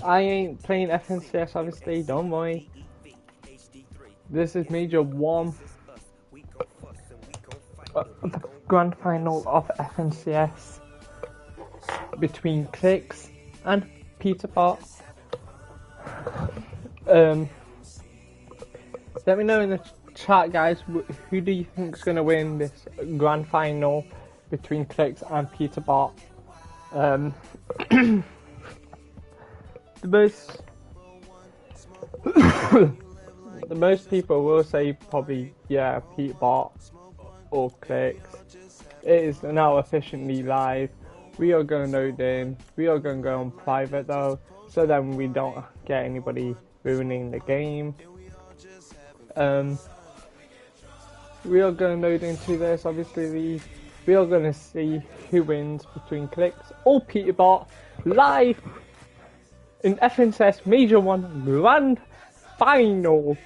I ain't playing FNCS, obviously, don't worry. This is Major 1, the grand final of FNCS between Clicks and Peterbot. Let me know in the chat, guys, who do you think is going to win this grand final between Clicks and Peterbot? The most people will say probably, yeah, Peterbot or Clicks. It is now officially live. We are going to load in. We are going to go on private though, so then we don't get anybody ruining the game. We are going to load into this. Obviously, we are going to see who wins between Clicks or Peterbot live in FNCS Major 1 Grand Final.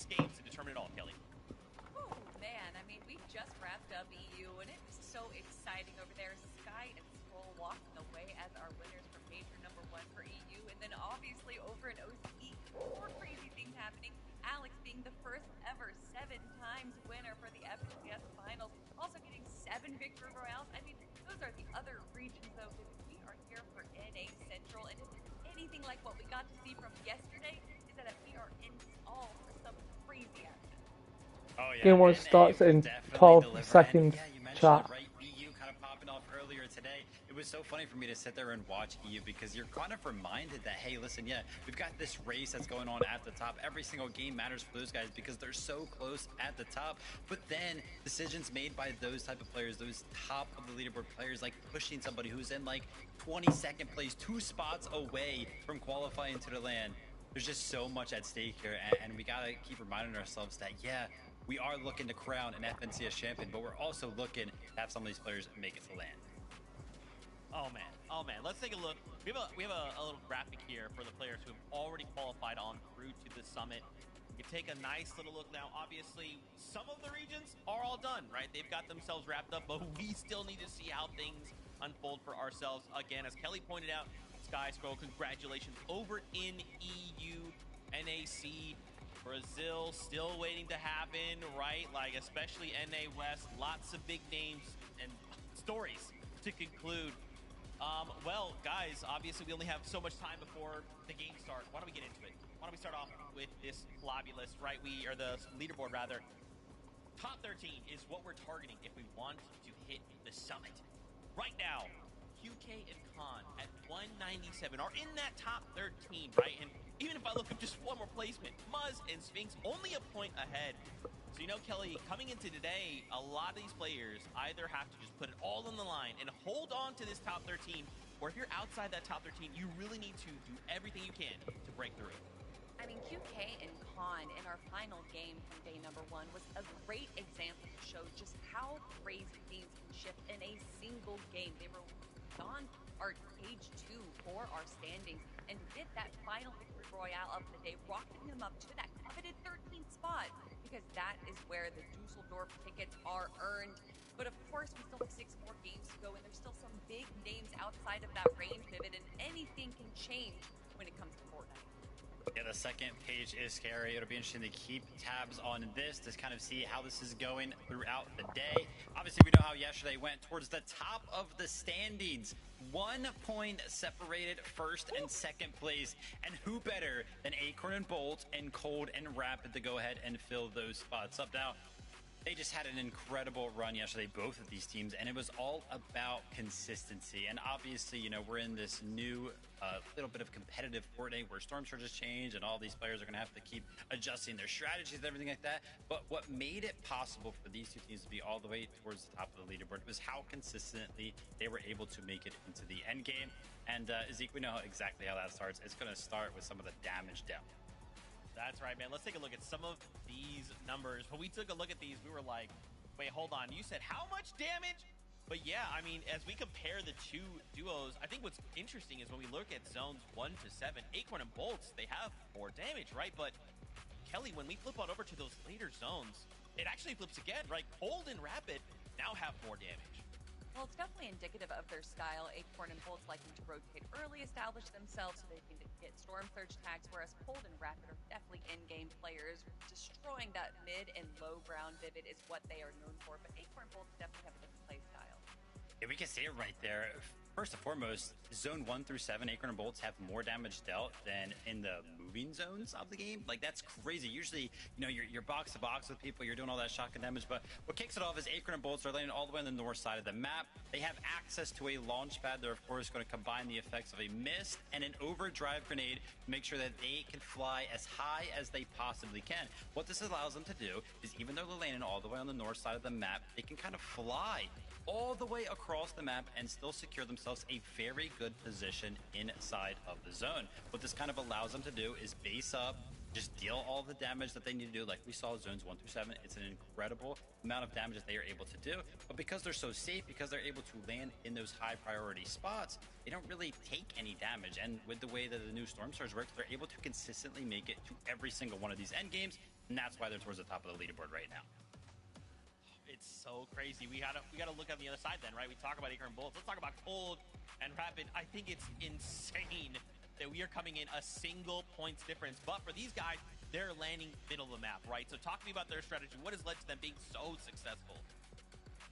Games to determine it all, Kelly. Oh man, I mean, we just wrapped up EU and it's so exciting over there. Sky and Skull walking away as our winners for major number 1 for EU, and then obviously over in OCE, more crazy things happening. Alex being the first ever 7 times winner for the FNCS finals, also getting 7 victory royales. I mean, those are the other regions though, because we are here for NA Central, and if it's anything like what we got to see from yesterday, is that we are in all for some crazy action. Oh yeah. Game 1 starts in 12 seconds. Yeah, you mentioned Chat. it, right? EU kind of popping off earlier today. It was so funny for me to sit there and watch EU because you're kind of reminded that, hey, listen, yeah, we've got this race that's going on at the top. Every single game matters for those guys because they're so close at the top. But then decisions made by those type of players, those top of the leaderboard players, like pushing somebody who's in like 22nd place, 2 spots away from qualifying to the LAN. There's just so much at stake here, and we gotta keep reminding ourselves that, yeah, we are looking to crown an FNCS champion, but we're also looking to have some of these players make it to LAN. Oh man, let's take a look. We have a little graphic here for the players who have already qualified on through to the summit. You can take a nice little look now. Obviously, some of the regions are all done, right? They've got themselves wrapped up, but we still need to see how things unfold for ourselves. Again, as Kelly pointed out, Sky Scroll, congratulations over in EU, NAC. Brazil still waiting to happen, right? Like, especially NA West, lots of big names and stories to conclude. Well, guys, obviously we only have so much time before the game starts. Why don't we get into it? Why don't we start off with this lobby list, right? Or the leaderboard, rather. Top 13 is what we're targeting if we want to hit the summit. Right now, QK and Khan at 197 are in that top 13, right? And even if I look up just one more placement, Muzz and Sphinx only a point ahead. So, you know, Kelly, coming into today, a lot of these players either have to just put it all on the line and hold on to this top 13, or if you're outside that top 13, you really need to do everything you can to break through. I mean, QK and Khan in our final game from day number 1 was a great example to show just how crazy things can shift in a single game. They were on our page 2 for our standings and did that final victory royale of the day, rocking them up to that coveted 13th spot, because that is where the Dusseldorf tickets are earned. But of course, we still have 6 more games to go, and there's still some big names outside of that range pivot, and anything can change when it comes to Fortnite. Yeah, the second page is scary. It'll be interesting to keep tabs on this to kind of see how this is going throughout the day. Obviously, we know how yesterday went towards the top of the standings. 1 point separated first and second place. And who better than Acorn and Bolt and Cold and Rapid to go ahead and fill those spots up. Now, they just had an incredible run yesterday, both of these teams, and it was all about consistency. And obviously, you know, we're in this new little bit of competitive Fortnite where storm surges change and all these players are going to have to keep adjusting their strategies and everything like that. But what made it possible for these two teams to be all the way towards the top of the leaderboard was how consistently they were able to make it into the end game. And Zeke, we know exactly how that starts. It's going to start with some of the damage depth. That's right, man. Let's take a look at some of these numbers. When we took a look at these, we were like, wait, hold on. You said how much damage? But yeah, I mean, as we compare the two duos, I think what's interesting is when we look at zones 1 to 7, Acorn and Bolts, they have more damage, right? But Kelly, when we flip on over to those later zones, it actually flips again, right? Cold and Rapid now have more damage. Well, it's definitely indicative of their style. Acorn and Bolt's liking to rotate early, establish themselves so they can get Storm Surge tags, whereas Cold and Rapid are definitely in-game players. Destroying that mid and low ground Vivid is what they are known for, but Acorn and Bolt definitely have a different play style. Yeah, we can see it right there. First and foremost, zone 1 through 7, Acorn and Bolts have more damage dealt than in the moving zones of the game. Like, that's crazy. Usually, you know, you're box to box with people, you're doing all that shotgun damage, but what kicks it off is Acorn and Bolts are landing all the way on the north side of the map. They have access to a launch pad. They're, of course, going to combine the effects of a mist and an overdrive grenade to make sure that they can fly as high as they possibly can. What this allows them to do is, even though they're landing all the way on the north side of the map, they can kind of fly all the way across the map and still secure themselves a very good position inside of the zone. What this kind of allows them to do is base up, just deal all the damage that they need to do. Like we saw zones 1 through 7, it's an incredible amount of damage that they are able to do. But because they're so safe, because they're able to land in those high priority spots, they don't really take any damage. And with the way that the new Storm Surge works, they're able to consistently make it to every single one of these end games. And that's why they're towards the top of the leaderboard right now. It's so crazy. We gotta look on the other side then, right? We talk about Acorn and Bolts. Let's talk about Cold and Rapid. I think it's insane that we are coming in a single points difference. But for these guys, they're landing middle of the map, right? So talk to me about their strategy. What has led to them being so successful?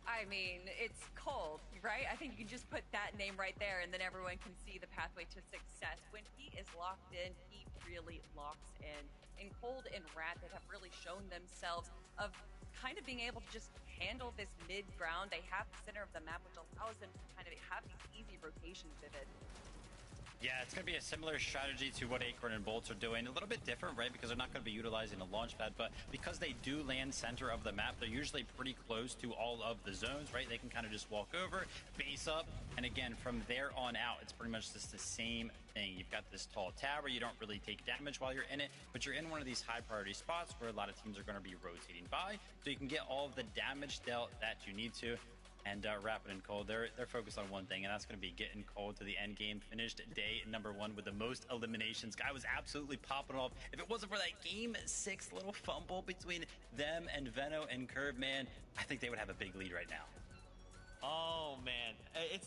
I mean, it's Cold, right? I think you can just put that name right there and then everyone can see the pathway to success. When he is locked in, he really locks in. And Cold and Rapid have really shown themselves of kind of being able to just handle this mid ground. They have the center of the map, which allows them to kind of have these easy rotations, Vivid. Yeah, it's going to be a similar strategy to what Acorn and Bolts are doing. A little bit different, right? Because they're not going to be utilizing a launch pad, but because they do land center of the map, they're usually pretty close to all of the zones, right? They can kind of just walk over, base up, and again, from there on out, it's pretty much just the same thing. You've got this tall tower. You don't really take damage while you're in it, but you're in one of these high priority spots where a lot of teams are going to be rotating by, so you can get all of the damage dealt that you need to. And Rapid and Cold, they're focused on one thing, and that's going to be getting Cold to the end game. Finished day number 1 with the most eliminations. Guy was absolutely popping off. If it wasn't for that game 6 little fumble between them and Veno and Curve, man, I think they would have a big lead right now. Oh, man.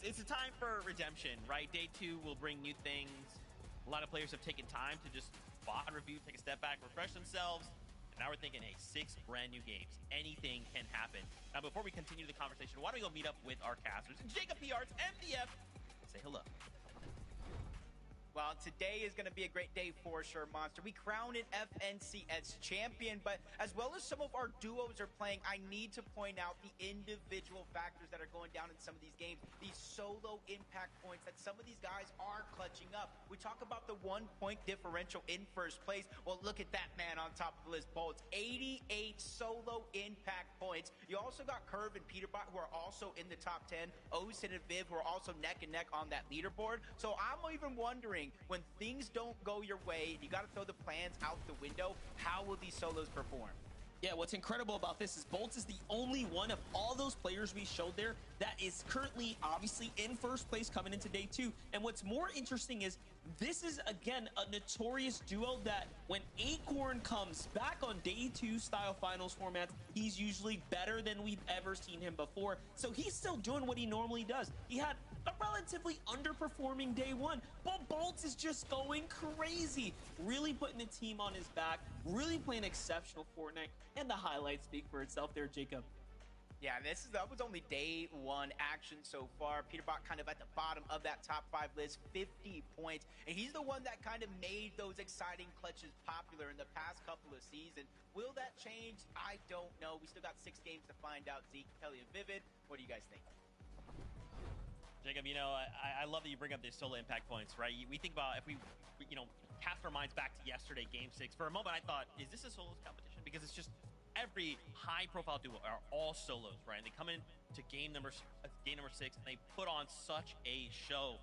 It's a time for redemption, right? Day 2 will bring new things. A lot of players have taken time to just spot review, take a step back, refresh themselves. Now we're thinking, hey, 6 brand new games. Anything can happen. Now, before we continue the conversation, why don't we go meet up with our casters? Jacob P-Arts, MDF, say hello. Well, today is going to be a great day for sure, Monster. We crowned an FNCS champion, but as well as some of our duos are playing, I need to point out the individual factors that are going down in some of these games, these solo impact points that some of these guys are clutching up. We talk about the 1-point differential in first place. Well, look at that man on top of the list, Bolts. 88 solo impact points. You also got Curve and Peterbot, who are also in the top 10. Osin and Viv, who are also neck and neck on that leaderboard. So I'm even wondering, when things don't go your way and you got to throw the plans out the window, how will these solos perform? Yeah, what's incredible about this is Bolts is the only one of all those players we showed there that is currently obviously in first place coming into day 2. And what's more interesting is this is, again, a notorious duo that when Acorn comes back on day 2 style finals formats, he's usually better than we've ever seen him before. So he's still doing what he normally does. He had a relatively underperforming day 1, but Bolts is just going crazy, really putting the team on his back, really playing exceptional Fortnite, and the highlights speak for itself there, Jacob. Yeah, that was only day 1 action so far. Peterbot kind of at the bottom of that top 5 list, 50 points. And he's the one that kind of made those exciting clutches popular in the past couple of seasons. Will that change? I don't know. We still got 6 games to find out. Zeke, Kelly, and Vivid, what do you guys think? Jacob, you know, I love that you bring up these solo impact points, right? We think about if we you know, cast our minds back to yesterday, game 6. For a moment, I thought, is this a solos competition? Because it's just every high-profile duo are all solos, right? And they come in to game number 6, and they put on such a show.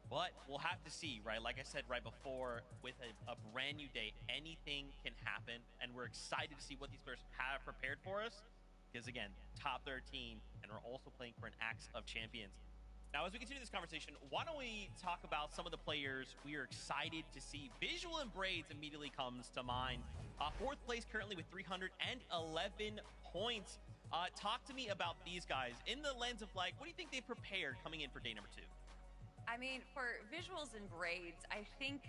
But we'll have to see, right? Like I said right before, with a brand new day, anything can happen, and we're excited to see what these players have prepared for us. Because again, top 13, and we're also playing for an Axe of Champions. Now, as we continue this conversation, why don't we talk about some of the players we are excited to see? Visual and Braids immediately comes to mind. 4th place currently with 311 points. Talk to me about these guys in the lens of like, what do you think they've prepared coming in for day number 2? I mean, for Visuals and Braids, I think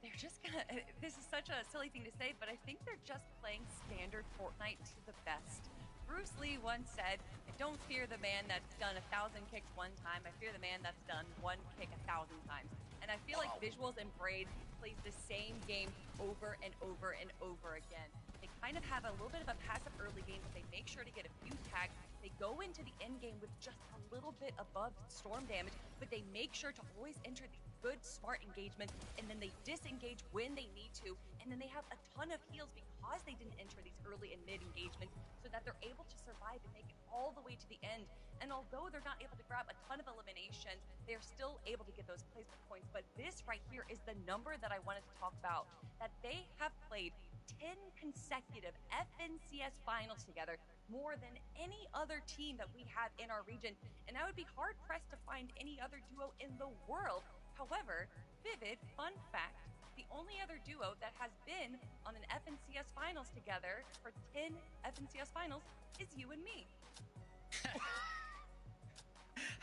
they're just gonna, this is such a silly thing to say, but I think they're just playing standard Fortnite to the best. Bruce Lee once said, I don't fear the man that's done 1,000 kicks one time, I fear the man that's done one kick 1,000 times. And I feel like Visuals and Braids plays the same game over and over and over again. They kind of have a little bit of a passive early game, but they make sure to get a few tags. They go into the end game with just a little bit above storm damage, but they make sure to always enter the good, smart engagement, and then they disengage when they need to, and then they have a ton of heals because they didn't enter these early and mid engagements, so that they're able to survive and make it all the way to the end. And although they're not able to grab a ton of eliminations, they're still able to get those placement points. But this right here is the number that I wanted to talk about, that they have played 10 consecutive FNCS finals together, more than any other team that we have in our region, and I would be hard pressed to find any other duo in the world. However, Vivid, fun fact, the only other duo that has been on an FNCS finals together for 10 FNCS finals is you and me.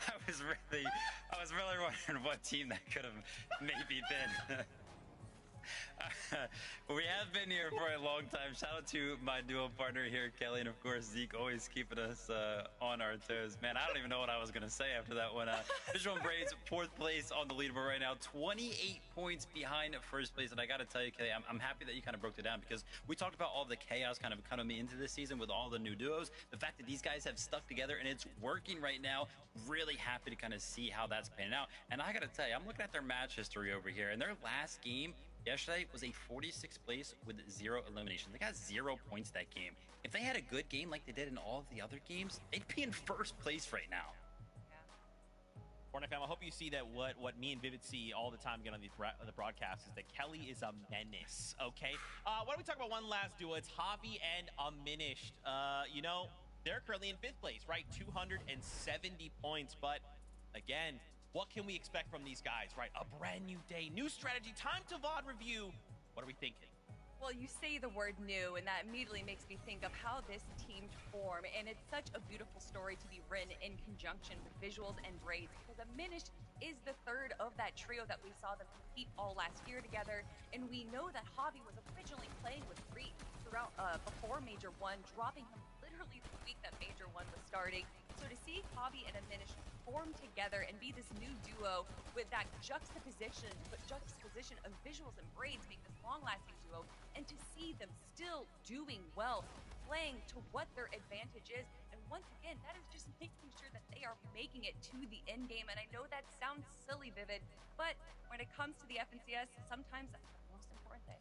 I was really wondering what team that could have maybe been. We have been here for a long time. Shout out to my duo partner here, Kelly, and of course Zeke, always keeping us on our toes. Man, I don't even know what I was gonna say after that one. Visual and Braids, 4th place on the leaderboard right now, 28 points behind first place. And I gotta tell you, Kelly, I'm happy that you kind of broke it down, because we talked about all the chaos kind of coming into this season with all the new duos. The fact that these guys have stuck together and it's working right now, really happy to kind of see how that's panning out. And I gotta tell you, I'm looking at their match history over here, and their last game yesterday was a 46th place with 0 eliminations. They got 0 points that game. If they had a good game like they did in all of the other games, they'd be in 1st place right now. Fortnite fam, I hope you see that what me and Vivid see all the time again on the broadcast is that Kelly is a menace, okay? Why don't we talk about one last duo? It's Javi and Aminished. You know, they're currently in 5th place, right? 270 points, but again, what can we expect from these guys, right? A brand new day, new strategy, time to VOD review. What are we thinking? Well, you say the word new, and that immediately makes me think of how this team formed, and it's such a beautiful story to be written in conjunction with Visuals and Braids, because Aminished is the 3rd of that trio that we saw them compete all last year together, and we know that Javi was originally playing with Reet throughout before Major 1, dropping him literally the week that Major 1 was starting. So to see Javi and Aminished form together and be this new duo with that juxtaposition of Visuals and Braids being this long-lasting duo, and to see them still doing well, playing to what their advantage is, and once again, that is just making sure that they are making it to the end game. And I know that sounds silly, Vivid, but when it comes to the FNCS, sometimes that's the most important thing.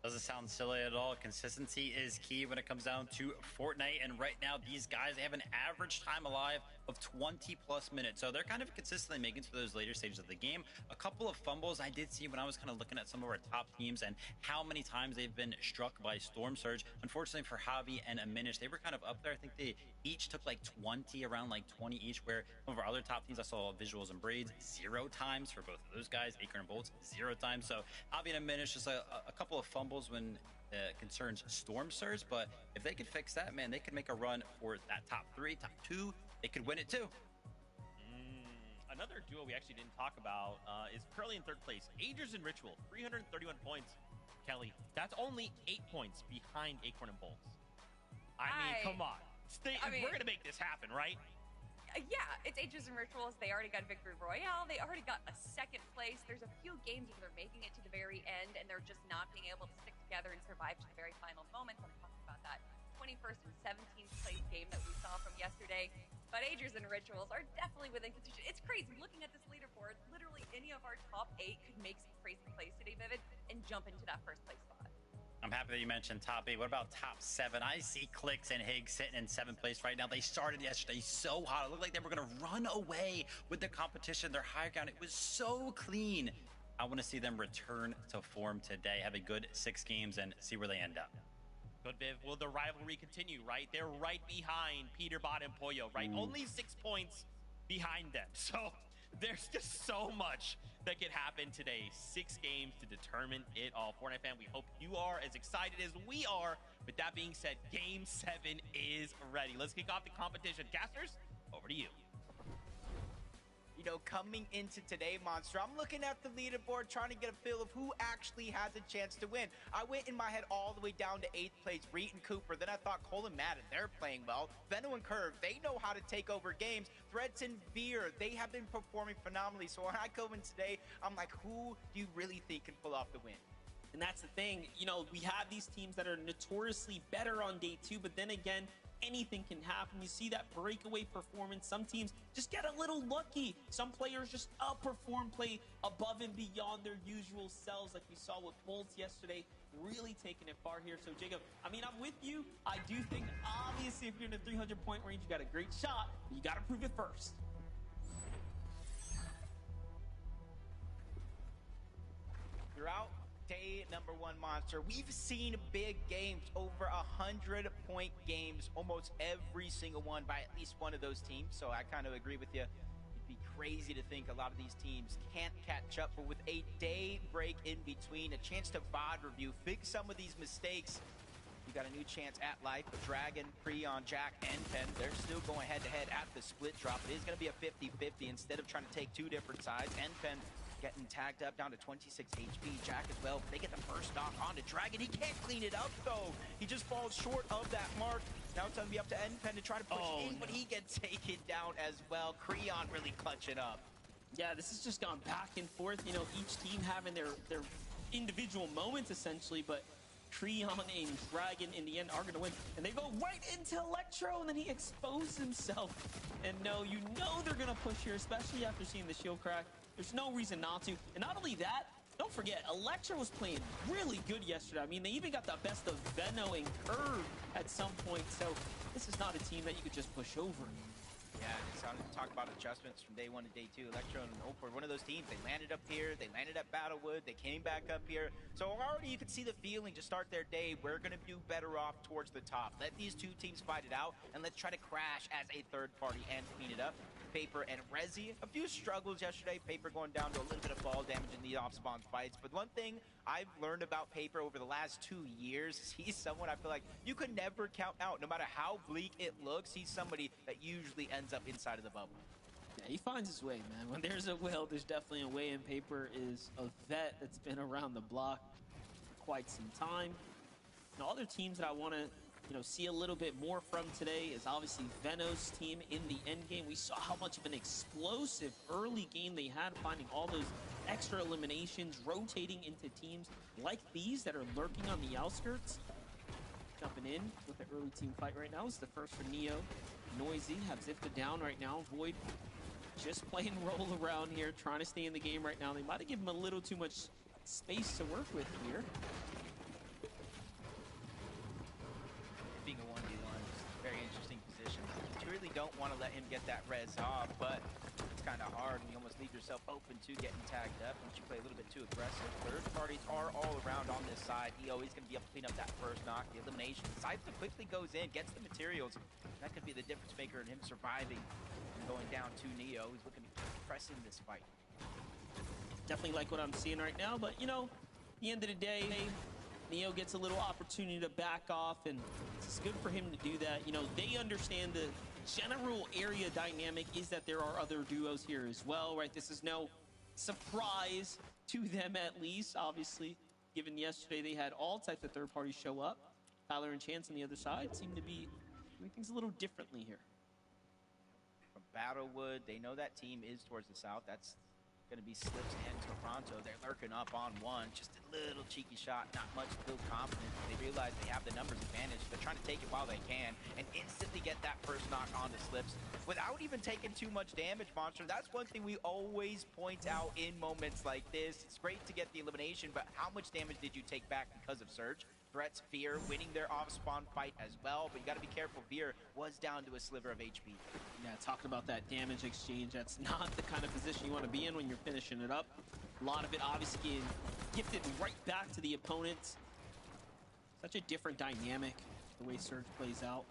Doesn't sound silly at all. Consistency is key when it comes down to Fortnite. And right now, these guys, they have an average time alive of 20+ minutes. So they're kind of consistently making it to those later stages of the game. A couple of fumbles I did see when I was kind of looking at some of our top teams and how many times they've been struck by Storm Surge. Unfortunately for Javi and Aminished, they were kind of up there. I think they each took like 20, around like 20 each, where some of our other top teams, I saw Visuals and Braids 0 times for both of those guys. Acorn and Bolts 0 times. So Javi and Aminished, just a couple of fumbles when it concerns Storm Surge, but if they could fix that, man, they could make a run for that top 3, top 2. They could win it too. Another duo we actually didn't talk about is currently in 3rd place, Agers and Ritual, 331 points. Kelly, that's only 8 points behind Acorn and Bolts. I mean, come on. We're gonna make this happen, right? Yeah, it's Agers and Rituals. They already got Victory Royale. They already got a 2nd place. There's a few games where they're making it to the very end, and they're just not being able to stick together and survive to the very final moments. I'm talking about that 21st and 17th place game that we saw from yesterday. But Agers and Rituals are definitely within contention. It's crazy. Looking at this leaderboard, literally any of our top 8 could make some crazy plays today, Vivid, and jump into that 1st place spot. I'm happy that you mentioned top 8. What about top 7? I see Clicks and Higgs sitting in 7th place right now. They started yesterday so hot. It looked like they were going to run away with the competition. Their high ground, it was so clean. I want to see them return to form today, have a good 6 games, and see where they end up. Good, Viv. Will the rivalry continue, right? They're right behind Peterbot and Pollo, right? Only 6 points behind them. So there's just so much that could happen today. 6 games to determine it all. Fortnite fan, we hope you are as excited as we are. With that being said, Game 7 is ready. Let's kick off the competition. Casters, over to you. You know, coming into today, Monster, I'm looking at the leaderboard, trying to get a feel of who actually has a chance to win. I went in my head all the way down to 8th place, Reed and Cooper. Then I thought Cole and Madden, they're playing well. Veno and Curve, they know how to take over games. Threads and Veer, they have been performing phenomenally. So when I come in today, I'm like, who do you really think can pull off the win? And that's the thing, you know, we have these teams that are notoriously better on day 2, but then again, anything can happen. You see that breakaway performance. Some teams just get a little lucky. Some players just outperform, play above and beyond their usual selves, like we saw with Bolts yesterday, really taking it far here. So Jacob, I mean, I'm with you. I do think, obviously, if you're in the 300-point range, you got a great shot, but you got to prove it first. Throughout day number 1, Monster, we've seen big games, over 100-point games, almost every single one by at least one of those teams. So I kind of agree with you. It'd be crazy to think a lot of these teams can't catch up, but with a day break in between, a chance to VOD review, fix some of these mistakes, you got a new chance at life. But Dragon, Creon, Jack, and Pen, they're still going head-to-head at the split drop. It is going to be a 50-50 instead of trying to take 2 different sides. And Pen getting tagged up down to 26 HP. Jack as well. They get the first knock onto Dragon. He can't clean it up, though. He just falls short of that mark. Now it's going to be up to N-Pen to try to push in, but he gets taken down as well. Creon really clutching up. Yeah, this has just gone back and forth. You know, each team having their individual moments, essentially, but Creon and Dragon in the end are going to win. And they go right into Electro, and then he exposed himself. And no, you know they're going to push here, especially after seeing the shield crack. There's no reason not to. And not only that, don't forget, Electro was playing really good yesterday. I mean, they even got the best of Veno and Curve at some point. So this is not a team that you could just push over. Yeah, it's time to talk about adjustments from day 1 to day 2. Electro and Oak were one of those teams. They landed up here. They landed at Battlewood. They came back up here. So already you can see the feeling to start their day. We're going to do better off towards the top. Let these 2 teams fight it out, and let's try to crash as a third party and clean it up. Paper and Rezi, a few struggles yesterday. Paper going down to a little bit of fall damage in the off-spawn fights. But one thing I've learned about Paper over the last 2 years is he's someone I feel like you could never count out. No matter how bleak it looks, he's somebody that usually ends up inside of the bubble. Yeah, he finds his way, man. When there's a will, there's definitely a way. And Paper is a vet that's been around the block for quite some time. And all other teams that I want to see a little bit more from today is obviously Veno's team in the end game. We saw how much of an explosive early game they had, finding all those extra eliminations, rotating into teams like these that are lurking on the outskirts. Jumping in with the early team fight right now is the first for Neo. Noisy have Zifta down right now. Void just playing roll around here, trying to stay in the game right now. They might have given him a little too much space to work with here. Being a 1v1, very interesting position. You really don't want to let him get that res off, but it's kind of hard, and you almost leave yourself open to getting tagged up once you play a little bit too aggressive. Third parties are all around on this side. EO is going to be able to clean up that first knock, the elimination. Scyther quickly goes in, gets the materials. That could be the difference maker in him surviving and going down to Neo. He's looking to press in this fight. Definitely like what I'm seeing right now, but at the end of the day, Neo gets a little opportunity to back off, and it's good for him to do that. They understand the general area dynamic is that there are other duos here as well, right? This is no surprise to them, at least, obviously, given yesterday they had all types of third parties show up. Tyler and Chance on the other side seem to be doing things a little differently here. From Battlewood, they know that team is towards the south. That's going to be Slips and Toronto. They're lurking up on one. Just a little cheeky shot, not much to build confidence. They realize they have the numbers advantage. They're trying to take it while they can and instantly get that first knock onto Slips without even taking too much damage, Monster. That's one thing we always point out in moments like this. It's great to get the elimination, but how much damage did you take back because of Surge? Threats, Veer winning their off-spawn fight as well, but you got to be careful. Veer was down to a sliver of HP. Yeah, talking about that damage exchange, that's not the kind of position you want to be in when you're finishing it up. A lot of it obviously getting gifted right back to the opponents. Such a different dynamic, the way Surge plays out.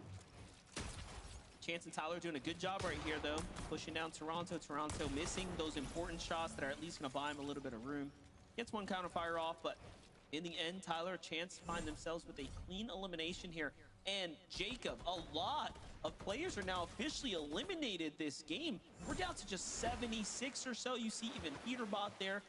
Chance and Tyler doing a good job right here, though. Pushing down Toronto. Toronto missing those important shots that are at least going to buy him a little bit of room. Gets one counter fire off, but in the end, Tyler, Chance find themselves with a clean elimination here. And Jacob, a lot of players are now officially eliminated this game. We're down to just 76 or so. You see even Peterbot there,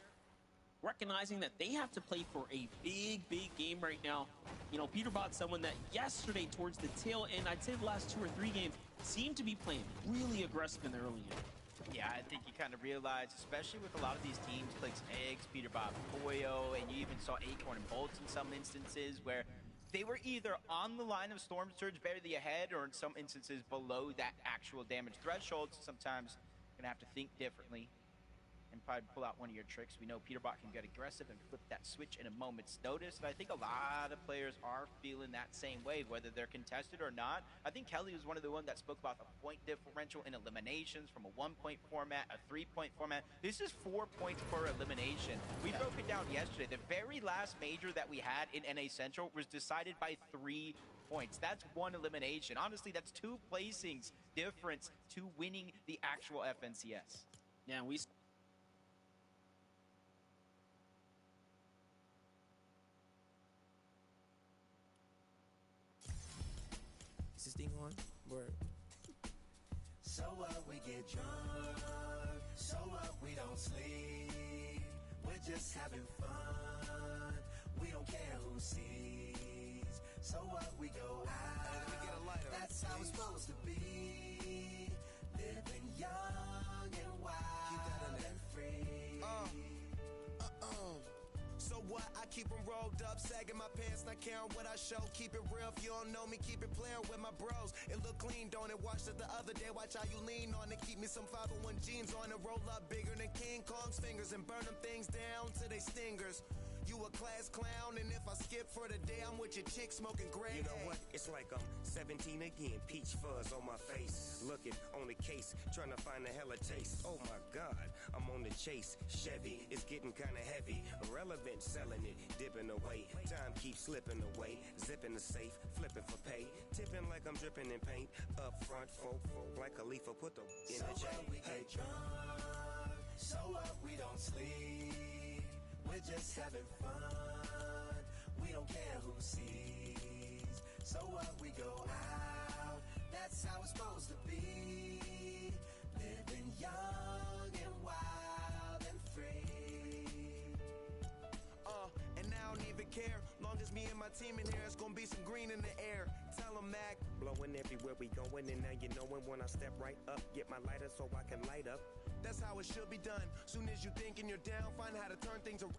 recognizing that they have to play for a big game right now. You know, Peterbot's someone that yesterday towards the tail end, I'd say the last 2 or 3 games, seemed to be playing really aggressive in the early game. Yeah, I think you kind of realize, especially with a lot of these teams, Clicks Eggs, Peterbot, Boyo, and you even saw Acorn and Bolts in some instances where they were either on the line of Storm Surge barely ahead or in some instances below that actual damage threshold. So sometimes you're going to have to think differently and probably pull out one of your tricks. We know Peterbot can get aggressive and flip that switch in a moment's notice, and I think a lot of players are feeling that same way, whether they're contested or not. I think Kelly was one of the ones that spoke about the point differential in eliminations from a 1-point format, a 3-point format. This is 4 points per elimination. We broke it down yesterday. The very last major that we had in NA Central was decided by 3 points. That's 1 elimination. Honestly, that's 2 placings difference to winning the actual FNCS. Yeah, we Is this thing on? Word. So what, we get drunk. So what, we don't sleep. We're just having fun. We don't care who sees. So what, we go out. That's how it's supposed to be. Living young and wild and free. So what? I keep them rolled up, sagging my pants, not caring what I show. Keep it real, if you don't know me, keep it playing with my bros. It look clean, don't it? Watched it the other day, watch how you lean on it. Keep me some 501 jeans on it, roll up bigger than King Kong's fingers and burn them things down to they stingers. You a class clown, and if I skip for the day, I'm with your chick smoking gray. You know what? It's like I'm 17 again. Peach fuzz on my face. Looking on the case, trying to find a hella taste. Oh my God, I'm on the chase. Chevy, it's getting kind of heavy. Irrelevant, selling it, dipping away. Time keeps slipping away. Zipping the safe, flipping for pay. Tipping like I'm dripping in paint. Up front, folk, like a leaf, put the in So the chain. what, we get drunk. So what, we don't sleep. We're just having fun. We don't care who sees. So what, we go out. That's how it's supposed to be. Living young and wild and free. And I don't even care. Long as me and my team in here, it's gonna be some green in the air. Tell 'em, Mac. Blowing everywhere we going, and now you knowin' when I step right up. Get my lighter so I can light up. That's how it should be done. Soon as you thinking you're down, find how to turn things around.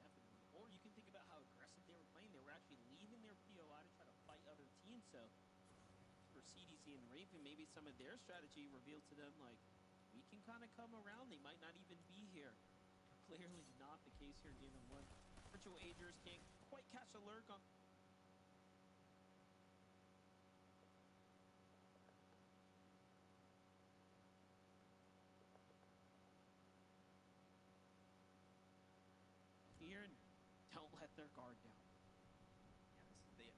Definitely. Or you can think about how aggressive they were playing. They were actually leaving their POI to try to fight other teams. So for CDC and Raven, maybe some of their strategy revealed to them, like, we can kind of come around. They might not even be here. Clearly not the case here in Game 1. Virtual Agers can't quite catch a lurk on. Here and don't let their guard down. Yeah,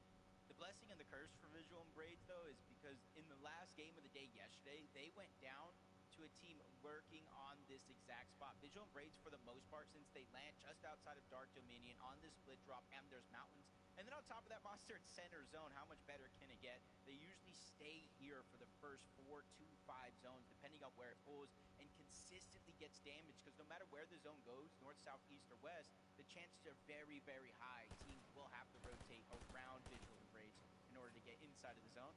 the blessing and the curse for Visual and Braids, though, is because in the last game of the day yesterday, they went down to a team working on this exact spot. Visual and Braids, for the most part, since they land just outside of Dark Dominion on this split drop, and there's mountains. And then on top of that, Monster in center zone, how much better can it get? They usually stay here for the first 4 to 5 zones, depending on where it pulls, and consistently gets damaged, because no matter where the zone goes, north, south, east, or west, the chances are very, very high. Teams will have to rotate around Visual and Braids in order to get inside of the zone.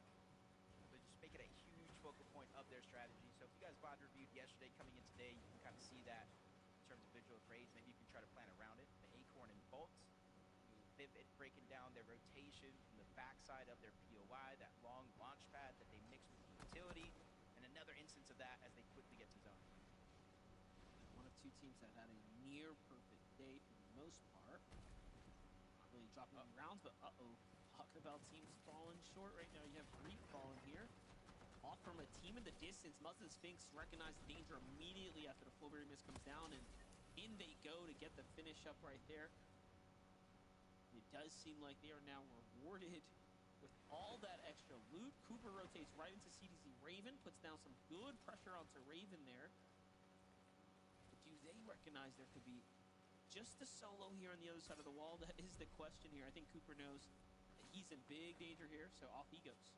But just make it a huge focal point of their strategy. So if you guys VOD reviewed yesterday, coming in today, you can kind of see that in terms of Visual and Braids. Maybe you can try to plan around it. The Acorn and Bolts, Vivid breaking down their rotation from the backside of their POI, that long launch pad that they mix with the utility, and another instance of that as they quickly get to zone. One of 2 teams that had a near perfect day for the most part. in rounds, but talking about teams falling short right now. You have Greek falling here. Off from a team in the distance. Muzza Sphinx recognize the danger immediately after the Flowberry miss comes down, and in they go to get the finish up right there. It does seem like they are now rewarded with all that extra loot. Cooper rotates right into CDZ Raven, puts down some good pressure onto Raven there. But do they recognize there could be just a solo here on the other side of the wall? That is the question here. I think Cooper knows that he's in big danger here, so off he goes.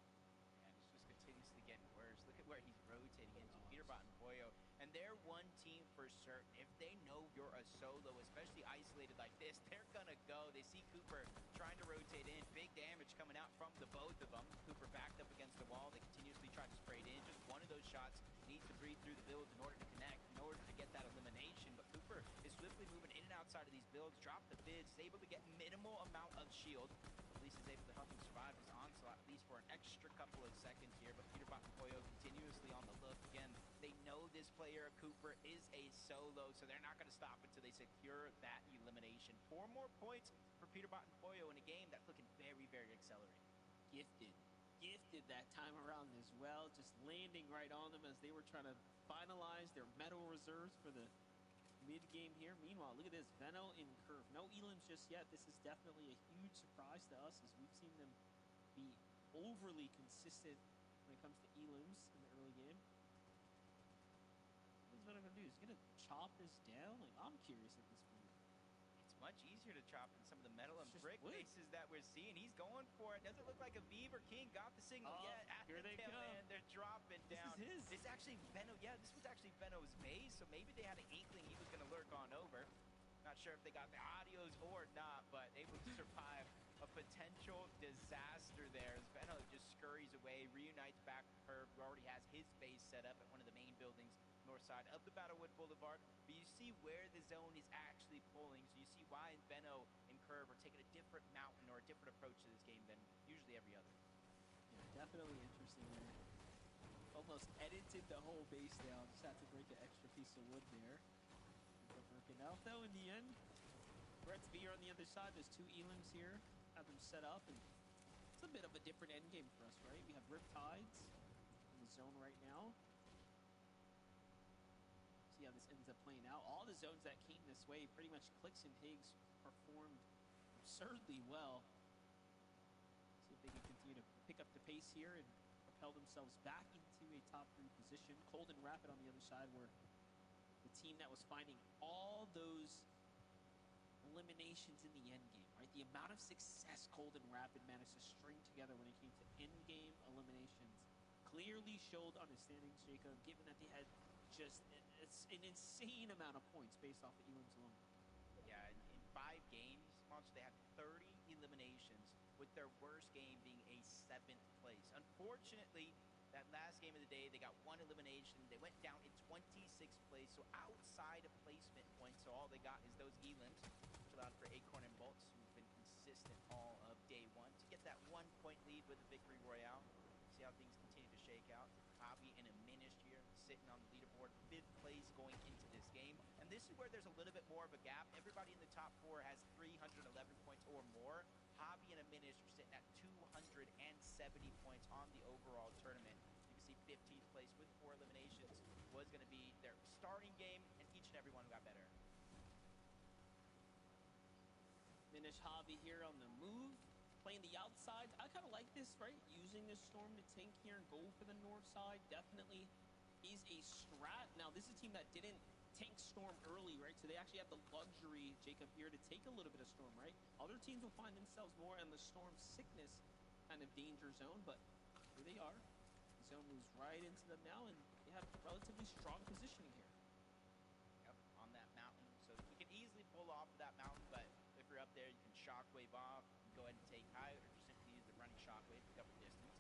And it's just continuously getting worse. Look at where he's rotating into. Peterbot and Boyo. And they're one team for certain. If they know you're a solo, especially isolated like this, they're gonna go. They see Cooper trying to rotate in. Big damage coming out from the both of them. Cooper backed up against the wall. They continuously try to spray it in. Just one of those shots needs to breathe through the builds in order to connect, in order to get that elimination. But Cooper is swiftly moving in and outside of these builds. Drop the bids. Is able to get minimal amount of shield. At least is able to help him survive his onslaught, at least for an extra couple of seconds here. But Peterbot and Boyo continuously on the look. Again, they know this player, Cooper, is a solo, so they're not going to stop until they secure that elimination. 4 more points for Peterbot and Boyo in a game that's looking very, very accelerated. Gifted that time around as well, just landing right on them as they were trying to finalize their medal reserves for the mid-game here. Meanwhile, look at this, Veno in curve. No elims just yet. This is definitely a huge surprise to us, as we've seen them be overly consistent when it comes to elims in the early game. What is Veno gonna do? Is he gonna chop this down? Like, I'm curious at this point. It's much easier to chop than some of the metal and It's just brick wood. bases that we're seeing. He's going for it. Doesn't look like a Vive or King got the signal yet. At here the they tail come. end, they're dropping down. This is his. It's actually Veno. Yeah, this was actually Veno's base, so maybe they had an inkling he was going to lurk on over. Not sure if they got the audios or not, but able to survive a potential disaster there as Veno just scurries away, reunites back with Curve, who already has his base set up at one of the main buildings north side of the Battlewood Boulevard. But you see where the zone is actually pulling, so you see why Veno and Curve are taking a different mountain or a different approach to this game than usually every other. Yeah, definitely interesting there. Almost edited the whole base down. Just had to break an extra piece of wood there. Ends up working out though in the end. Brett's V on the other side. There's 2 elims here. Have them set up, and it's a bit of a different end game for us, right? We have Riptides in the zone right now. See how this ends up playing out. All the zones that came this way, pretty much Clix and Higgs performed absurdly well. See if they can continue to pick up the pace here and propel themselves back into a top 3 position. Cold and Rapid on the other side were the team that was finding all those eliminations in the end game, right? The amount of success Cold and Rapid managed to string together when it came to end game eliminations clearly showed on the standings, Jacob, given that they had just an insane amount of points based off the elims alone. Yeah, in 5 games, Monster, they had 30 eliminations, with their worst game being a 7th place. Unfortunately, that last game of the day, they got 1 elimination. They went down in 26th place, so outside of placement points. So all they got is those elims, which allowed for Acorn and Bolts, who've been consistent all of day 1, to get that 1-point lead with the Victory Royale. See how things continue to shake out. Hobby and Aminish here sitting on the leaderboard, 5th place going into this game. And this is where there's a little bit more of a gap. Everybody in the top 4 has 311 points or more. Hobby and Aminish are sitting at 270 points on the overall tournament. You can see 15th place with 4 eliminations was going to be their starting game, and each and every one got better. Minish Hobby here on the move, playing the outside. I kind of like this, right? Using this Storm to tank here and go for the north side definitely is a strat. Now, this is a team that didn't tank Storm early, right? So they actually have the luxury, Jacob, here to take a little bit of Storm, right? Other teams will find themselves more in the Storm sickness kind of danger zone, but here they are. The zone moves right into them now, and they have relatively strong positioning here. Yep, on that mountain. So you can easily pull off of that mountain, but if you're up there, you can shockwave off, go ahead and take high, or just simply use the running shockwave to cover distance.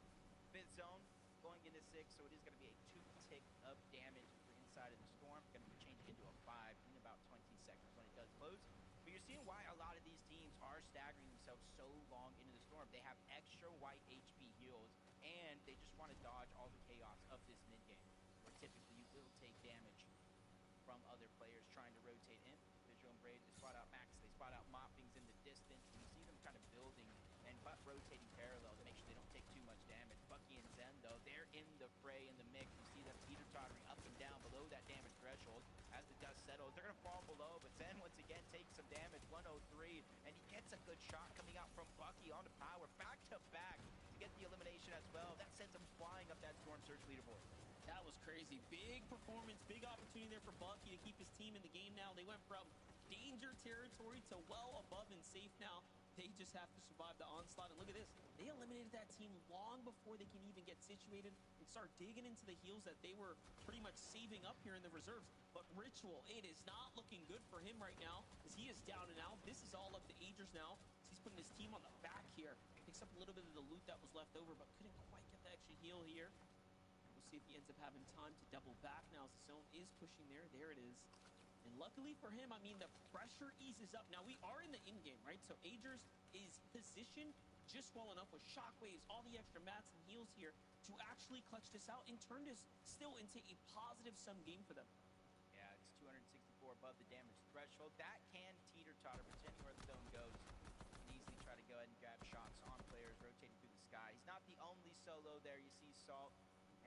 5th zone, going into 6, so it is going to be a 2 tick of damage if you're inside of the Storm. Going to change it into a 5 in about 20 seconds when it does close. But you're seeing why a lot of these teams are staggering themselves so long into the Storm. They have extra white HP heals, and they just want to dodge all the chaos of this mid-game, where typically you will take damage from other players trying to rotate in. Visual and Brave, they spot out Max, they spot out Moppings in the distance, and you see them kind of build That's a good shot coming out from Bucky onto Power. Back to back to get the elimination as well. That sends him flying up that Storm Surge leaderboard. That was crazy. Big performance, big opportunity there for Bucky to keep his team in the game now. They went from danger territory to well above and safe now. They just have to survive the onslaught. And look at this. They eliminated that team long before they can even get situated and start digging into the heals that they were pretty much saving up here in the reserves. But Ritual, it is not looking good for him right now as he is down and out. This is all up to Agers now. He's putting his team on the back here. Picks up a little bit of the loot that was left over, but couldn't quite get the extra heal here. We'll see if he ends up having time to double back now as the zone is pushing there. There it is. And luckily for him, I mean, the pressure eases up. Now, we are in the in-game, right? So Agers is positioned just well enough with shockwaves, all the extra mats and heals here to actually clutch this out and turn this still into a positive-sum game for them. Yeah, it's 264 above the damage threshold. That can teeter-totter, depending where the zone goes. You can easily try to go ahead and grab shots on players rotating through the sky. He's not the only solo there. You see Salt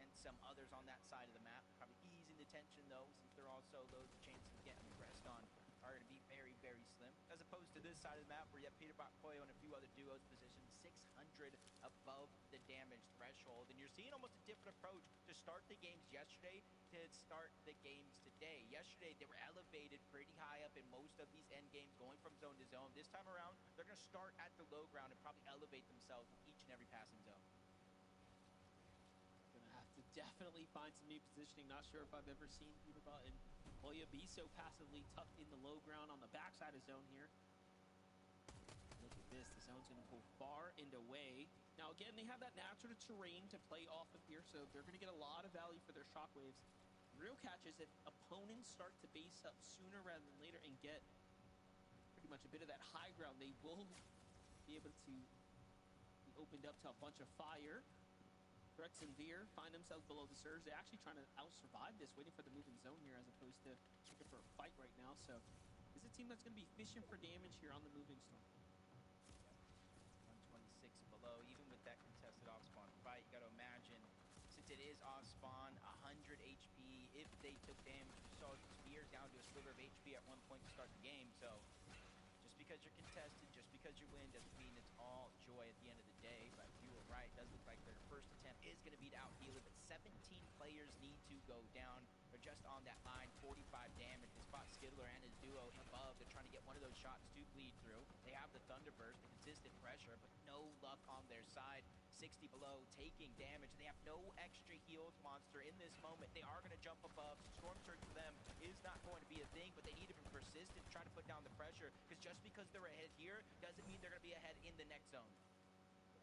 and some others on that side of the map. Probably easing the tension, though, since they're all solos. The chances of getting the rest on are going to be very, very slim. As opposed to this side of the map where you have Peterbot, Poyo, and a few other duos positioned 600 above the damage threshold. And you're seeing almost a different approach to start the games yesterday to start the games today. Yesterday, they were elevated pretty high up in most of these end games, going from zone to zone. This time around, they're going to start at the low ground and probably elevate themselves with each and every passing zone. Gonna have to definitely find some new positioning. Not sure if I've ever seen Peterbot and Poyo be so passively tucked in the low ground on the backside of zone here. Look at this. The zone's gonna pull far and away. Now again, they have that natural terrain to play off of here, so they're gonna get a lot of value for their shockwaves. The real catch is if opponents start to base up sooner rather than later and get pretty much a bit of that high ground, they will be able to be opened up to a bunch of fire. Rex and Veer find themselves below the surge. They're actually trying to out-survive this, waiting for the moving zone here as opposed to looking for a fight right now. So this is a team that's going to be fishing for damage here on the moving storm. 126 below, even with that contested off-spawn fight. You got to imagine, since it is off-spawn, 100 HP. If they took damage, you saw Veer down to a sliver of HP at one point to start the game. So just because you're contested, just because you win, doesn't mean it's all joy at the end of the day. But you were right, it does look like their first attempt is going to be to out-heal it, but 17 players need to go down. They're just on that line, 45 damage. They spot Skiddler and his duo above. They're trying to get one of those shots to bleed through. They have the Thunderburst, the consistent pressure, but no luck on their side. 60 below, taking damage. They have no extra heals, Monster, in this moment. They are going to jump above. Storm Surge for them is not going to be a thing, but they need to be persistent, try to put down the pressure, because just because they're ahead here doesn't mean they're going to be ahead in the next zone.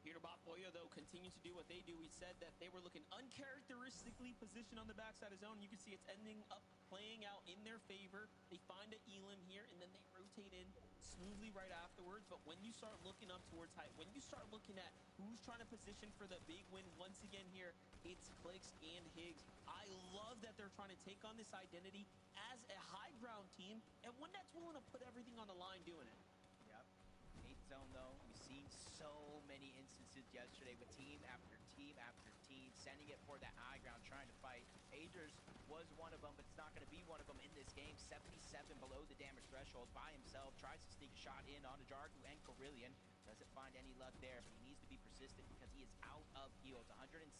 Peterbot, Poyo, though, continue to do what they do. We said that they were looking uncharacteristically positioned on the backside of zone. You can see it's ending up playing out in their favor. They find a Elim here, and then they rotate in smoothly right afterwards. But when you start looking up towards height, when you start looking at who's trying to position for the big win once again here, it's Clix and Higgs. I love that they're trying to take on this identity as a high ground team and one that's willing to put everything on the line doing it. Yep. 8th zone, though, we've seen so many instances yesterday with team after team after team sending it for that high ground, trying to fight. Agers was one of them, but it's not going to be one of them in this game. 77 below the damage threshold by himself, tries to sneak a shot in onto Jarku and Corillion. Doesn't find any luck there, but he needs to be persistent because he is out of heals. 165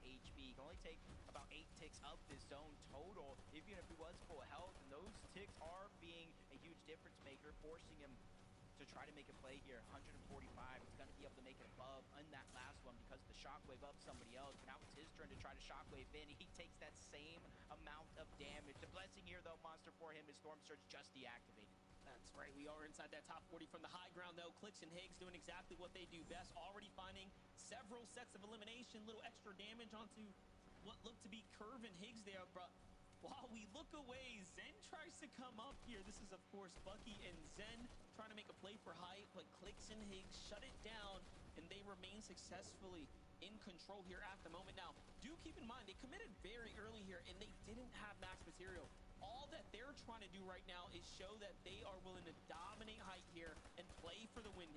HP. He can only take about 8 ticks of this zone total, even if he was full health, and those ticks are being a huge difference maker, forcing him to try to make a play here. 145, he's going to be able to make it above on that last one because of the shockwave of somebody else. But now it's his turn to try to shockwave in. He takes that same amount of damage. The blessing here, though, Monster, for him is Storm Surge just deactivated. That's right, we are inside that top 40 from the high ground, though. Clix and Higgs doing exactly what they do best, already finding several sets of elimination, little extra damage onto what looked to be Curve and Higgs there, but while we look away, Zen tries to come up here. This is, of course, Bucky and Zen trying to make a play for height, but Clix and Higgs shut it down, and they remain successfully in control here at the moment. Now, do keep in mind, they committed very early here, and they didn't have max material. All that they're trying to do right now is show that they are willing to dominate height here and play for the win.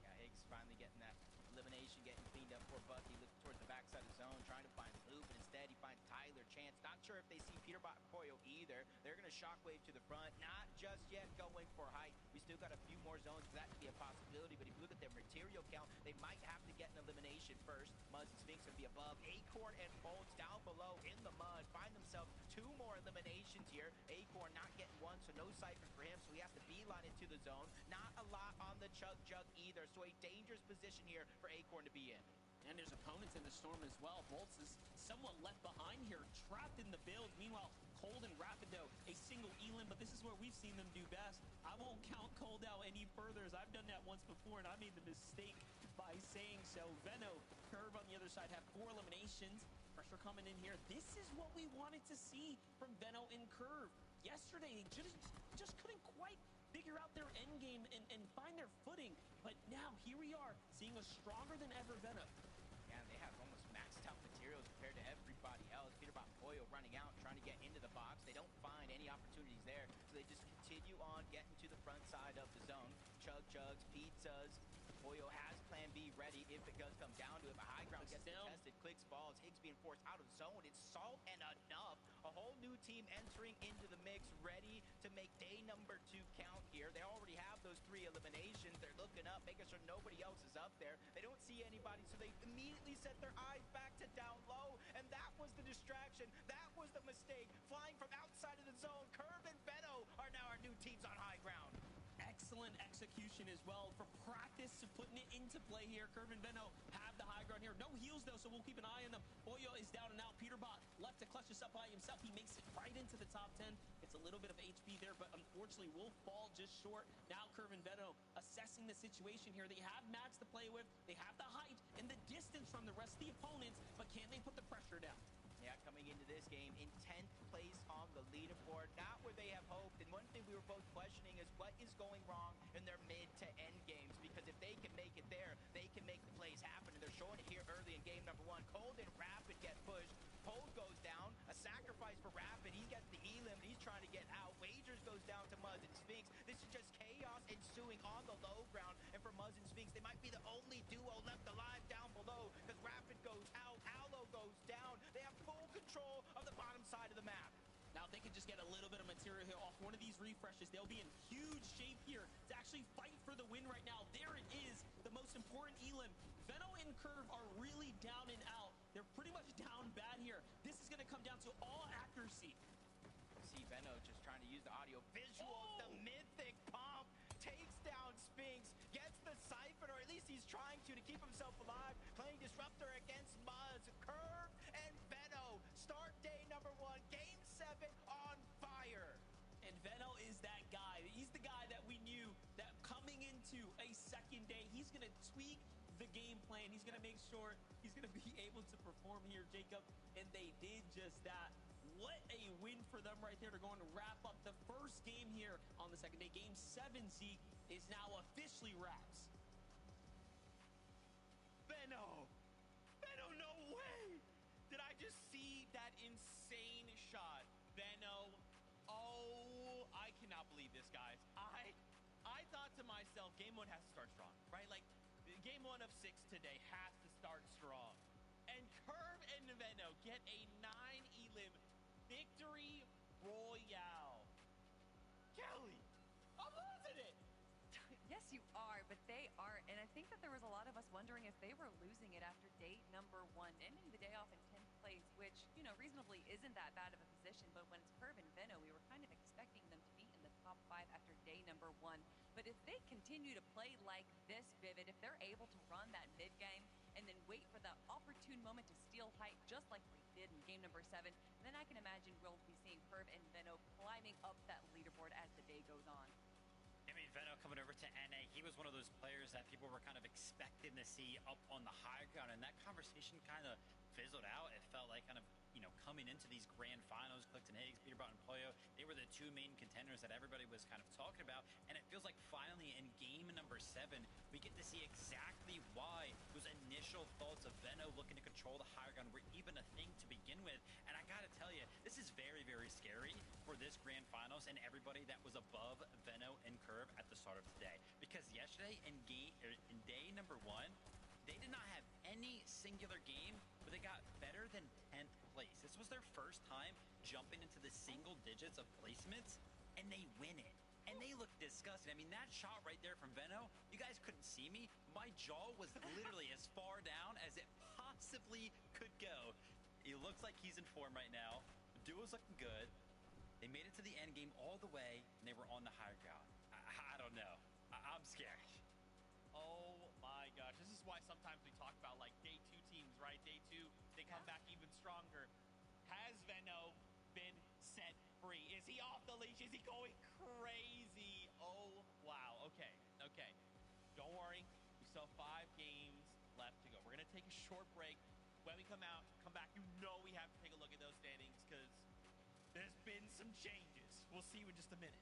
Yeah, Higgs finally getting that elimination, getting cleaned up for Bucky, looking towards the backside of the zone, trying to find Loop, and instead he finds Tyler Chance. Not sure if they see Peterbot and Poyo either. They're going to shockwave to the front, not just yet going for height. We still got a few more zones for that to be a possibility, but if you look at their material count, they might have to get an elimination first. Muzz and Sphinx will be above. Acorn and Bolts down below in the mud find themselves 2 more eliminations here. Acorn not getting one, so no Cypher for him, so he has to beeline it to the zone. Not a lot on the Chug Jug either, so a dangerous position here for Acorn to be in. And there's opponents in the storm as well. Bolts is somewhat left behind here, trapped in the build. Meanwhile, Cold and Rapido, a single Elim, but this is where we've seen them do best. I won't count Cold out any further, as I've done that once before, and I made the mistake by saying so. Veno, Curve on the other side have 4 eliminations. Pressure coming in here. This is what we wanted to see from Veno and Curve. Yesterday, they just couldn't quite figure out their end game and find their footing. But now, here we are, seeing a stronger than ever Veno. Yeah, they have almost maxed out materials compared to everybody else. Peterbot and Pollo running out, trying to get into the box. They don't find any opportunities there, so they just continue on getting to the front side of the zone. Chug Jugs, Pizzas. Pollo has plan B ready if it does come down to it, but high ground gets contested. Clicks balls, Higgs being forced out of zone. It's Salt and enough. A whole new team entering into the mix, ready to make day number 2 count here. They already have those 3 eliminations. They're looking up, making sure nobody else is up there. They don't see anybody, so they immediately set their eyes back to down low, and that was the distraction. That was the mistake. Flying from outside of the zone, Curve and Veno are now our new teams on high ground. Excellent execution as well for practice of putting it into play here. Curve and Veno have the high ground here. No heals though, so we'll keep an eye on them. Pollo is down and out. Peterbot left to clutch this up by himself. He makes it right into the top 10. It's a little bit of HP there, but unfortunately will fall just short. Now Curve and Veno assessing the situation here. They have Max to play with. They have the height and the distance from the rest of the opponents, but can they put the pressure down? Yeah, coming into this game in 10th place on the leaderboard, not where they have hoped. And one thing we were both questioning is what is going wrong in their mid to end games, because if they can make it there, they can make the plays happen. And they're showing it here early in game number 1. Cold and Rapid get pushed. Cold goes down, a sacrifice for Rapid. He gets the Elim, he's trying to get out. Wagers goes down to Muzz and Sphinx. This is just chaos ensuing on the low ground. And for Muzz and Sphinx, they might be the only duo left alive down below, because Rapid goes out, Aloe goes down. They have full control of the bottom side of the map. Now, if they could just get a little bit of material here off one of these refreshes, they'll be in huge shape here to actually fight for the win right now. There it is, the most important Elim. Veno and Curve are really down and out. They're pretty much down bad here. This is going to come down to all accuracy. See Veno just trying to use the audio visuals. The mythic pump takes down Sphinx, gets the Siphon, or at least he's trying to keep himself alive, playing Disruptor against Muzz. Curve and Veno start day number 1, game 7 on fire. And Veno is that guy. He's the guy that we knew that coming into a second day, he's going to tweak the game plan. He's going to make sure he's going to be able to perform here, Jacob. And they did just that. What a win for them right there. They're going to wrap up the first game here on the second day. Game 7, Zeke, is now officially wraps. Veno! Veno, no way! Did I just see that insane shot? Veno, oh, I cannot believe this, guys. I thought to myself, game 1 has to start strong, right? Like, game 1 of 6 today has to start strong. And Curve and Veno get a 9 Elim victory royale. Kelly, I'm losing it. Yes, you are, but they aren't. And I think that there was a lot of us wondering if they were losing it after day number 1, ending the day off in 10th place, which, you know, reasonably isn't that bad of a position. But when it's Curve and Veno, we were kind of expecting them to be in the top 5 after day number 1. But if they continue to play like this, Vivid, if they're able to run that mid game and then wait for the opportune moment to steal height, just like they did in game number 7, then I can imagine we'll be seeing Curve and Veno climbing up that leaderboard as the day goes on. I mean, Veno coming over to NA, he was one of those players that people were kind of expecting to see up on the high ground, and that conversation kind of fizzled out. It felt like kind of, you know, coming into these grand finals, Clifton Higgs, Peterbot and Pollo, they were the 2 main contenders that everybody was kind of talking about, and it feels like finally in game number 7, we get to see exactly why those initial thoughts of Veno looking to control the high ground were even a thing to begin with. And I gotta tell you, this is very, very scary for this grand finals and everybody that was above Veno and Curve at the start of today, because yesterday in day number 1, they did not have any singular game where they got better than 10th place. This was their first time jumping into the single digits of placements, and they win it. and they look disgusting. I mean, that shot right there from Veno, you guys couldn't see me. My jaw was literally as far down as it possibly could go. He looks like he's in form right now. The duo's looking good. They made it to the end game all the way, and they were on the high ground. I don't know. I'm scared. Oh my gosh, this is why sometimes we talk about like day 2 teams, right? Day 2, they come back even stronger. Has Veno been set free? Is he off the leash? Is he going crazy? Oh, wow. Okay. Don't worry. We still have 5 games left to go. We're going to take a short break. When we come back, you know we have to take a look at those standings because there's been some changes. We'll see you in just a minute.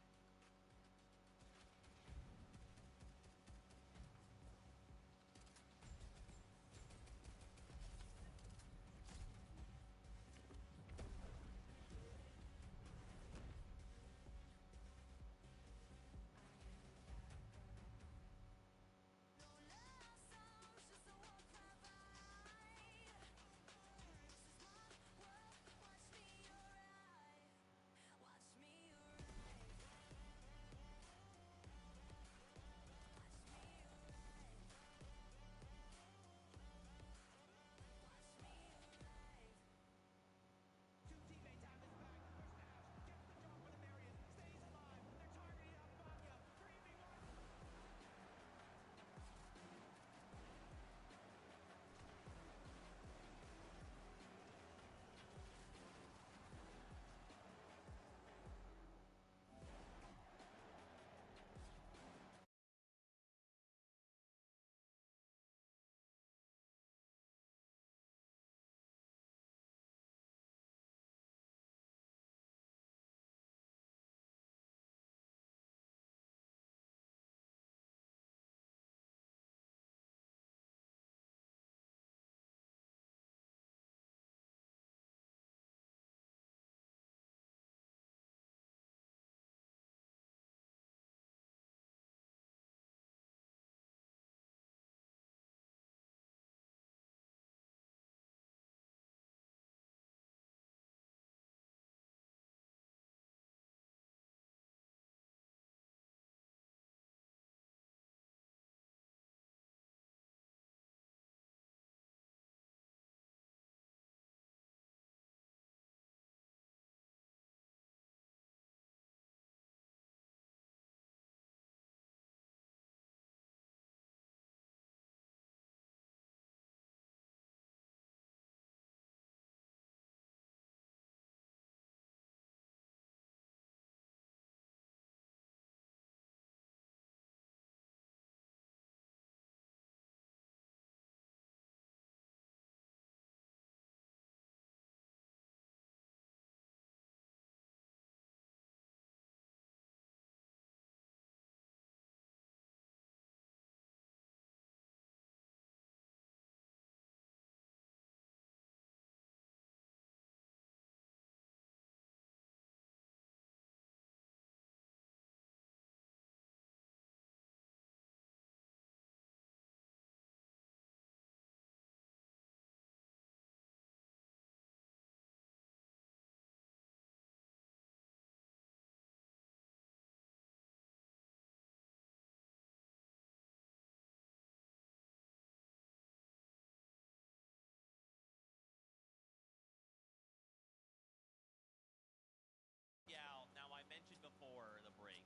Yeah, now I mentioned before the break,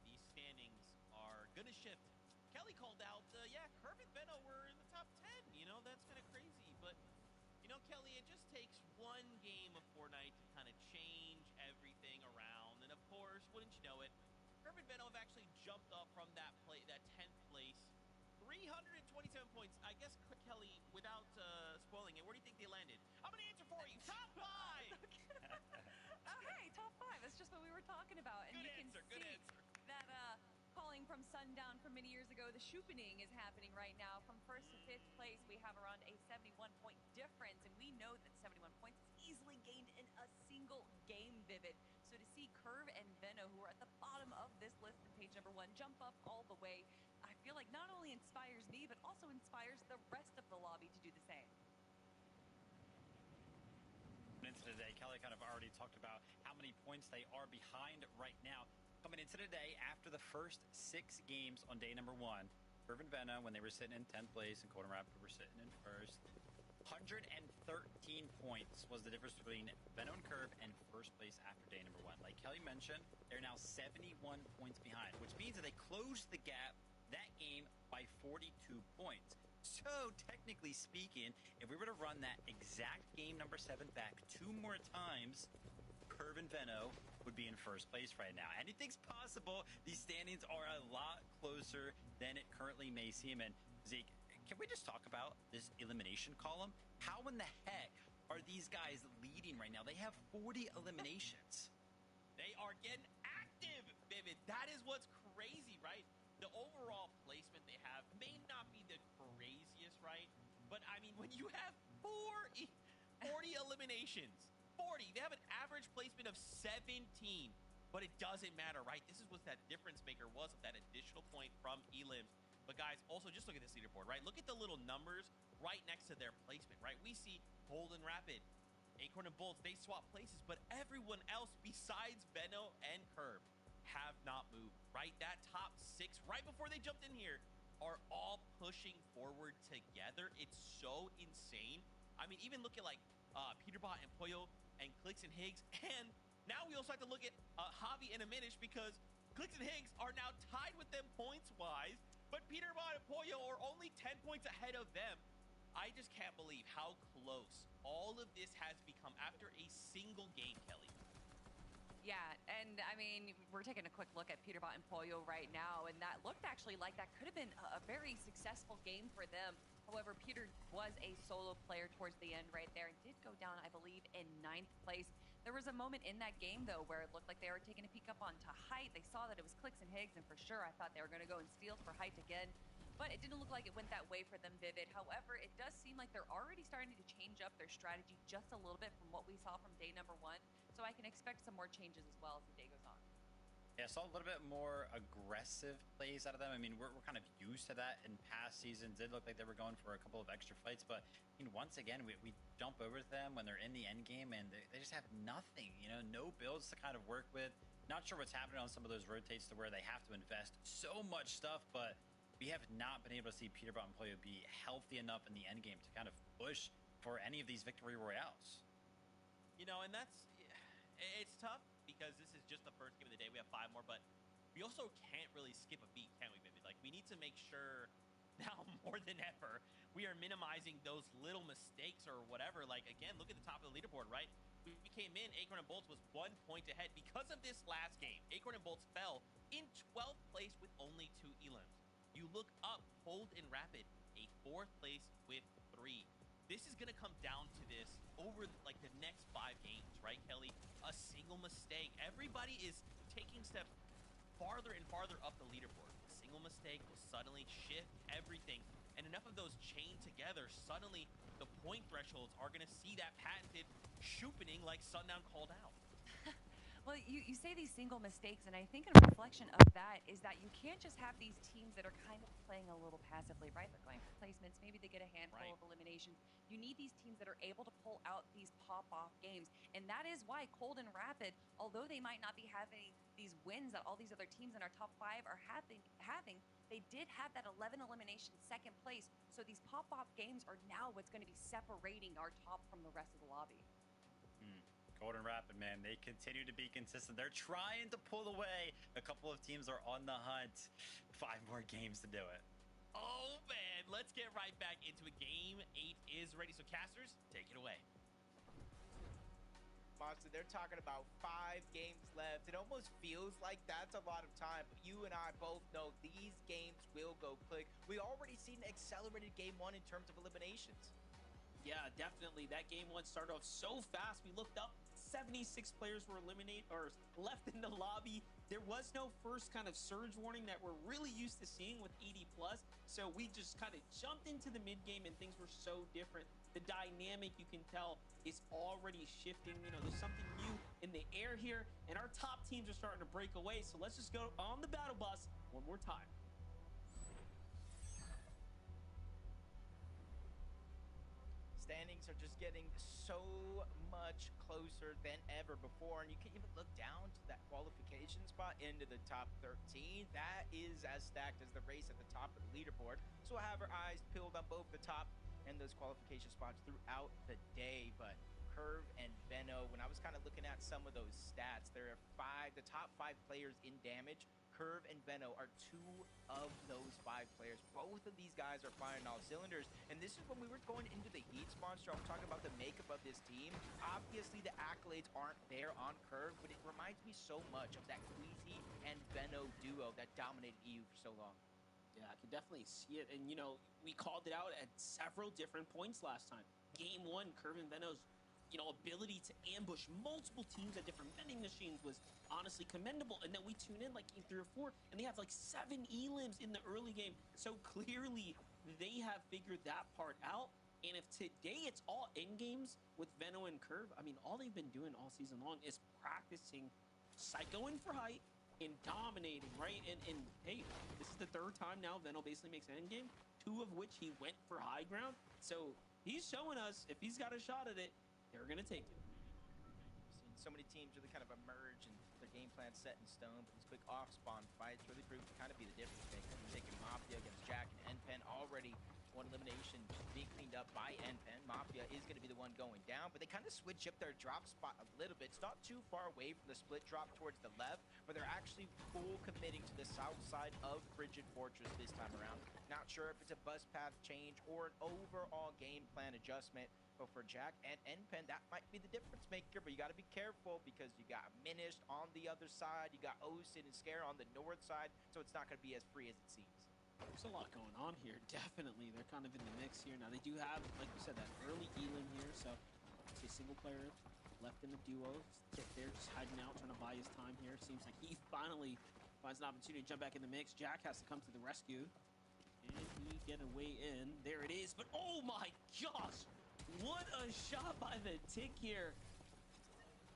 these standings are going to shift. Kelly called out, Curve and Veno were in the top 10. You know, that's kind of crazy. But, you know, Kelly, it just takes one game of Fortnite to kind of change everything around. And, of course, wouldn't you know it, Curve and Veno have actually jumped up from that 10th place. 327 points. I guess, Kelly, without spoiling it, where do you think they landed? I'm going to answer for you. Top 5! Oh, hey, top 5. That's just what we were talking about. And Good you answer, can see that calling from Sundown from many years ago, the Shupening is happening right now. From 1st to 5th place, we have around a 71-point difference. And we know that 71 points is easily gained in a single game, Vivid. So to see Curve and Veno, who are at the bottom of this list in page number 1, jump up all the way, I feel like not only inspires me, but also inspires the rest of the lobby to do the same. Into today, Kelly kind of already talked about how many points they are behind right now. Coming into today, after the first 6 games on day number 1, Curve and Vena, when they were sitting in 10th place, and Golden Rapid were sitting in first. 113 points was the difference between Veno and Curve and first place after day number 1. Like Kelly mentioned, they're now 71 points behind, which means that they closed the gap that game by 42 points. So, technically speaking, if we were to run that exact game number 7 back 2 more times, Curve and Veno would be in first place right now. Anything's possible. These standings are a lot closer than it currently may seem. And Zeke, can we just talk about this elimination column? How in the heck are these guys leading right now? They have 40 eliminations. They are getting active, Vivid. That is what's crazy, right? The overall placement they have may not be the craziest, right? But, I mean, when you have 40 eliminations, 40, they have an average placement of 17, but it doesn't matter, right? This is what that difference maker was of that additional point from Elims. But guys, also just look at this leaderboard, right? Look at the little numbers right next to their placement, right? We see Golden Rapid, Acorn and Bolts, they swap places, but everyone else besides Veno and Curve have not moved, right? That top 6 right before they jumped in here are all pushing forward together. It's so insane. I mean, even look at like Peterbot and Pollo and Clicks and Higgs, and now we also have to look at Javi and Aminish, because Clicks and Higgs are now tied with them points-wise, but Peterbot and Pollo are only 10 points ahead of them. I just can't believe how close all of this has become after a single game, Kelly. Yeah, and I mean, we're taking a quick look at Peterbot and Pollo right now, and that looked actually like that could have been a very successful game for them. However, Peter was a solo player towards the end right there and did go down, I believe, in 9th place. There was a moment in that game, though, where it looked like they were taking a peek up onto Height. They saw that it was Clicks and Higgs, and for sure, I thought they were going to go and steal for Height again. But it didn't look like it went that way for them, Vivid. However, it does seem like they're already starting to change up their strategy just a little bit from what we saw from day number 1. So I can expect some more changes as well as the day goes on. Yeah, I saw a little bit more aggressive plays out of them. I mean, we're kind of used to that in past seasons. It did look like they were going for a couple of extra fights, but I mean, once again, we jump over to them when they're in the end game, and they just have nothing, you know, no builds to kind of work with. Not sure what's happening on some of those rotates to where they have to invest so much stuff, but we have not been able to see Peterbot and Pollo be healthy enough in the end game to kind of push for any of these victory royales. You know, and it's tough because this is just the first game of the day. We have 5 more, but we also can't really skip a beat, can we, Vivid? Like, we need to make sure now more than ever we are minimizing those little mistakes or whatever. Like, again, look at the top of the leaderboard, right? We came in, Acorn and Bolts was 1 point ahead. Because of this last game, Acorn and Bolts fell in 12th place with only 2 elims. You look up, Cold and Rapid, a 4th place with 3. This is going to come down to this over like the next 5 games, right, Kelly? A single mistake. Everybody is taking steps farther and farther up the leaderboard. A single mistake will suddenly shift everything. And enough of those chained together, suddenly the point thresholds are going to see that patented shoopening like Sundown called out. Well, you say these single mistakes, and I think a reflection of that is that you can't just have these teams that are kind of playing a little passively, right? They're going for placements. Maybe they get a handful of eliminations. You need these teams that are able to pull out these pop-off games, and that is why Cold and Rapid, although they might not be having these wins that all these other teams in our top 5 are having, they did have that 11 elimination 2nd place. So these pop-off games are now what's going to be separating our top from the rest of the lobby. Golden Rapid, man, they continue to be consistent. They're trying to pull away. A couple of teams are on the hunt. 5 more games to do it. Oh, man. Let's get right back into it. Game 8 is ready. So, casters, take it away. Monster, they're talking about 5 games left. It almost feels like that's a lot of time, but you and I both know these games will go quick. We already seen accelerated game 1 in terms of eliminations. Yeah, definitely. That game 1 started off so fast. We looked up, 76 players were eliminated or left in the lobby. There was no first kind of surge warning that we're really used to seeing with ED+. So we just kind of jumped into the mid game and things were so different. The dynamic, you can tell, is already shifting. You know, there's something new in the air here, and our top teams are starting to break away. So let's just go on the battle bus one more time. standings are just getting so much closer than ever before, and you can even look down to that qualification spot into the top 13. That is as stacked as the race at the top of the leaderboard. So we'll have our eyes peeled on both the top and those qualification spots throughout the day. But Curve and Veno, when I was kind of looking at some of those stats, there are the top 5 players in damage. Curve and Veno are 2 of those 5 players. Both of these guys are firing all cylinders. And this is when we were going into the heat sponsor. I'm talking about the makeup of this team. Obviously, the accolades aren't there on Curve, but it reminds me so much of that Queasy and Veno duo that dominated EU for so long. Yeah, I can definitely see it. And, you know, we called it out at several different points last time. Game 1, Curve and Veno's, you know, ability to ambush multiple teams at different vending machines was honestly commendable. And then we tune in like game 3 or 4, and they have like 7 elims in the early game. So clearly they have figured that part out. And if today it's all end games with Veno and Curve, I mean, all they've been doing all season long is practicing psychoing for height and dominating, right? And hey, this is the 3rd time now Veno basically makes end game, 2 of which he went for high ground. So he's showing us if he's got a shot at it, they're going to take it. We've seen so many teams really kind of emerge and their game plan set in stone, but these quick off-spawn fights really prove to kind of be the difference maker. We're taking Mafia against Jack and NPEN. Already one elimination being cleaned up by NPEN. Mafia is going to be the one going down, but they kind of switch up their drop spot a little bit. It's not too far away from the split drop towards the left, but they're actually full committing to the south side of Frigid Fortress this time around. Not sure if it's a bus path change or an overall game plan adjustment. But for Jack and NPEN, that might be the difference maker, but you got to be careful because you got Minished on the other side, you got Osid and Scare on the north side, so it's not going to be as free as it seems. There's a lot going on here, definitely. They're kind of in the mix here. Now, they do have, like you said, that early elim here, so it's a single player left in the duo. Tick there, just hiding out, trying to buy his time here. Seems like he finally finds an opportunity to jump back in the mix. Jack has to come to the rescue. And we get a way in. There it is, but oh my gosh! What a shot by the Tick here.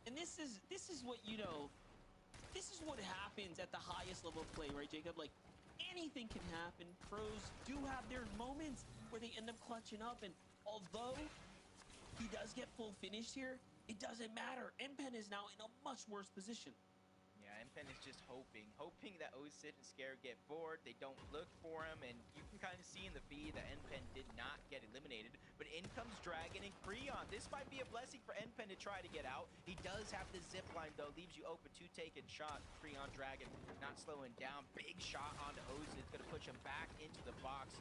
And this is what, you know, this is what happens at the highest level of play, right, Jacob? Like, anything can happen. Pros do have their moments where they end up clutching up, and although he does get full finished here, it doesn't matter. NPEN is now in a much worse position. Yeah, NPEN is just hoping that Osid and Scare get bored. They don't look for him, and you can kind of see in the feed that NPEN did not get eliminated. But in comes Dragon and Creon. This might be a blessing for NPEN to try to get out. He does have the zip line, though. Leaves you open to taking shot. Creon Dragon not slowing down. Big shot onto Osid. It's going to push him back into the box.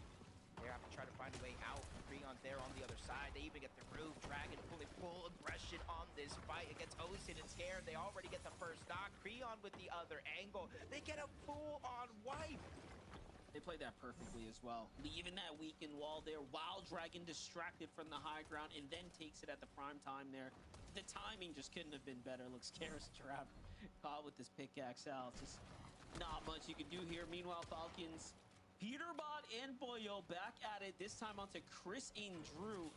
They have to try to find a way out. Creon's there on the other side. They even get the roof. Dragon pulling full aggression on this fight against Osid and Scare. They already get the first knock. Creon with the other angle. They get a full-on wipe. They played that perfectly as well. Leaving that weakened wall there while Dragon distracted from the high ground and then takes it at the prime time there. The timing just couldn't have been better. Looks Karis Trap caught with this pickaxe out. Just not much you can do here. Meanwhile, Falcons, Peterbot and Boyo back at it. This time onto Chris and Drew.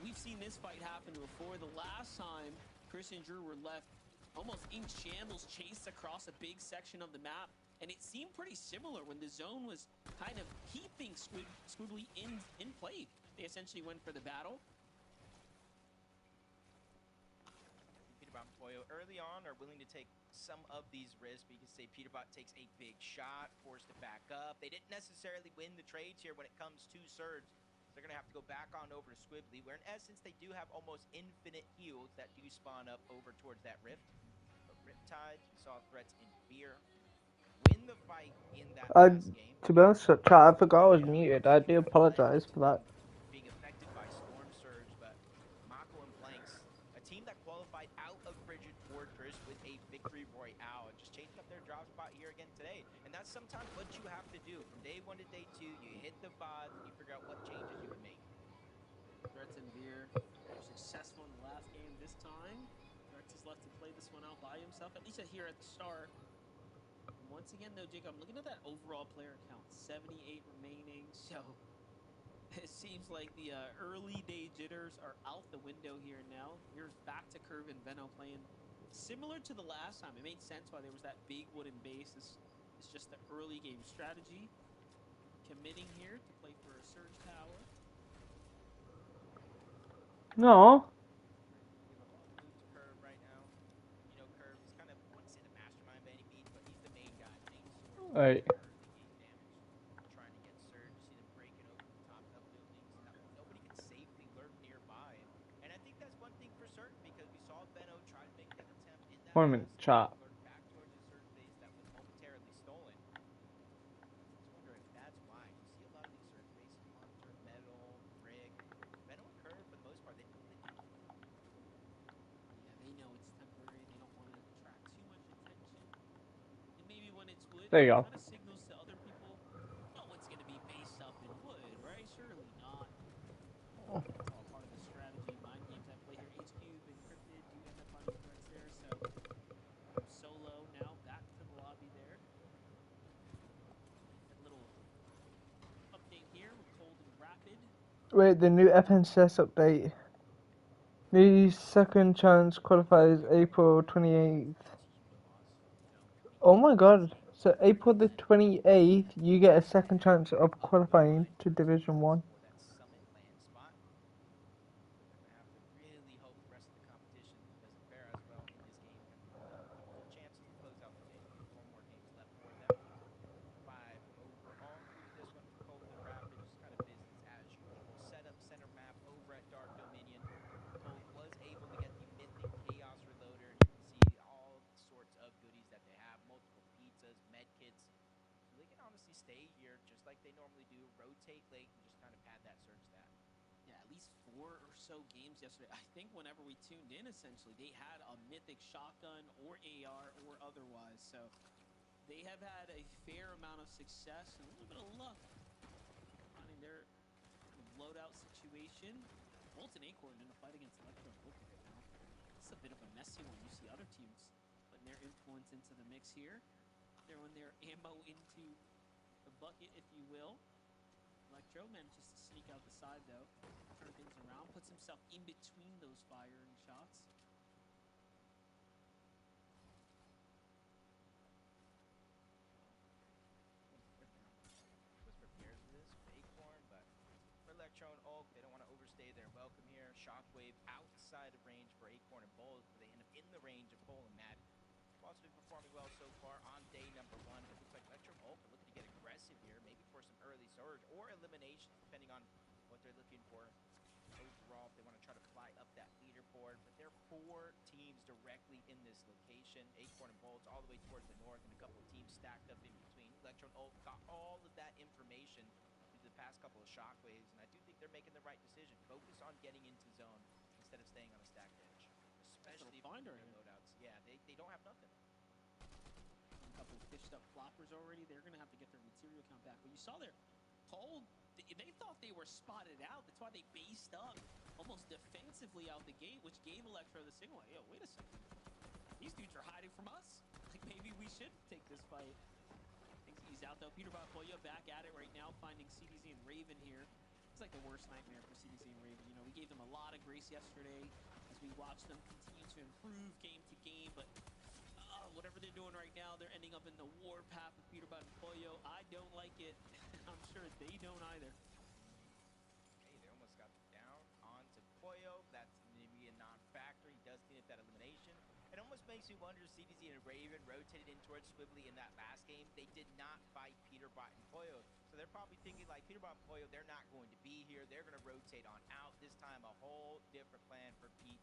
We've seen this fight happen before. The last time Chris and Drew were left almost in shambles, chased across a big section of the map. And it seemed pretty similar when the zone was kind of keeping Squiggly in play. They essentially went for the battle. Peterbot and Boyo early on are willing to take some of these risks, but you can say Peterbot takes a big shot, forced to back up. They didn't necessarily win the trades here when it comes to Surge. They're going to have to go back on over to Squibbly, where in essence they do have almost infinite heals that do spawn up over towards that rift. But Riptide saw threats in fear. Win the fight in that last game. To be honest, chat, I forgot I was muted. I do apologize for that. Being affected by Storm Surge, but Mako and Planks, a team that qualified out of Frigid Fortress with a victory royale, just changing up their drop spot here again today. And that's sometimes what you have to do. From day 1 to day 2, you hit the VOD and you figure out what changes you can make. Threats and Veer were successful in the last game this time. Threats is left to play this one out by himself, at least here at the start. Once again, though, Jake, I'm looking at that overall player count, 78 remaining. So it seems like the early day jitters are out the window here now. Here's back to Curve and Veno playing similar to the last time. It made sense why there was that big wooden base. This is just the early game strategy. Committing here to play for a Surge Tower. No. Salute to Curve right now. You know, Curve is kind of, I wouldn't say the mastermind by any means, but he's the main guy, the main source of Right. early game damage. Trying to get Surge. You see them breaking open the top of buildings. Nobody can safely lurk nearby. And I think that's one thing for certain because we saw Benno try to make that attempt in that 1 minute last game, chat. lurk back towards his Surge base that was momentarily stolen. Just wonder if that's why. You see a lot of these Surge bases, Monster, Metal, Brick. Benno and Curve, for the most part, they know what they do. Yeah, they know it's temporary. They don't want to attract too much attention. And maybe when it's wood, There you it go. kind of signals to other people, no one's going to be based up in wood, right? Surely not. It's all part of the strategy. Mind games at play here. HQ, Encrypted do end up finding threats there. So Solo now back to the lobby there. A little update here with Cold and Rapid. Wait, the new FNCS update. New second chance qualifies April 28th. Oh my god. So April the 28th, you get a second chance of qualifying to Division 1. For that Summit land spot. They're going to have to really hope the rest of the competition doesn't fare as well in this game. Got full chances to close out the day. Four more games left for them. 5 overall through this one for Cold and Rapid. Just kind of business as usual. Set up center map over at Dark Dominion. Cold was able to get the Mythic Chaos Reloader, and you can see all sorts of goodies that they have. Multiple pizzas, med kits. So they can honestly stay here just like they normally do. Rotate late and just kind of pad that Surge stat. Yeah, at least 4 or so games yesterday. I think whenever we tuned in, essentially, they had a Mythic shotgun or AR or otherwise. So they have had a fair amount of success and a little bit of luck finding their loadout situation. Bolt and Acorn in a fight against Electro and Volk right now. It's a bit of a messy one. You see other teams putting their influence into the mix here. Throwing their ammo into the bucket, if you will. Electro manages to sneak out the side, though. Turn things around, puts himself in between those firing shots. Was prepared for this with Acorn, but for Electro and Ulk, they don't want to overstay their welcome here. Shockwave outside of range for Acorn and Bold, but they end up in the range of Cole and Maddie. Also been performing well so far on day number 1. It looks like Electro and Ulk are looking to get aggressive here, maybe for some early Surge or eliminations, depending on what they're looking for overall, if they want to try to fly up that leaderboard. But there are 4 teams directly in this location. Acorn and Bolts all the way towards the north, and a couple of teams stacked up in between. Electro and Ulk got all of that information through the past couple of shockwaves, and I do think they're making the right decision. Focus on getting into zone instead of staying on a stacked edge, especially for their loadouts. Yeah, they don't have nothing. A couple of fished up floppers already. They're going to have to get their material count back. But you saw there, Cold, they thought they were spotted out. That's why they based up almost defensively out the gate, which gave Electro the signal. Yo, wait a second. These dudes are hiding from us. Like, maybe we should take this fight. Things ease out, though. Peter Poyo back at it right now, finding CDZ and Raven here. It's like the worst nightmare for CDZ and Raven. You know, we gave them a lot of grace yesterday as we watched them continue to improve game to game, but whatever they're doing right now, they're ending up in the warpath with Peter and Poyo. I don't like it. I'm sure they don't either. Hey, they almost got down onto Poyo. That's maybe a non-factor. He does clean up that elimination. It almost makes you wonder, CDZ and Raven rotated in towards Squibbly in that last game. They did not fight Peterbot and Poyo. So they're probably thinking, like, Peterbot and Poyo, they're not going to be here. They're going to rotate on out. This time, a whole different plan for Pete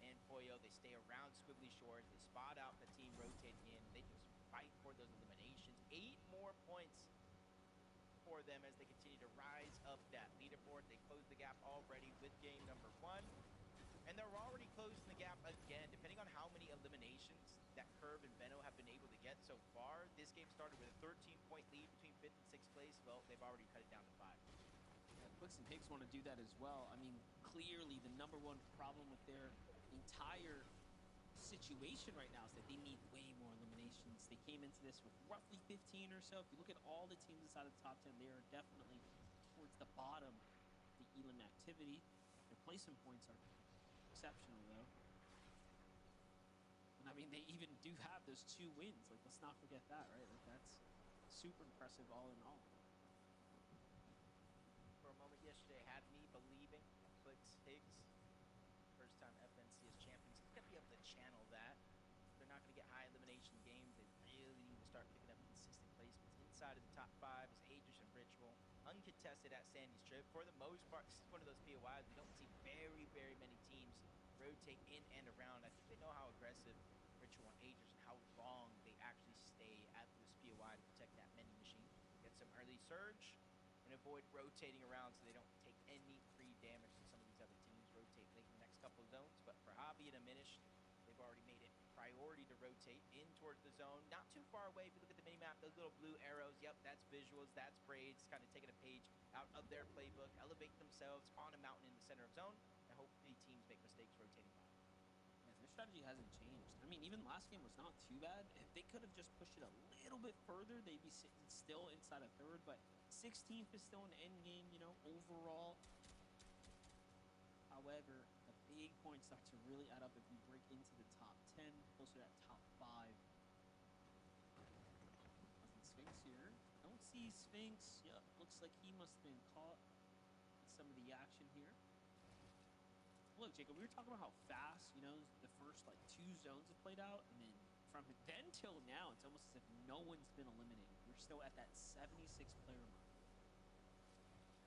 and Poyo. They stay around Squibbly Shores. They spot out the team rotating in. They just fight for those eliminations. 8 more points for them as they continue to rise up that leaderboard. They close the gap already with game number 1. And they're already closing the gap again, depending on how many eliminations that Curve and Benno have been able to get so far. This game started with a 13-point lead between 5th and 6th place. Well, they've already cut it down to 5. Yeah, Quicks and Pigs want to do that as well. I mean, clearly the #1 problem with their entire situation right now is that they need way more eliminations. They came into this with roughly 15 or so. If you look at all the teams inside of the top 10, they are definitely towards the bottom of the elim activity. Their placement points are exceptional, though. And I mean, they even do have those 2 wins. Like, let's not forget that, right? Like, that's super impressive all in all. For a moment yesterday, had me believing Clicks Higgs two-time FNCS champions. He's going to be able to channel that. They're not going to get high elimination games. They really need to start picking up consistent placements inside of the top 5 as Aegis and Ritual. Uncontested at Sandy Strip. For the most part, this is one of those POIs we don't see very, very many teams rotate in and around. I think they know how aggressive Ritual and Aegis and how long they actually stay at this POI to protect that mini machine. Get some early surge and avoid rotating around so they don't take any free damage to some of these other teams. Rotate late in the next couple of zones, but for Hobby and Diminish, they've already made it priority to rotate in towards the zone. Not too far away. If you look at the mini-map, those little blue arrows, yep, that's visuals, that's Braids, kind of taking a page out of their playbook, elevate themselves on a mountain in the center of zone, and hopefully teams make mistakes rotating by. Yeah, their strategy hasn't changed. I mean, even last game was not too bad. If they could have just pushed it a little bit further, they'd be sitting still inside a third, but 16th is still an end game, you know, overall. However, the big points start to really add up if you break into the top 10, closer to that top 5. Nothing Sphinx here. Don't see Sphinx. Yep, looks like he must have been caught in some of the action here. Look, Jacob, we were talking about how fast, you know, the first like 2 zones have played out, and then from then till now, it's almost as if no one's been eliminated. We're still at that 76 player mark.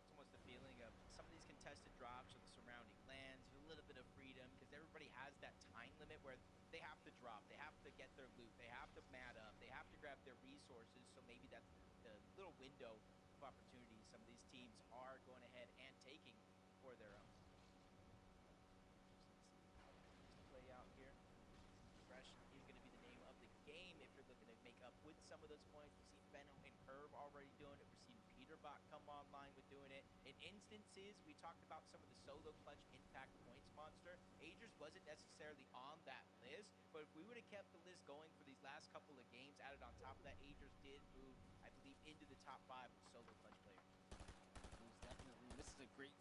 It's almost the feeling of some of these contested drops or the surrounding lands, a little bit of freedom, because everybody has that time limit where they have to drop, they have to get their loot, they have to mat up, they have to grab their resources, so maybe that's the little window of opportunity some of these teams are going ahead and taking for their own. Play out here. Aggression is going to be the name of the game if you're looking to make up with some of those points. We've seen Benno and Herb already doing it. We've seen Peterbot come online with doing it. In instances, we talked about some of the solo clutch impact points monster. Aegis wasn't necessarily on that list, but if we would have kept the list going for these last couple of games, added on top of that, Aegis did move, I believe, into the top 5 of solo clutch players. Most definitely. This is a great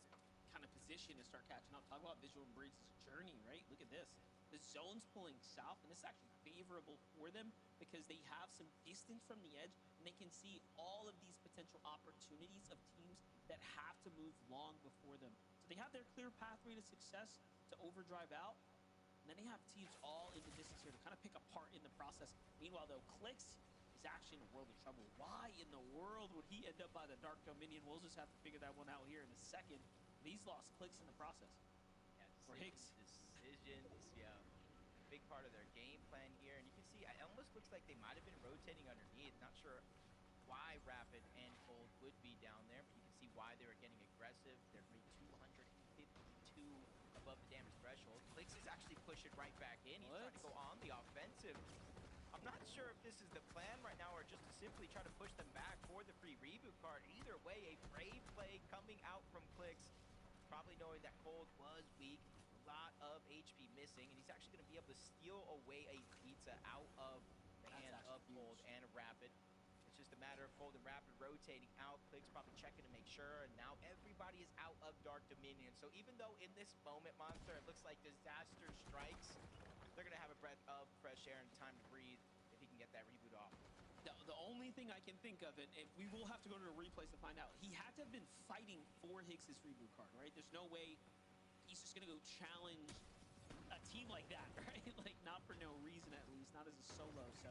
kind of position to start catching up. Talk about Visual and Braids' journey, right? Look at this. The zone's pulling south, and this is actually favorable for them because they have some distance from the edge, and they can see all of these potential opportunities of teams that have to move long before them. So they have their clear pathway to success to overdrive out, and then they have teams all in the distance here to kind of pick apart in the process. Meanwhile, though, Clix is actually in a world of trouble. Why in the world would he end up by the Dark Dominion? We'll just have to figure that one out here in a second. But he's lost Clix in the process. Yeah, for Higgs. Decisions, yeah. Big part of their game plan here. And you can see, it almost looks like they might have been rotating underneath. Not sure why Rapid and Cold would be down there, but you can see why they were getting aggressive. They're 252 above the damage threshold. Clix is actually pushing right back in. He's trying to go on the offensive. I'm not sure if this is the plan right now or just to simply try to push them back for the free reboot card. Either way, a brave play coming out from Clix, probably knowing that Cold was weak. Lot of HP missing, and he's actually going to be able to steal away a pizza out of the hand of Cold and Rapid. It's just a matter of Cold and Rapid rotating out. Clix probably checking to make sure, and now everybody is out of Dark Dominion. So even though in this moment, Monster, it looks like disaster strikes, they're going to have a breath of fresh air and time to breathe if he can get that reboot off. The only thing I can think of, and we will have to go to the replays to find out, he had to have been fighting for Higgs' reboot card, right? There's no way he's just going to go challenge a team like that, right? Like, not for no reason, at least, not as a solo. So,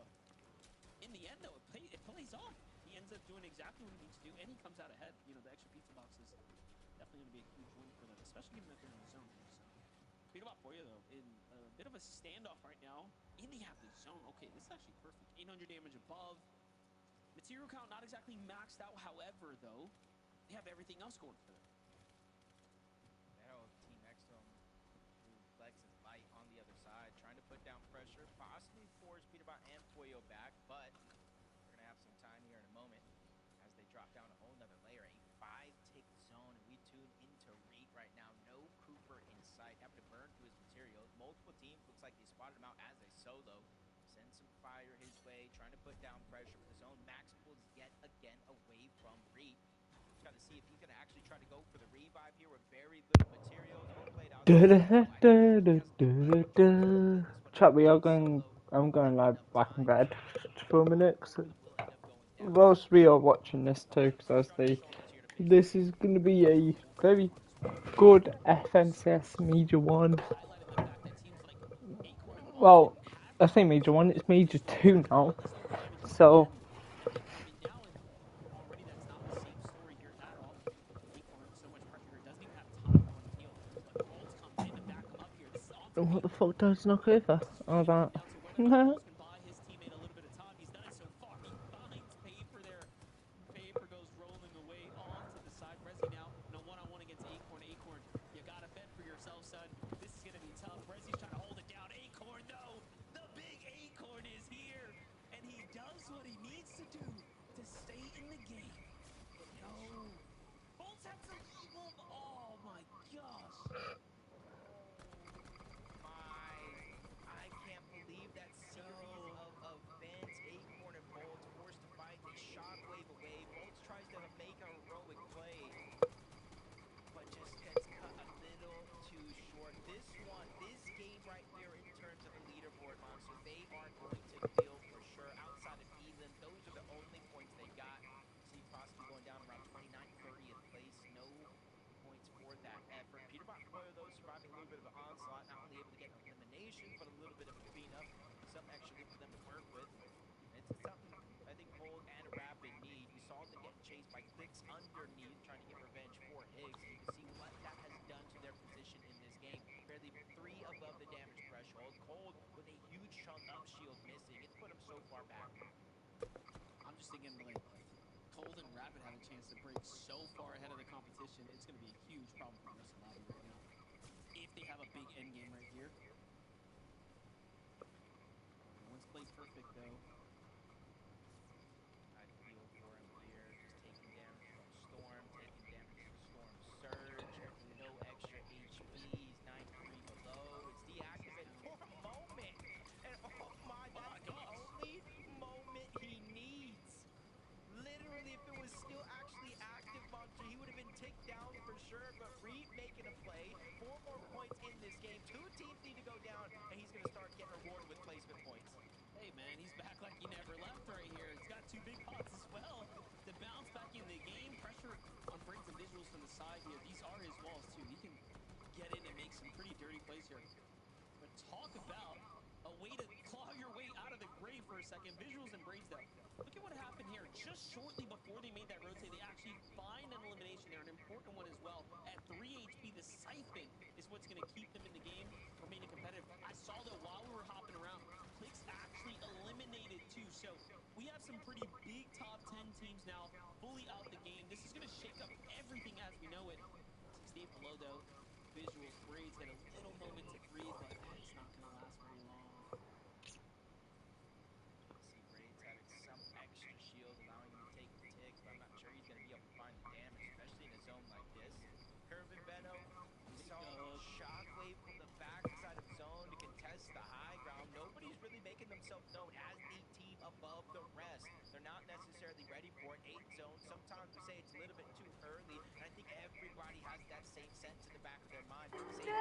in the end, though, it plays off. He ends up doing exactly what he needs to do, and he comes out ahead. You know, the extra pizza box is definitely going to be a huge win for them, especially given that they're in the zone here. So, Peterbot for you, though, in a bit of a standoff right now. And they have the zone. Okay, this is actually perfect. 800 damage above. Material count not exactly maxed out, however, though, they have everything else going for them. Team next to him, who Flex is light on the other side, trying to put down pressure, possibly force Peterbot and Poyo back, but we're going to have some time here in a moment as they drop down a whole nother layer. A 5-tick zone, and we tune into Reed right now. No Cooper in sight, having to burn through his materials. Multiple teams, looks like they spotted him out as a solo. Send some fire his way, trying to put down pressure, but the zone max pulls yet again away from Reed. Got to see if he's going to actually try to go for the revive here with very little materials. Chat, we are going. I'm going live back in bed for a minute. Whilst we are watching this too, because this is going to be a very good FNCS Media 1 Well, I say Major 1, it's Major 2 now. So, Now, and already that's not the same story here at all. Acorn, so much pressure here, doesn't even have time to run the heal. But Bolts comes in to back him up here. This is on to what the Acorn. fuck does knock over? Oh, that. Down to whether or not Bolts can buy his teammate a little bit of time. He's done it so far. He finds Paper there. Paper goes rolling away onto the side. Resi now, no one-on-one against Acorn. Acorn, you gotta bet for yourself, son. This is gonna be tough. Resi's trying to hold it down. Acorn, though, the big Acorn is here, and he does what he needs to do to stay in the game. But no, Bolts had some move. Oh my gosh. I can't believe that series of Vents, Acorn, and Bolts forced to fight. They shockwave away. Bolts tries to make a heroic play, but just gets cut a little too short. This game right here in terms of the leaderboard, Monster, they are going to feel for sure. Outside of Elam, those are the only points they got. See possibly going down around 29th, 30th place. No points for that effort. Peterbot Foil, though, surviving a little bit of an onslaught, not only able to get an elimination, but a little bit of a cleanup, some extra loot for them to work with. And it's something I think Cold and Rapid need. We saw them getting chased by Clicks underneath, trying to get revenge for Higgs, and you can see what that has done to their position in this game. Barely 3 above the damage threshold. Cold with a huge chunk of shield missing. It's put him so far back. I'm just thinking, like, Cold and Rapid have a chance to break so far ahead of the competition. It's going to be a huge problem for the rest of the lobby right now. If they have a big end game right here. No one's played perfect, though. I feel for him here, just taking damage from Storm, taking damage from Storm Surge. No extra HP, he's 9-3 below. It's deactivated for a moment. And oh my, that's the only moment he needs. Literally, if it was still actually active, Monster, he would have been ticked down for sure. But Reed making a play. 4 more points in this game. 2 teams need to go down, and he's going to start getting rewarded with placement points. Hey, man, he's back like he never left right here. He's got 2 big pots as well to bounce back in the game. Pressure on Briggs and Visuals from the side here. These are his walls, too. He can get in and make some pretty dirty plays here. But talk about a way to claw your way out of the grave for a second. Visuals and Braids, though. Look at what happened here. Just shortly before they made that rotate, they actually find an elimination there, an important one as well. At 3 HP, the Siphon is what's going to keep them in the game, remaining competitive. I saw that while we were hopping around, Clicks actually eliminated too. So we have some pretty big top 10 teams now fully out the game. This is going to shake up everything as we know it. 68 below, though. Visuals, Braids get a little moment to breathe, but it's not going to last very long. See Braids having some extra shield, allowing him to take the tick, but I'm not sure he's going to be able to find the damage, especially in a zone like this. Curvin Benno, we saw Shockwave from the backside of zone to contest the high ground. Nobody's really making themselves known as the team above the rest. They're not necessarily ready for it. 8 zone, sometimes we say it's a little bit too early, and I think everybody has that same sense in the back of their mind. Same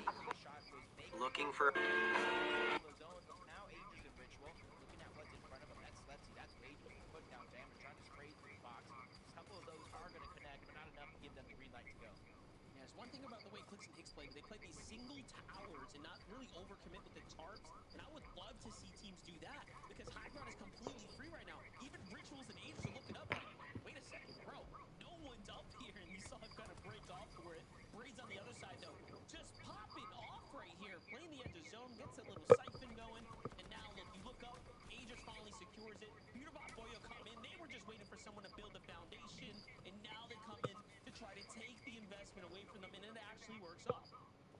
with the Shockwaves making Looking for zones, but now Aegis and Ritual looking at what's in front of them. That's Letsy, that's Raging, putting down damage, trying to spray through the box. A couple of those are going to connect, but not enough to give them the green light to go. Yeah, there's one thing about the way Clicks and Higgs play. They play these single towers and not really overcommit with the tarps, and I would love to see teams do that because high ground is completely free right now. Even Rituals and Aegis are looking up like, wait a second, bro, no one's up here, and you saw him kind of break off for it. Braids on the other side, though, just popping off right here, playing the edge of zone, gets a little Siphon going, and now, look, you look up, Aegis finally secures it. Peterbot Boyo come in, they were just waiting for someone to build a foundation, and now they come in to try to take the investment away from them, and it actually works off.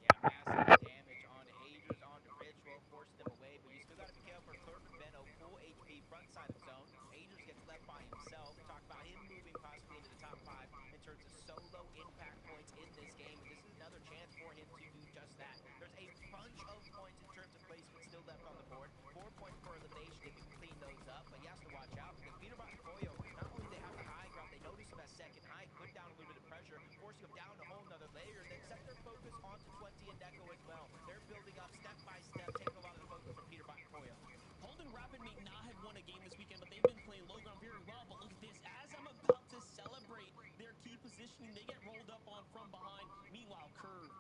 Yeah, massive damage onto Aegis, onto Ritual, forcing them away, but you still got to be careful for Curvin Benno, full HP, front side of zone. Aegis gets left by himself. Talk about him moving possibly into the top 5 in terms of solo impact points in this game, and this is another chance for him to do just that. There's a bunch of points in terms of placement still left on the board. 4 points for elimination if he can clean those up, but he has to watch out because Peterbot and Boyo, not only do they have the high ground, they notice him at second high, put down a little bit of pressure, forcing him down a whole nother layer, then set their focus onto 20 and Deco as well. They're building up step by step, taking a lot of the focus from Peterbot and Boyo. Holden Rapid may not have won a game this weekend, but they've been playing low ground very well. But look at this. As I'm about to celebrate their key positioning, they get rolled up on from behind. Meanwhile, Curve,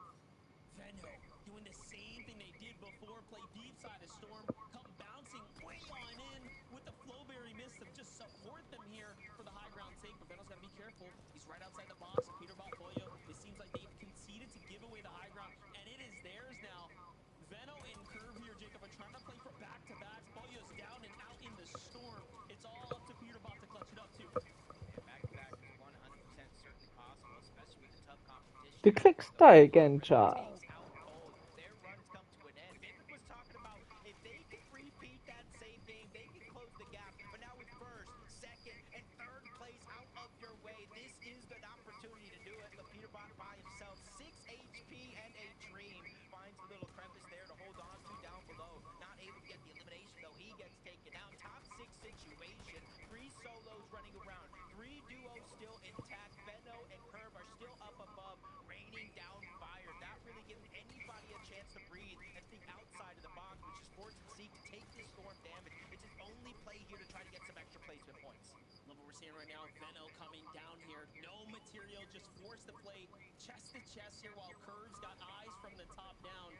Venno, you doing the same thing they did before. Play deep side of Storm, come bouncing way on in with the Flowberry Mist to just support them here for the high ground take. But Veno's got to be careful. He's right outside the box. And Peterbot Pollo, it seems like they've conceded to give away the high ground, and it is theirs now. Veno and Curve here, Jacob, are trying to play for back-to-backs. Pollo's down and out in the Storm. It's all up to Peterbot to clutch it up, too. Yeah, back-to-back is 100% certainly possible, especially with the tough competition. The clicks die again, chat. Takes out both. Their runs come to an end. Vivid was talking about if they can repeat that same game, they can close the gap. But now with first, second, and third place out of your way, this is an opportunity to do it. But Peterbot by himself, 6 HP and a dream. Finds a little crevice there to hold on to down below. Not able to get the elimination, though. He gets taken out. Top 6 situation. 3 solos running around. 3 duos still intact. Veno and Curve are still up above, raining down fire. Not really giving anybody a chance to breathe and think outside of the box, which is forced to seek to take this Storm damage. It's his only play here to try to get some extra placement points. Love what we're seeing right now. Veno coming down here. No material, just forced to play chest to chest here while Curve's got eyes from the top down.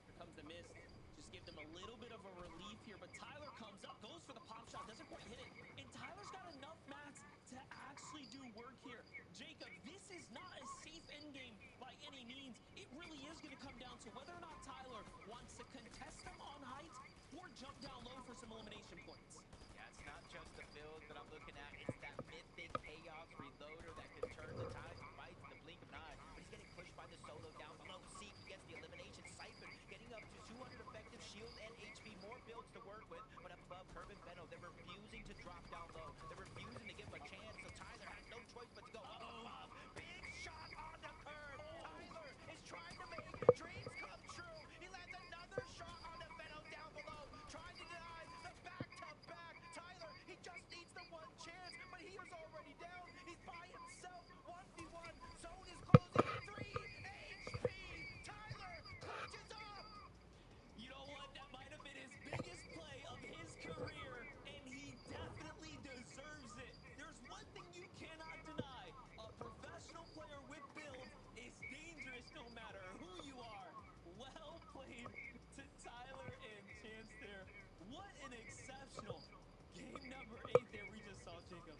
Here comes the mist. Just give them a little bit of a relief here, but Tyler comes up, goes for the pop shot, doesn't quite hit it. And Tyler's got enough mats to actually do work here. Jacob, this is not a safe endgame by any means. It really is going to come down to whether or not Tyler wants to contest them on height or jump down low for some elimination points. Yeah, it's not just the build that I'm looking at. It's that mythic chaos reloader that can turn the tide and fight in the blink of an eye. But he's getting pushed by the solo down below. Seek gets the elimination. Siphon getting up to 200 effective shield and HP. More builds to work with. But up above, Curve and Veno, they're refusing to drop down low. They're refusing to give him a chance. So Tyler has no choice but to go up above. Big shot on the Curve. Tyler is trying to make dreams come true. He lands another shot on the Veno down below. Trying to deny the back-to-back. Tyler, he just needs the one chance, but he is already down. He's by himself. 1v1. Zone is closing. 3 HP. Tyler clutches up. You know what? That might have been his biggest play of his career, and he definitely deserves it. There's one thing you cannot deny. A professional player with build is dangerous no matter who you are. Well played to Tyler and Chance there. What an exceptional game number 8 there we just saw, Jacob.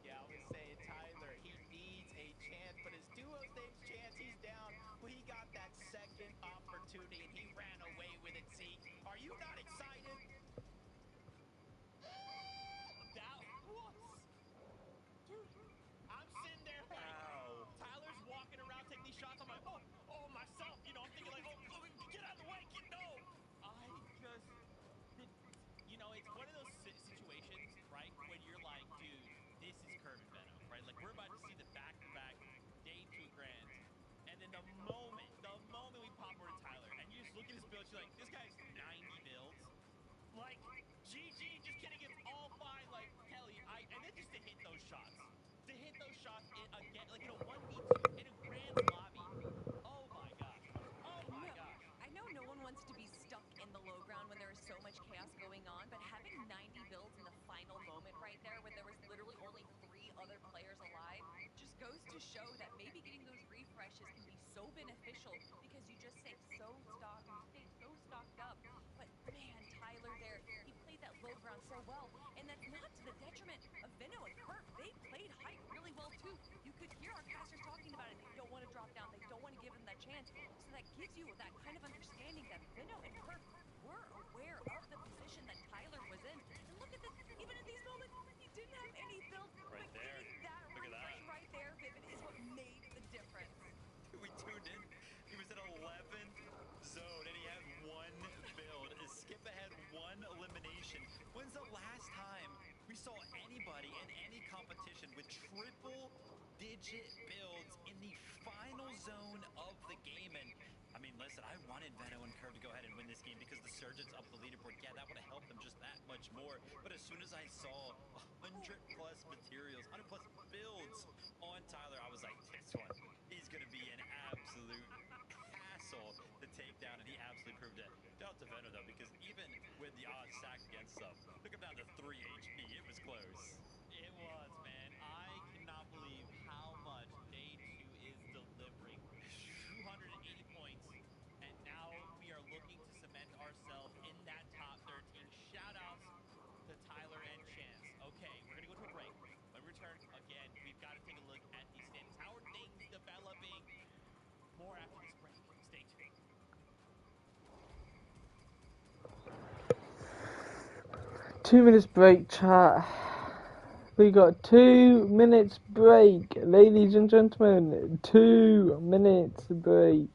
Yeah, I would say Tyler, he needs a chance, but his duo's name's Chance. He's down. Well, he got that second opportunity, and he ran away with it, Zeke. Are you not excited? That was... Dude, I'm sitting there like, Tyler's walking around taking these shots. I'm like, oh, myself. You know, I'm thinking like, oh, get out of the way, no. I just, you know, it's one of those situations, right, when you're like, dude, this is Curve and Veno, right? Like, we're about to see the back-to-back day 2 grand. And then the moment we pop over to Tyler, and you just look at his build, you're like, this guy's 90 builds. Like, GG, just kidding, it's all fine. Like, Kelly, and then just to hit those shots. To hit those shots again, like in a 1v2, in a grand lobby. Oh my gosh. Oh my gosh. I know no one wants to be stuck in the low ground when there is so much chaos going on, but having 90 builds in the final moment right there when there was literally only 3 other players alive just goes to show that maybe getting those refreshes can be so beneficial because you just stay so stocked up. But man, Tyler there, he played that low ground so well, and that's not to the detriment of Veno and Curve. They played height really well too. You could hear our casters talking about it. They don't want to drop down. They don't want to give him that chance. So that gives you that kind of understanding that Veno and Curve were aware of the position that Tyler was in. And look at this, even at these moments, he didn't have any build. Right but there. getting that Look at refresh that. right there, Vivid, is what made the difference. We tuned in. He was in 11th zone and he had 1 build. Skip ahead 1 elimination. When's the last time we saw anybody in any competition with triple-digit builds in the final zone of the game? And I mean, listen, I wanted Veno and Curve to go ahead and win this game because the Surgeons up the leaderboard. Yeah, that would have helped them just that much more. But as soon as I saw 100+ materials, 100+ builds on Tyler, I was like, this one, he's going to be an absolute hassle to take down, and he absolutely proved it. Shout out to Veno, though, because even with the odds stacked against them, took him down to 3 HP. It was close. It was, man. I cannot believe how much day 2 is delivering. 280 points, and now we 2 minutes break, chat. We got 2 minutes break, ladies and gentlemen. 2 minutes break.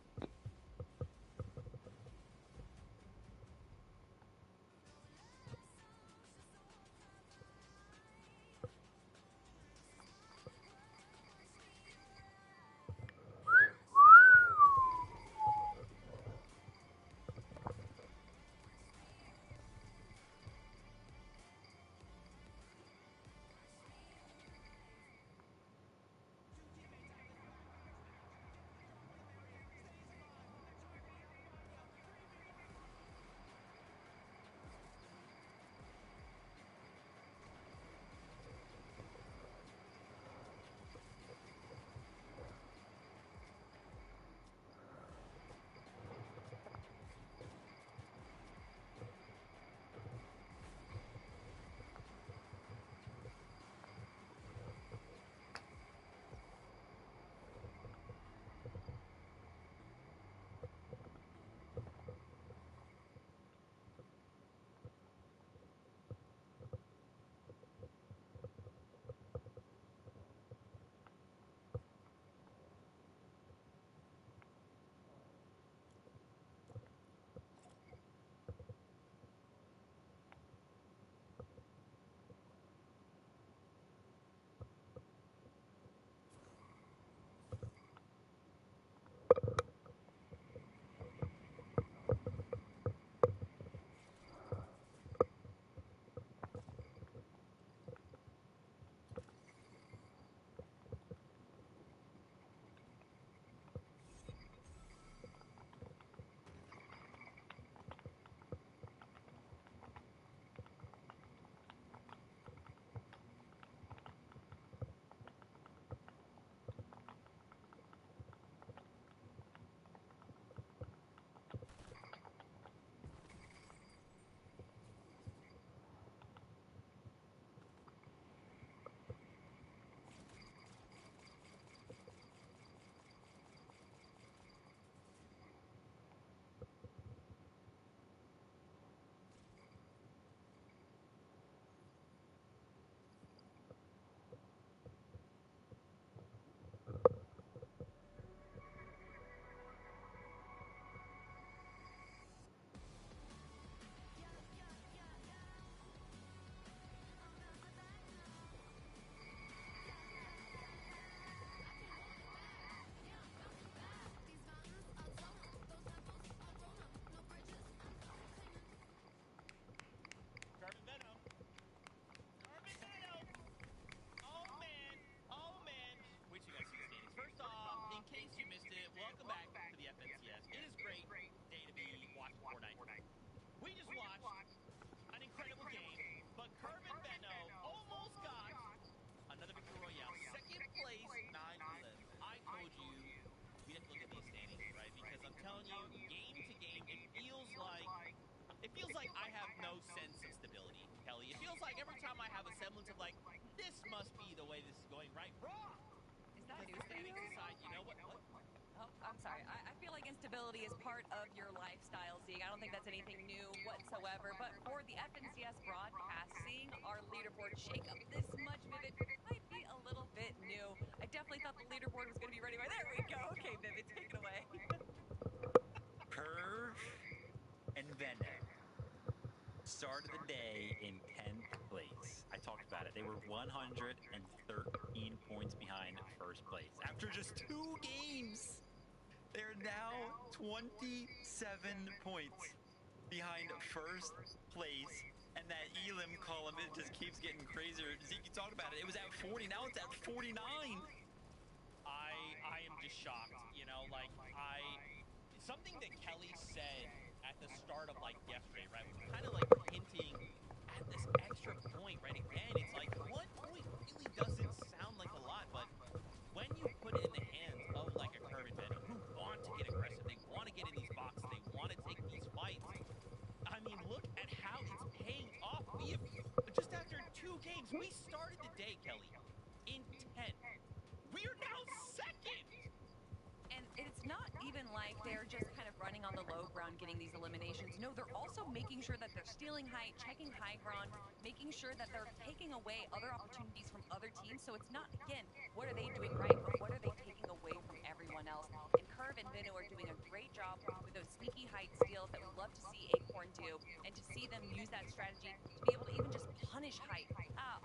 It feels like I have no sense of stability, Kelly. It feels like every time I have a semblance of like, this must be the way this is going, right? Wrong! Is that Because news the for you? standings decide, you know what? Oh, I'm sorry. I feel like instability is part of your lifestyle, Zeke. I don't think that's anything new whatsoever. But for the FNCS broadcast, seeing our leaderboard shake up this much, Vivid, might be a little bit new. I definitely thought the leaderboard was going to be ready by there. We go. Okay, Vivid, take it away. Curve and Venno started the day in 10th place. I talked about it. They were 113 points behind first place. After just 2 games, they're now 27 points behind first place. And that Elim column, it just keeps getting crazier. Zeke, you talked about it. It was at 40. Now it's at 49. I am just shocked. You know, like, something that Kelly said at the start of, like, yesterday, right, was kind of, like, hinting at this extra point, right? Again, it's like 1 point really doesn't sound like a lot, but when you put it in the hands of, like, a Curve and Venno who want to get aggressive, they want to get in these boxes, they want to take these fights, I mean, look at how it's paying off. We have, just after 2 games, we started the day, Kelly, in 10th. We are now second. And it's not even like they're just kind of running on the low ground, getting these eliminations. No, they're also making sure that they're stealing height, checking high ground, making sure that they're taking away other opportunities from other teams. So it's not, again, what are they doing right, but what are they taking away from everyone else? And Curve and Vino are doing a great job with those sneaky height steals that we love to see Acorn do, and to see them use that strategy to be able to even just punish height.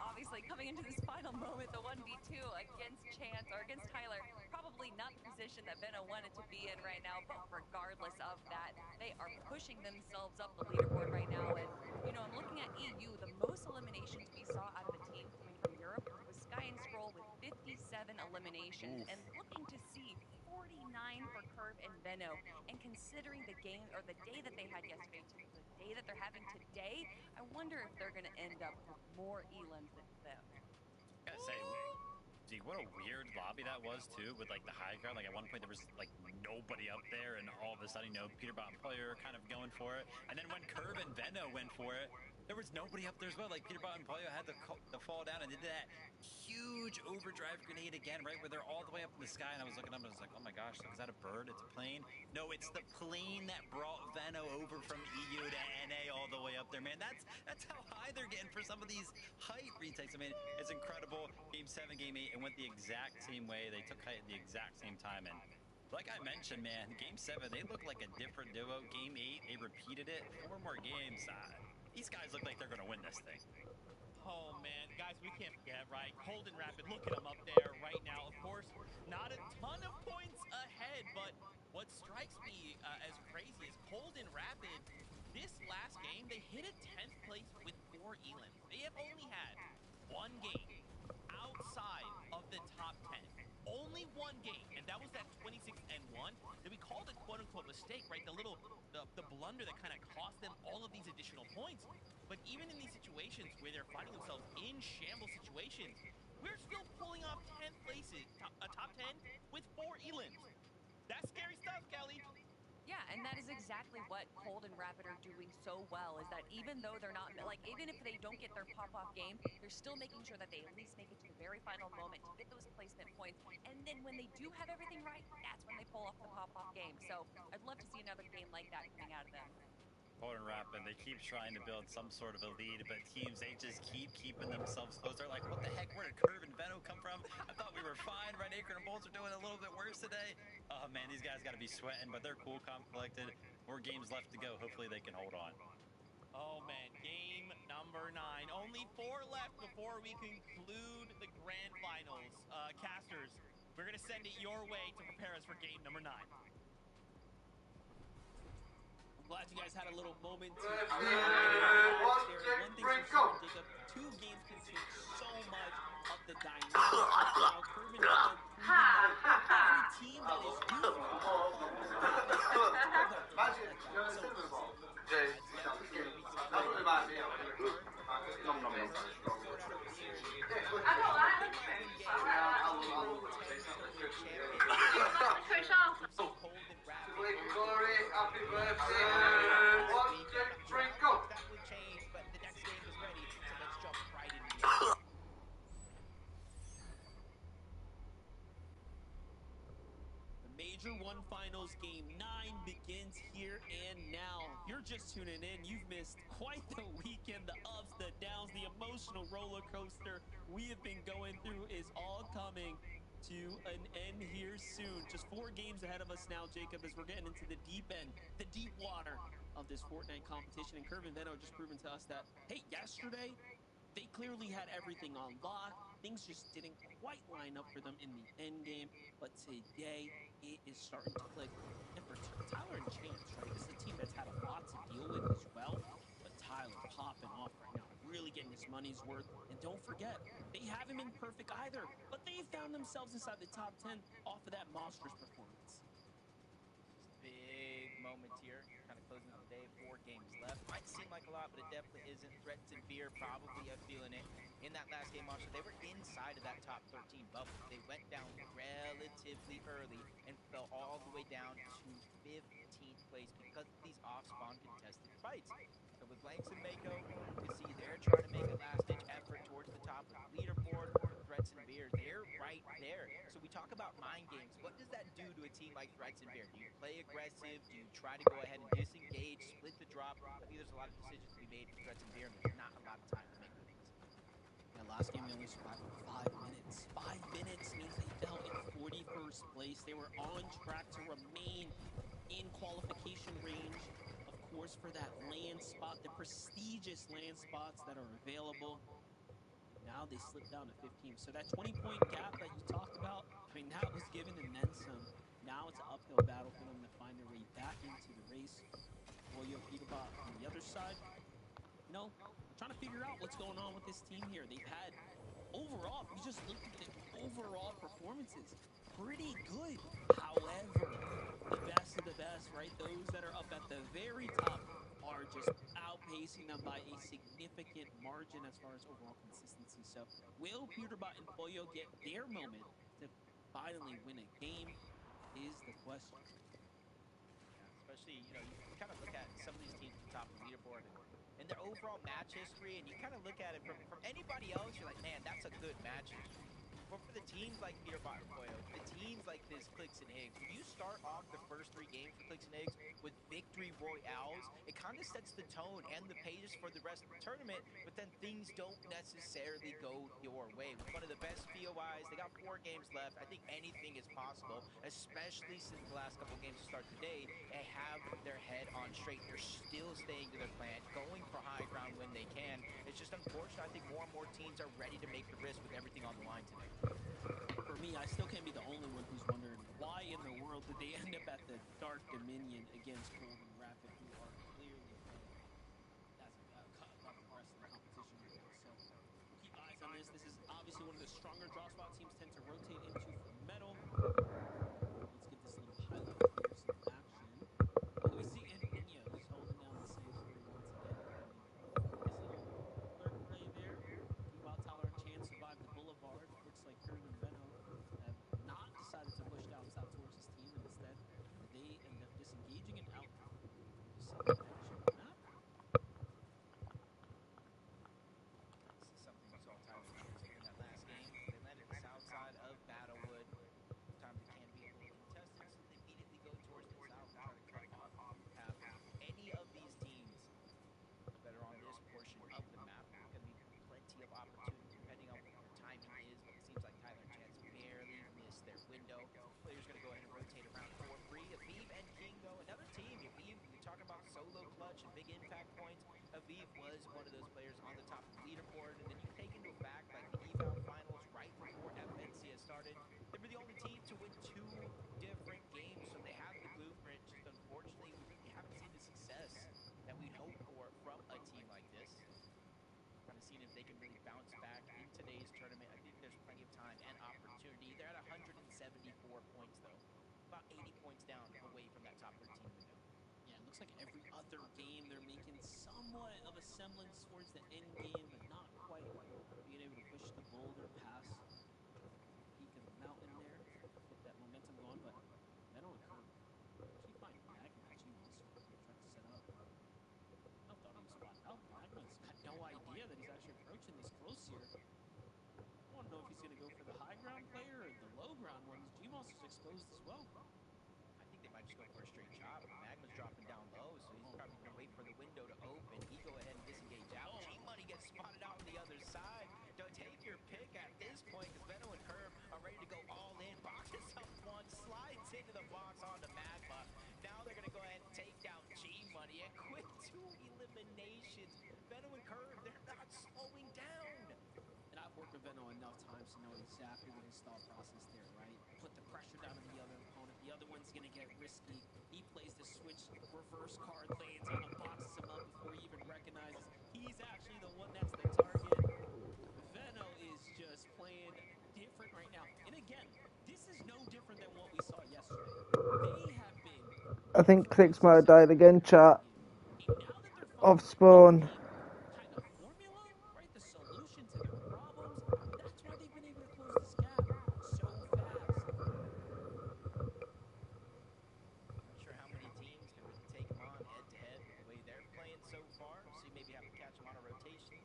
Obviously, coming into this final moment, the 1v2 against Chance or against Tyler, probably not the position that Veno wanted to be in right now, but regardless of that, they are pushing themselves up the leaderboard right now. And, you know, I'm looking at EU, the most eliminations we saw out of a team coming from Europe was Sky and Scroll with 57 eliminations, and looking to see 49 for Curve and Veno. And considering the game or the day that they had yesterday to the day that they're having today, I wonder if they're going to end up with more elims than them. I gotta say, gee, what a weird lobby that was too, with like the high ground. Like at one point there was like nobody up there, and all of a sudden, you know, Peterbot and Player kind of going for it. And then when Curve and Veno went for it, there was nobody up there as well. Like Peterbot and Player had to fall down and did that huge overdrive grenade again, right where they're all the way up in the sky. And I was looking up and I was like, oh my gosh, is that a bird? It's a plane? No, it's the plane that brought Veno over from EU to NA all the way up there, man. That's how high they're getting for some of these height retakes. I mean, it's incredible. Game 7, Game 8, it went the exact same way. They took height at the exact same time. And like I mentioned, man, Game 7, they look like a different duo. Game 8, they repeated it. 4 more games. These guys look like they're going to win this thing. Oh, man. Guys, we can't forget, right? Cold and Rapid, look at them up there right now. Of course, not a ton of points ahead, but what strikes me as crazy is Cold and Rapid, this last game, they hit a 10th place with 4 elims. They have only had one game outside of the top 10. Only one game, and that was that 26-1 that we called a quote-unquote mistake, right? The blunder that kind of cost them all of these additional points. But even in these situations where they're finding themselves in shambles situations, we're still pulling off 10th places, a top 10 with 4 elims. That's scary stuff, Kelly. Yeah, and that is exactly what Cold and Rapid are doing so well, is that even though they're not, like, even if they don't get their pop-off game, they're still making sure that they at least make it to the very final moment to get those placement points. And then when they do have everything right, that's when they pull off the pop-off game. So I'd love to see another game like that coming out of them. Cold and Rapid, they keep trying to build some sort of a lead, but teams, they just keep keeping themselves close. They're like, what the heck, where did Curve and Veno come from? I thought we were fine. Red Acorn and Bolts are doing a little bit worse today. Oh man, these guys got to be sweating, but they're cool, calm, collected. More games left to go. Hopefully they can hold on. Oh man, game number 9. Only 4 left before we conclude the grand finals. Casters, we're going to send it your way to prepare us for game number 9. Glad you guys had a little moment to one thing for sure, Jacob, 2 games can change so much of the dynamic right now. Curve and Veno proving that every team that is due Major 1 Finals Game 9 begins here and now. If you're just tuning in, you've missed quite the weekend. The ups, the downs, the emotional roller coaster we have been going through is all coming to an end here soon. Just 4 games ahead of us now, Jacob, as we're getting into the deep end, the deep water of this Fortnite competition. And Curve and Veno just proven to us that, hey, yesterday, they clearly had everything on lock. Things just didn't quite line up for them in the end game. But today, it is starting to click. And for Tyler and Chance, right, this is a team that's had a lot to deal with as well. But Tyler popping off right now, really getting his money's worth. And don't forget, they haven't been perfect either. But they found themselves inside the top 10 off of that monstrous performance. Big moment here, kind of closing out the day. 4 games left. Might seem like a lot, but it definitely isn't. Threats and Beer probably feeling it. In that last game, Monster, they were inside of that top 13 bubble. They went down relatively early and fell all the way down to 15th place because of these off-spawn contested fights. So with Blanks and Mako, you see they're trying to make a last-ditch effort towards the top of the leaderboard. Threats and Beer, they're right there. So we talk about mind games. What does that do to to a team like Threats and Bear? Do you play aggressive? Do you try to go ahead and disengage, split the drop? I think there's a lot of decisions to be made for Threats and Bear, and there's not a lot of time to make those decisions. Yeah, last game they only survived for 5 minutes. 5 minutes means they fell in 41st place. They were on track to remain in qualification range, of course, for that land spot, the prestigious land spots that are available. Now they slip down to 15. So that 20-point gap that you talked about, I mean, that was given and then some. Now it's an uphill battle for them to find their way back into the race. Pollo, Peterbot on the other side, you know, trying to figure out what's going on with this team here. They've had, overall, if we just looked at the overall performances, pretty good. However, the best of the best, right? Those that are up at the very top are just outpacing them by a significant margin as far as overall consistency. So will Peterbot and Pollo get their moment to finally win a game is the question. Yeah, especially, you know, you kind of look at some of these teams at the top of the leaderboard and their overall match history, and you kind of look at it from anybody else, you're like, man, that's a good match history. But for the teams like Peterbot and Pollo, the teams like this Clix and Higgs, when you start off the first 3 games for Clix and Higgs with victory royales, it kind of sets the tone and the pace for the rest of the tournament, but then things don't necessarily go your way. With one of the best POIs, they got 4 games left. I think anything is possible, especially since the last couple games to start the day. They have their head on straight. They're still staying to their plan, going for high ground when they can. It's just unfortunate. I think more and more teams are ready to make the risk with everything on the line today. For me, I still can't be the only one who's wondering why in the world did they end up at the Dark Dominion against Golden Rapid, who are clearly playing as a cut above the rest of the competition right now. So we'll keep eyes on this. This is obviously one of the stronger draw spot teams tend to rotate into for Metal. Let's get this little highlight here, some action. Well, we see Nino just holding down the safe three once again. I mean, nice little lurk play there. Peterbot, Tyler, and Chan survived the Boulevard. Looks like Curve and Venno have not decided to push down south towards his team, and instead they end up disengaging and out to the southern edge of the map. This is something we saw Tyler Chance do in that last game. They landed the south side of Battlewood. Sometimes it can be a little contested, so they immediately go towards the south and try to cut off the path of any of these teams that are on this portion of the map. Going to be plenty of opportunity depending on what your timing is, but it seems like Tyler and Chance barely missed their window. Players going to go ahead and rotate around for free. Aviv and King, though, another team. Aviv, you're talking about solo clutch and big impact points. Aviv was one of those players on the top of the leaderboard, and then you take into a fact like the eval finals right before FNCS started, they were the only team to win 2 different games, so they have the blueprint. Just unfortunately, we really haven't seen the success that we'd hope for from a team like this. Kind of seeing if they can really bounce back in today's tournament. I think there's plenty of time and opportunity. They're at 174 points, though. About 80 points down away from that top 13 window. Yeah, it looks like every other game they're making somewhat of a semblance towards the end game, but not quite being able to push the boulder past the peak of the mountain there, get that momentum going. But Venno and Curve actually find Magma. G-Monster tried to set up. Venno thought he was spotted out, but Magma's got no idea that he's actually approaching this close here. I want to know if he's going to go for the high ground player or the low ground ones. G-Monster's exposed as well. I think they might just go for a straight chop. Magma's dropping down low, so he's probably going to wait for the window to open. He go ahead and disengage out. G-Money gets spotted out on the other side. Don't take your pick at this point, because Venno and Curve are ready to go all in. Boxes up one, slides into the box onto Magma. Now they're going to go ahead and take down G-Money and quit 2 eliminations. Venno and Curve, they're not slowing down. And I've worked with Venno enough times to know exactly what his thought process there, right? Put the pressure down on the other opponent. The other one's going to get risky. He plays the switch, reverse card, lands on him, boxes him up before he even recognizes he's actually the one that's the target. Venno is just playing different right now. And again, this is no different than what we saw yesterday. They have been... I think Clix might have died again, chat. Now that they're Off finding spawn. kind of formula, right? The solution to their problems. That's why they've been able to close this gap so fast. Not sure how many teams can really take them on head-to-head with the way they're playing so far, so you maybe have to catch them on a rotation,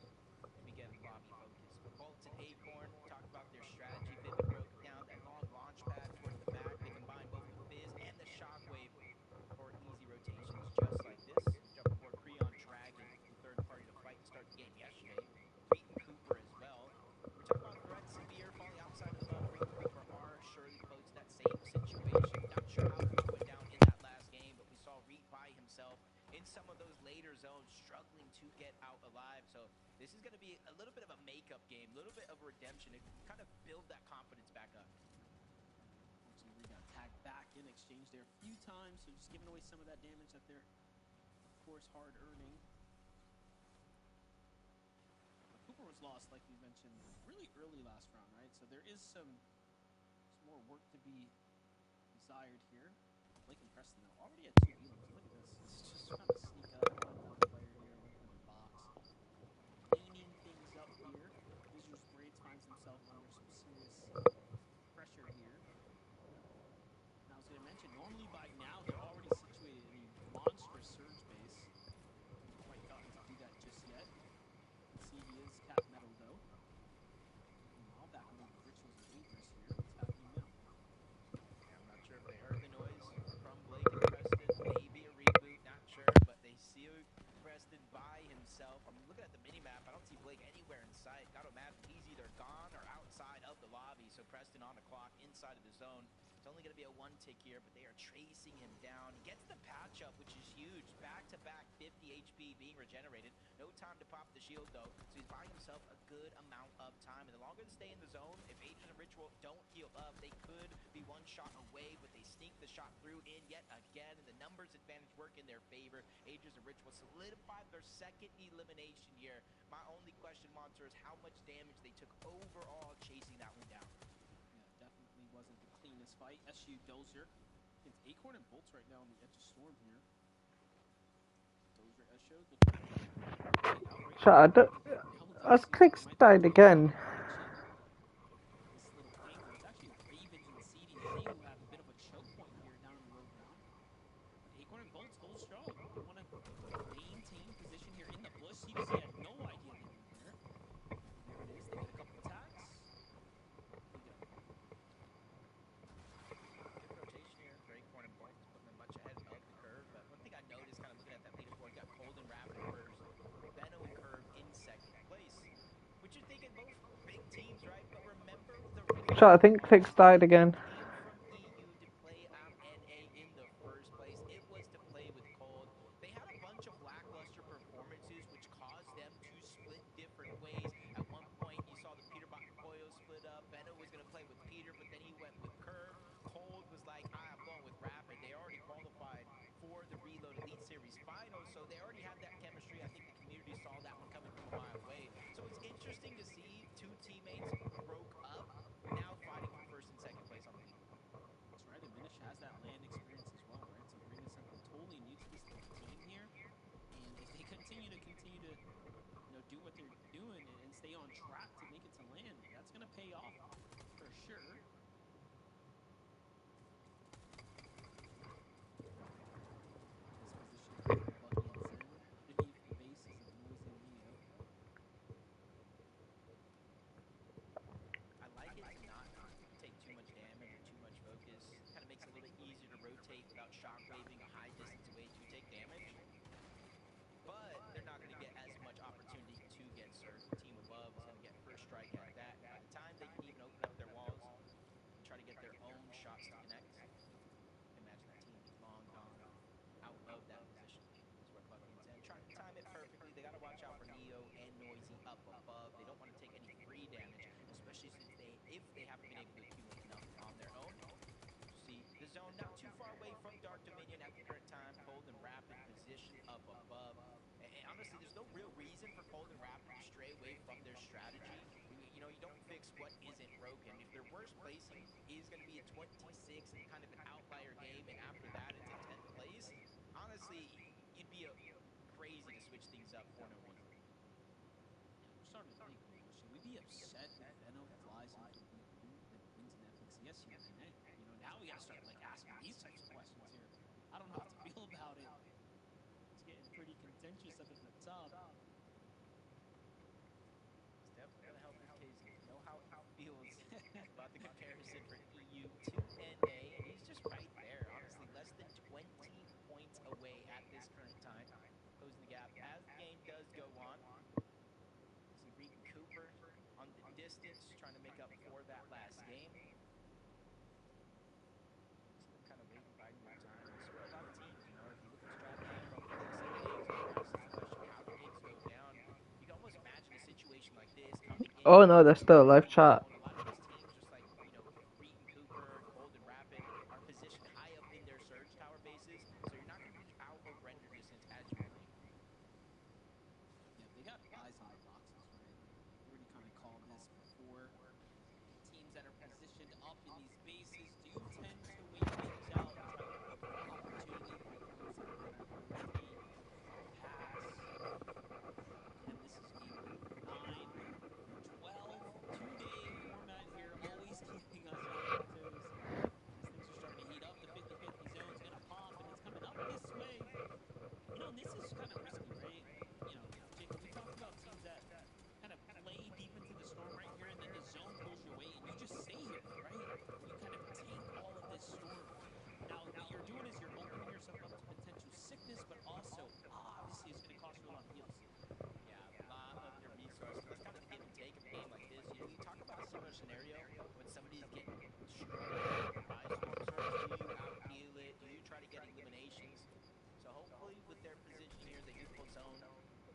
maybe get them lobby focused. But Bolts and Acorn talk about their strategy. Vivid broke it down, that long launch pad towards the back. They combine both the is going to be a little bit of a makeup game, a little bit of redemption to kind of build that confidence back up. Unfortunately, we got tagged back in exchange there a few times, so just giving away some of that damage that they're, of course, hard earning. But Cooper was lost, like we mentioned, really early last round, right? So there is some more work to be desired here. Blake and Preston, though, already at 2 healers. Look at this. It's just trying to sneak up on the player here, working on the box. Cleaning things up here. Visors Braids finds himself under some serious pressure here. And I was going to mention, normally by now they're already situated in a monstrous surge base. Haven't quite gotten to do that just yet. You can see he is cap metal though. Meanwhile, back under the rituals of Aegis here. What's happening now? I'm not sure if they heard the noise from Blake and Preston. Maybe a reboot, not sure, but they see Preston by himself. I'm looking at the mini-map. I don't see Blake anywhere in sight. Gotta imagine he's either gone or outside of the lobby. So Preston on the clock, inside of the zone. It's only going to be a 1 tick here, but they are tracing him down. He gets the patch up, which is huge. Back-to-back 50 HP being regenerated. No time to pop the shield, though. So he's buying himself a good amount of time. And the longer they stay in the zone, if Aegis and Ritual don't heal up, they could be 1 shot away, but they sneak the shot through in yet again. And the numbers advantage work in their favor. Aegis and Ritual solidified their second elimination here. My only question, Monster, is how much damage they took overall chasing that one down. Yeah, definitely wasn't the cleanest fight. SU Dozer against Acorn and Bolts right now on the edge of Storm here. Dozer Esho looking So as clicks died again. this little angle. It's actually Ravens and CDC who have a bit of a choke point here down in the low ground. But Acorn and Bolts hold strong. They want to maintain position here in the bush. CDC had no idea they were there. There it is. They get a couple attacks. They go. Good rotation here for Acorn and Bolts, putting them much ahead of the curve. But one thing I noticed, kind of looking at that leaderboard, got Cold and Rapid first, Benno and Curve in second place. Which you're thinking both big teams, right? But remember the reason So I think clicks died again. came from EU to play on NA in the first place. It was to play with Cold. They had a bunch of lackluster performances, which caused them to split different ways. At one point, you saw the Peterbot and Koyo split up. Benno was going to play with Peter, but then he went with Curve. Cold was like, I'm going with Rapid. They already qualified for the Reload Elite Series final, so they already had that chemistry. I think the community saw that one coming from a mile away. So it's interesting to see 2 teammates broke up, now fighting for first and second place on the leaderboard. That's right. And Minish has that land experience as well, right? So bringing something totally new to this little team here. And if they continue to do what they're doing and stay on track to make it to land, that's going to pay off for sure. This position here, Bucky and Zen underneath the bases of Noisy and Neo. I like it to not take too much damage or too much focus. Kind of makes it a little bit easier to rotate without shockwaving a high distance away to take damage. But they're not going to get as much opportunity to get served. The team above is going to get first strike at that. And by the time they can even open up their walls and try to get their own shots to connect, imagine that team is long gone out of that position. That's where Bucky and Zen trying to time it perfectly. They got to watch out for Neo and Noisy up above. They don't want to take any free damage, especially since if they haven't been able to accumulate enough on their own. See the zone not too far away from Dark Dominion at the current time. Cold and Rapid position up above. And honestly, there's no real reason for Cold and Rapid to stray away from their strategy. You know, you don't fix what isn't broken. If their worst placing is going to be a 26 and kind of an outlier game, and after that it's a 10th place, honestly, it'd be crazy to switch things up for no reason. Yeah, we're starting to think, should we be upset if Venom flies in for week 2 and wins an FNCS here? You know, now we gotta start like asking these types of questions here. I don't know how to feel about it. It's getting pretty contentious up at the top. It's definitely going to help his case to know how he feels about the comparison for EU to NA, and he's just right there. Honestly, less than 20 points away at this current time, closing the gap as the game does go on. See Reed and Cooper on the distance, trying to make up for that last game. See them kind of waiting, biding their time. This is where a lot of teams, you know, if you look at strategy from Clicks and Aegis, you ask this question, how do Aegis go down? You can almost imagine a Oh no, there's still a live chat. A lot of those teams, just like, Reed and Cooper, Golden Rapid, are positioned high up in their surge tower bases, so you're not going to be out of render distance as you blink. Yeah, they got eyes on the boxes, right? We already kind of called this before. Teams that are positioned up in these bases do tend to wait things out and try to look for opportunity for those that kind of rotate, pass. Again, this is game number 9. 12, 2-day format here, always keeping us on our toes. As things are starting to heat up, the 50-50 zone's gonna pop, and it's coming up this way. And this is kind of risky, right? Jacob, we talked about teams that kind of play deep into the storm right here, and then the zone pulls you away, and you just stay here, right? You kind of take all of this storm. Now, what you're doing is you're opening yourself up to potential sickness, but also, obviously, it's going to cost you a lot of heals. Yeah, a lot of your resources. That's kind of the give and take of a game like this. You talk about a similar scenario when somebody's getting struck by storm surge. Do you out heal it? Do you try to get eliminations? So hopefully with their position here, the youthful zone,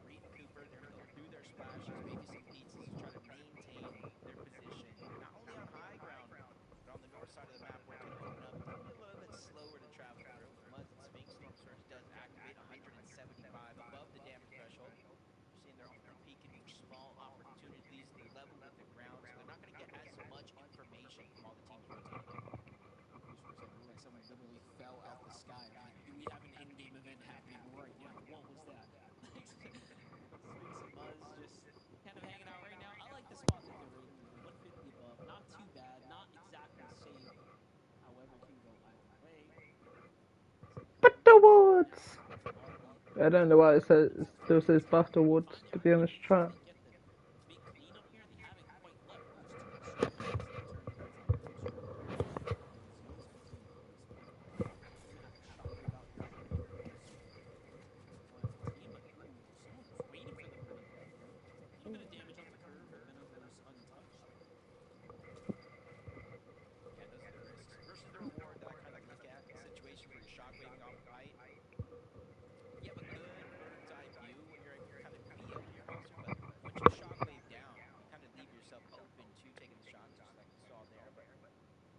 Reed and Cooper, they're going to go through their splashes, maybe some pizzas to try to maintain their position, not only on high ground, but on the north side of the map where it's going to open up a little bit slower to travel through. Muzz and Sphinx Storm Surge does activate 175 above the damage threshold. You're seeing they're only peeking for small opportunities. They're level with the ground, so they're not going to get as much information from all the teams rotating. It like someone literally fell out the sky. Like, we have an in-game event happening right now. What was that? Sphinx and Muzz just Kind of hanging out right now. I like the spot that they're in here. 150 above. Not too bad. Not exactly safe. However, can go either way. Butterwoods! I don't know why it says, still says Butterwoods, to be honest, chat. Get the big clean up here. They haven't quite let loose too much storm. It's going to turn into that too strong. The zones continue to close. They're going to have to shockwave out here for the first one as a team. But, ooh, someone was waiting for the Venom. A little bit of damage off the curve, but Venom goes untouched. Yeah, those are the risks versus the reward that I kind of look at. A situation where you're shockwaving off a fight. You have a good bird's eye view when you're able to kind of be up in your monster, but once you shockwave down, you kind of leave yourself open to taking the shots, just like we saw there. But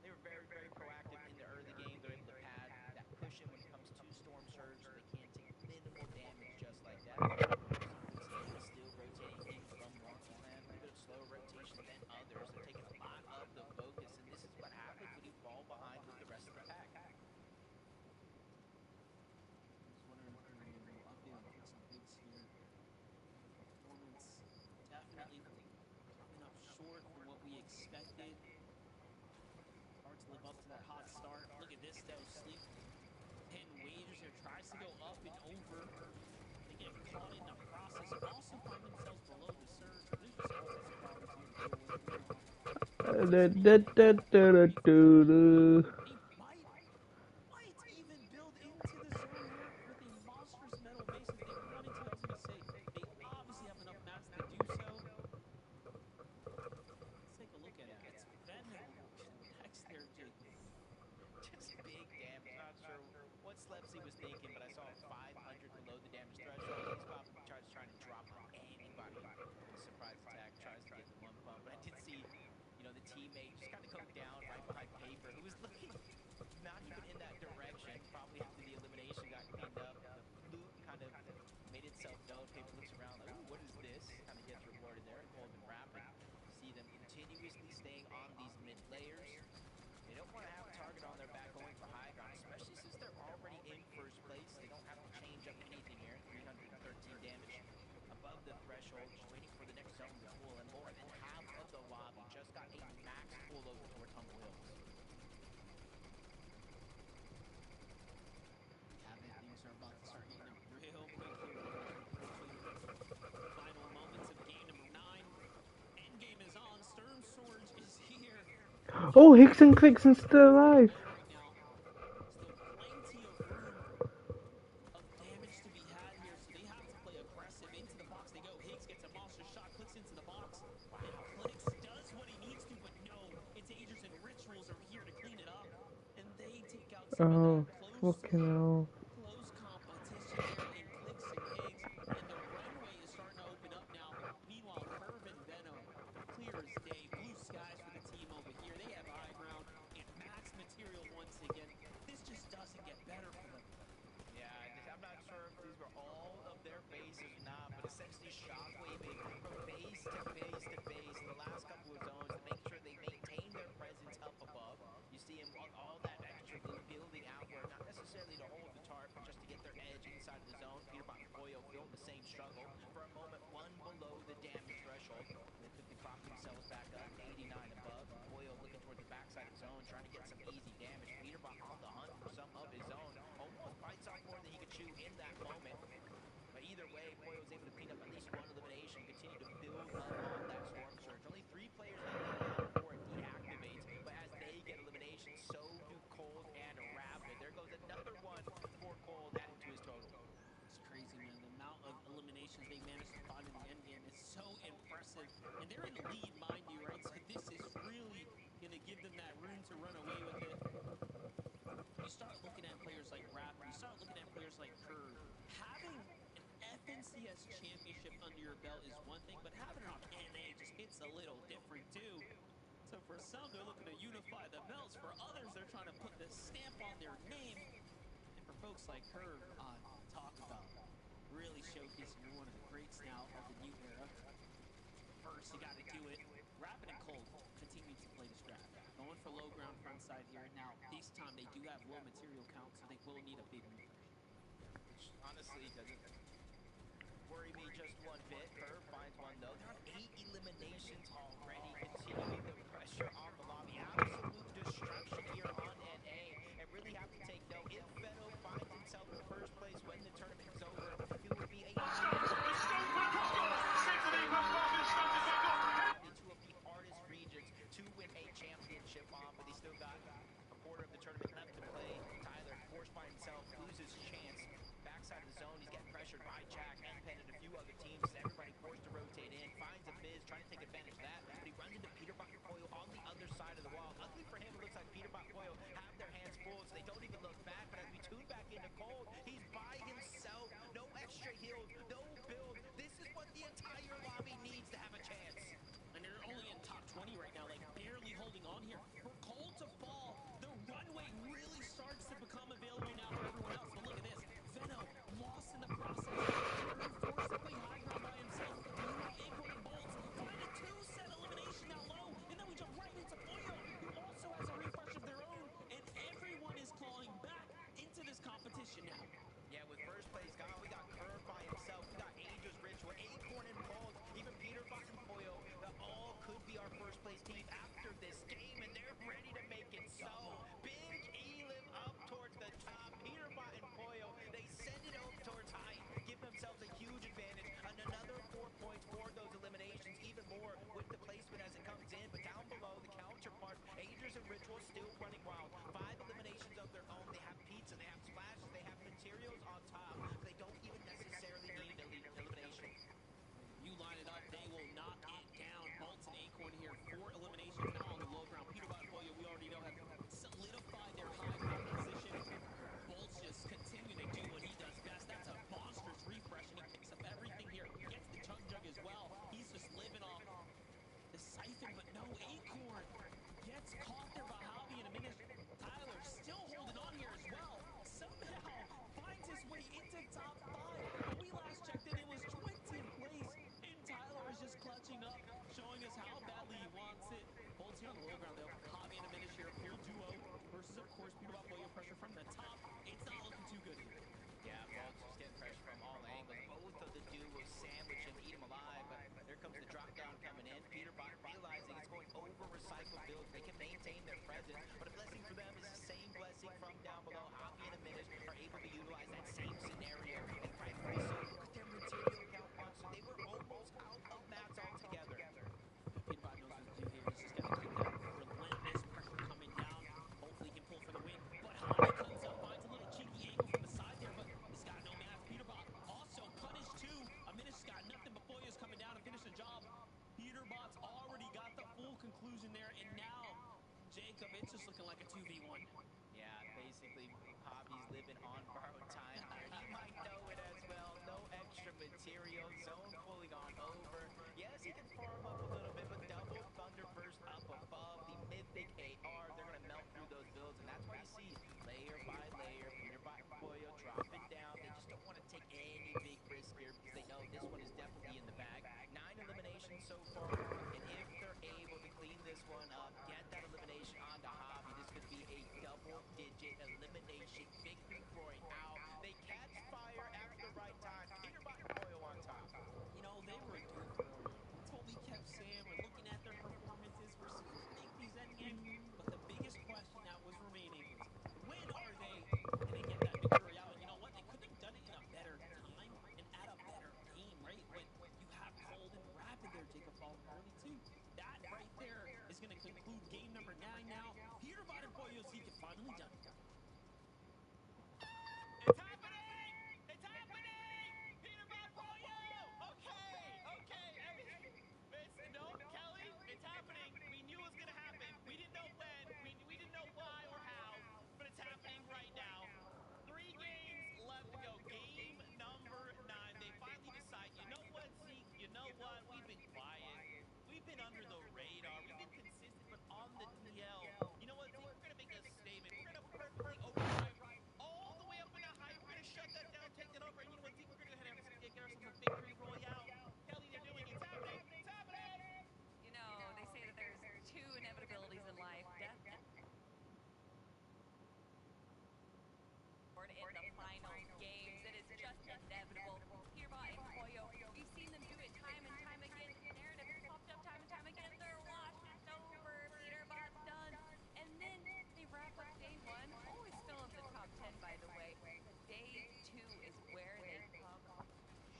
they were very, very proactive in the early game. They're able to pad that cushion when it comes to Storm Surge, so they can take minimal damage just like that. Still rotating in from Wonky Clan, a little bit of slower rotation than others. They're taking a lot of the focus, and this is what happens when you fall behind with the rest of the pack. Just wondering if there's a little update on Pixel Bigs here. Performance definitely coming up short from what we expected. Hard to live up to that hot start. Look at this though, Sleep and Wagers here tries to go up and over. They get caught in the process. Also find themselves below the surge. There's just all sorts of problems here to deal with right now. Might even build into the zone here with a monstrous metal base if they wanted to. I was going to say, they obviously have enough mats to do so. Let's take a look at it. It's Venom next there, Jacob. Just big damage. Not sure what Slepsy was thinking, but I saw 500 below the damage threshold. He's probably trying to drop on anybody. The surprise attack tries to get the one pump, but I did see, the teammate just kind of go down right behind Paper, who was looking not even in that direction. Probably after the elimination got cleaned up, the loot kind of made itself known. Paper looks around like, ooh, what is this? Kind of gets rewarded there. And Golden Rapid, see them continuously staying on these mid layers. They don't want to have a target on their back going for high ground, especially since they're already in first place. They don't have to change up anything here. 313 damage above the threshold, just waiting for the next zone to pull. And more than half of the lobby just got a max pull over toward Humble Hills. Things are about to start heating up real quick here. Final moments of game number 9. Endgame is on. Storm Surge is here. Oh, Hickson Clickson's still alive. Right now, still plenty of room of damage to be had here, so they have to play aggressive. Into the box they go. Higgs gets a monster shot, clicks into the box, and Clicks does what he needs to, but no, it's Agers and Rituals are here to clean it up, and they take out some of that Fucking hell. close competition there in Clicks and Higgs, and the runway is starting to open up now. Meanwhile, Curve and Venom clear essentially shockwaving from base to base to base in the last couple of zones to make sure they maintain their presence up above. You see him all that extra building outward, not necessarily to hold the tarp, but just to get their edge inside of the zone. Peterbot and Pollo feeling the same struggle. For a moment, one below the damage threshold. They quickly prop themselves back up, 89 above. Pollo looking towards the backside of zone, trying to get some easy damage. Peterbot on the hunt for some of his own. Almost bites off more than he could chew in that moment. But either way, Pollo was able to clean up at least one elimination, continue to build up on that Storm Surge. Only 3 players hanging down before it deactivates, but as they get eliminations, so do Cold and Rapid. There goes another one for Cold, adding to his total. It's crazy, man. The amount of eliminations they managed to find in the end game is so impressive. And they're in the lead, mind you, right? So this is really going to give them that room to run away with it. You start looking at players like Rapid, you start looking at players like Curve. Having an FNCS championship under your belt is one thing, but having it on NA just hits a little different too. So for some, they're looking to unify the belts. For others, they're trying to put the stamp on their name. And for folks like Curve, talk about really showcasing you're one of the greats now of the new era. First, you got to do it. Rapid and Cold continue to play this draft. Going for low ground front side here. Now, this time they do have low material count, so they will need a big refresh. Which honestly doesn't worry me just one bit. Curve finds one though. They're on 8 eliminations already, continuing the pressure on the lobby. Absolute destruction here on NA. And really have to take note, if Veno finds himself in first place when the tournament is over, it would be a into of the hardest regions to win a championship on, but he still got a quarter of the tournament left to play. Tyler, forced by himself, loses chance. Backside of the zone, he's getting pressured by Jack, N-Pen, and a few other teams. Everybody forced to rotate in, finds a Miz, trying to take advantage of that, but he runs into Peterbot and Pollo on the other side of the wall. Luckily for him, it looks like Peterbot and Pollo have their hands full, so they don't even look back, but as we tune back into Cold, he's by himself, no extra heals, no build. This is what the entire lobby needs to have a chance. And they're only in top 20 right now, like barely holding on here. For Cold to fall, the runway really starts to become available now for everyone else. But look at this, Veno lost in the process. Forced to play high ground by himself. Meanwhile, Acorn and Bolts find a 2-set elimination now low. And then we jump right into Pollo, who also has a refresh of their own. And everyone is clawing back into this competition now. Yeah, with first place gone, we got Curve by himself, we got Aegis Ritual, Acorn and Bolt, even Peterbot and Pollo, that all could be our first place team after this game, and they're ready to make it so. Big Elim up towards the top, Peterbot and Pollo, they send it over towards height, give themselves a huge advantage, and another 4 points for those eliminations, even more with the placement as it comes in, but down below, the counterpart, Aegis and Ritual still running wild. 5 eliminations of their own, they have pizza, they have splashes, they have materials on top. They don't even necessarily need elimination. You line it up, they will knock it down. Bolts and Acorn here, 4 eliminations now on the low ground. Peterbot and Pollo, we already know, have solidified their high ground position. Bolts just continue to do what he does best. That's a monstrous refresh, and he picks up everything here. Gets the Chug Jug as well. He's just living off the siphon, but no Acorn. Gets caught there by Javi in a minute. Tyler still holding on here as well. Somehow finds his way into top 5. When we last checked in, it was 20th place. And Tyler is just clutching up, showing us how badly he wants it. Bolts here on the low ground, though. Javi and Aminish here, pure duo. Versus, of course, Peterbot Pollo pressure from the top. It's not looking too good here. Yeah, Bolts just getting pressure from all angles. Both of the duos sandwich him, eat him alive, but there comes the drop down coming in. Peterbot realizing it's going over recycled builds. They can maintain their presence, but a blessing for them is the same blessing from down below. Javi and Aminish are able to utilize that same scenario, and rightfully so with their material count punch, so they were almost out of mats altogether. Peterbot knows what to do here. He's just got to keep that relentless pressure coming down. Hopefully he can pull for the win. But Javi comes up, finds a little cheeky angle from the side there, but he's got no math. Peterbot also punished too. Aminish's got nothing, but Pollo's coming down to finish the job. Peterbot's already got the full conclusion there, and now, Jacob, it's just looking like a 2v1. Yeah, basically, Javi's living on borrowed time here. You might know it as well. No extra material, zone fully gone over. Yes, he can farm up a little bit, but double Thunder Burst up above the Mythic AR. They're going to melt through those builds, and that's why you see layer by layer, Peterbot and Pollo dropping down. They just don't want to take any big risk here because they know this one is definitely just inevitable. Peterbot and Koyo, we've seen them do it time and time again. Narrative has popped up time and time again. They're washed. It's over. Peterbot's done. And then they wrap up day one. Always still in the top 10, by the way. But day two is where they come.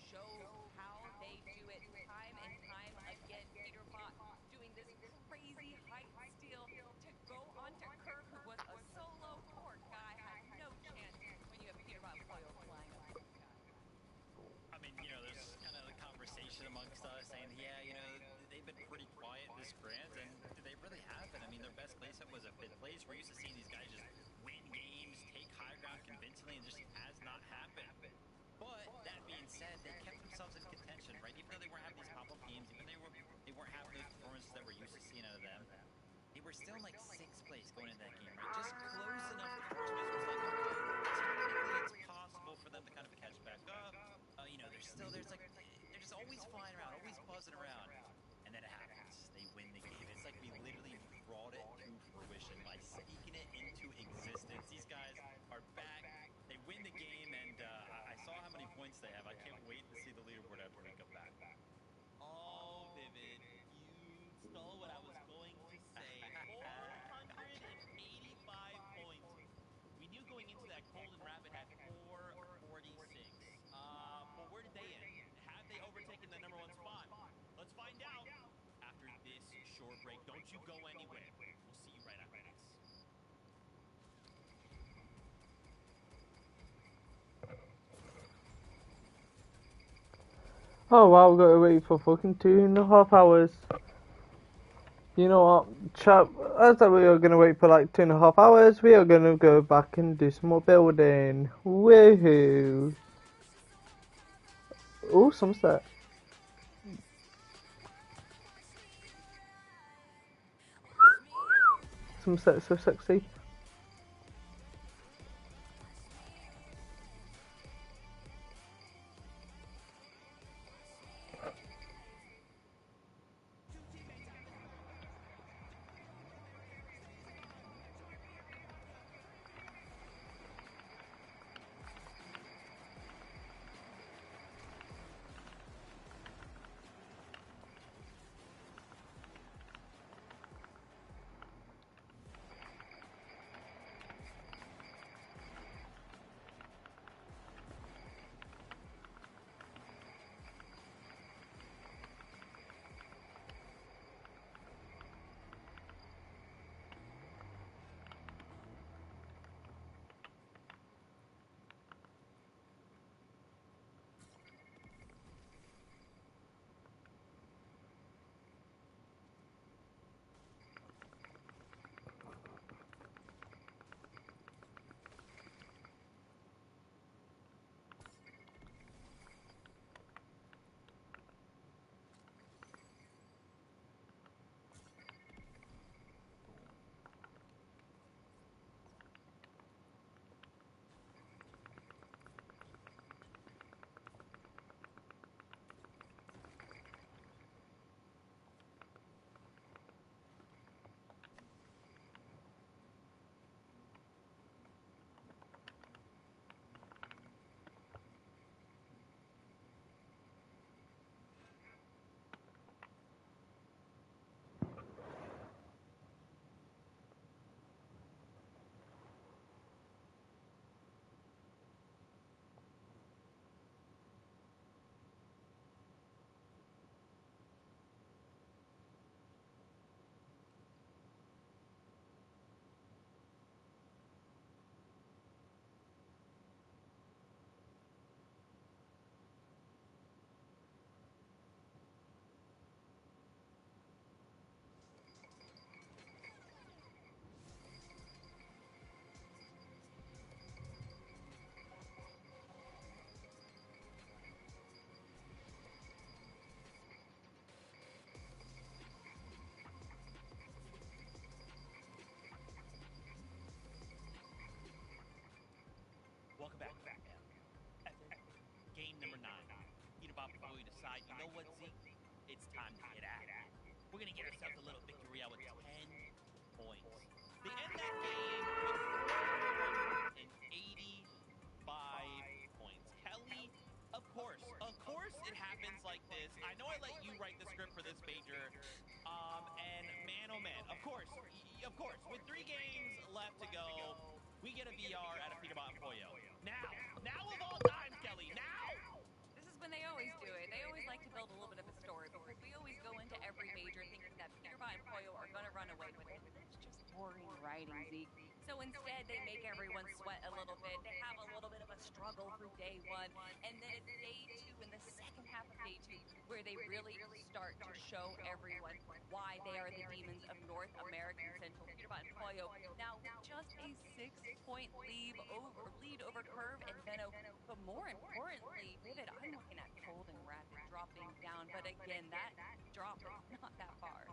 Show how they do it time and time again. Peterbot doing this crazy height steal to go onto Kirk, who was a solo. Poor guy had no chance when you have Peterbot and Koyo flying up in the sky. I mean, you know, there's kind of the conversation amongst us saying, yeah, you know, they've been pretty quiet this grand, and they really haven't. I mean, their best placement was a 5th place. We're used to seeing these guys just win games, take high ground convincingly, and just has not happened. But that being said, they kept themselves in contention, right? Even though they weren't having these pop-up games, even though they weren't having those performances that we're used to seeing out of them, they were still in like 6th place going into that game, right? Just close enough to first place. It was like, okay, technically it's possible for them to kind of catch back up. You know, they're just always flying around, always buzzing around. And then it happens. They win the game. It's like we literally brought it to fruition by speaking it into existence. These guys are back. They win the game, and I saw how many points they have. I can't wait to see the leaderboard after we come back. Oh, Vivid, you stole what I was going to say. 485 points. We knew going into that Golden Rabbit had 446. But where did they end? Have they overtaken the #1 spot? Let's find out after this short break. Don't you go anywhere. We'll see you right after this. Oh wow, we've got to wait for fucking 2.5 hours. You know what, chap, as we are going to wait for like 2.5 hours, we are going to go back and do some more building. Woohoo! Oh, sunset. Sunset so sexy. Welcome back. Game number 9. Peterbot before we decide, you know what, Zeke? It's time to get at it. We're going to get ourselves a little victory out with 10 points. They end that game with 485 points. Kelly of course, with 3 games left to go, we get a VR at a Peterbot and Pollo. Now of all times, Kelly, now! This is when they always do it. They always like to build a little bit of a story because we always go into every major thinking that Peterbot and Pollo are going to run away with it. It's just boring writing, Zeke. So instead, they make everyone sweat a little bit. They have a little bit of a struggle through day 1. And then it's day 2 in the second half of day 2 where they really start to show everyone why they are the demons of North American Central. Peterbot and Pollo now with just a 6-point lead over Curve and Venno. But more importantly, Vivid, I'm looking at Cold and Rapid dropping down. But again, that drop is not that far.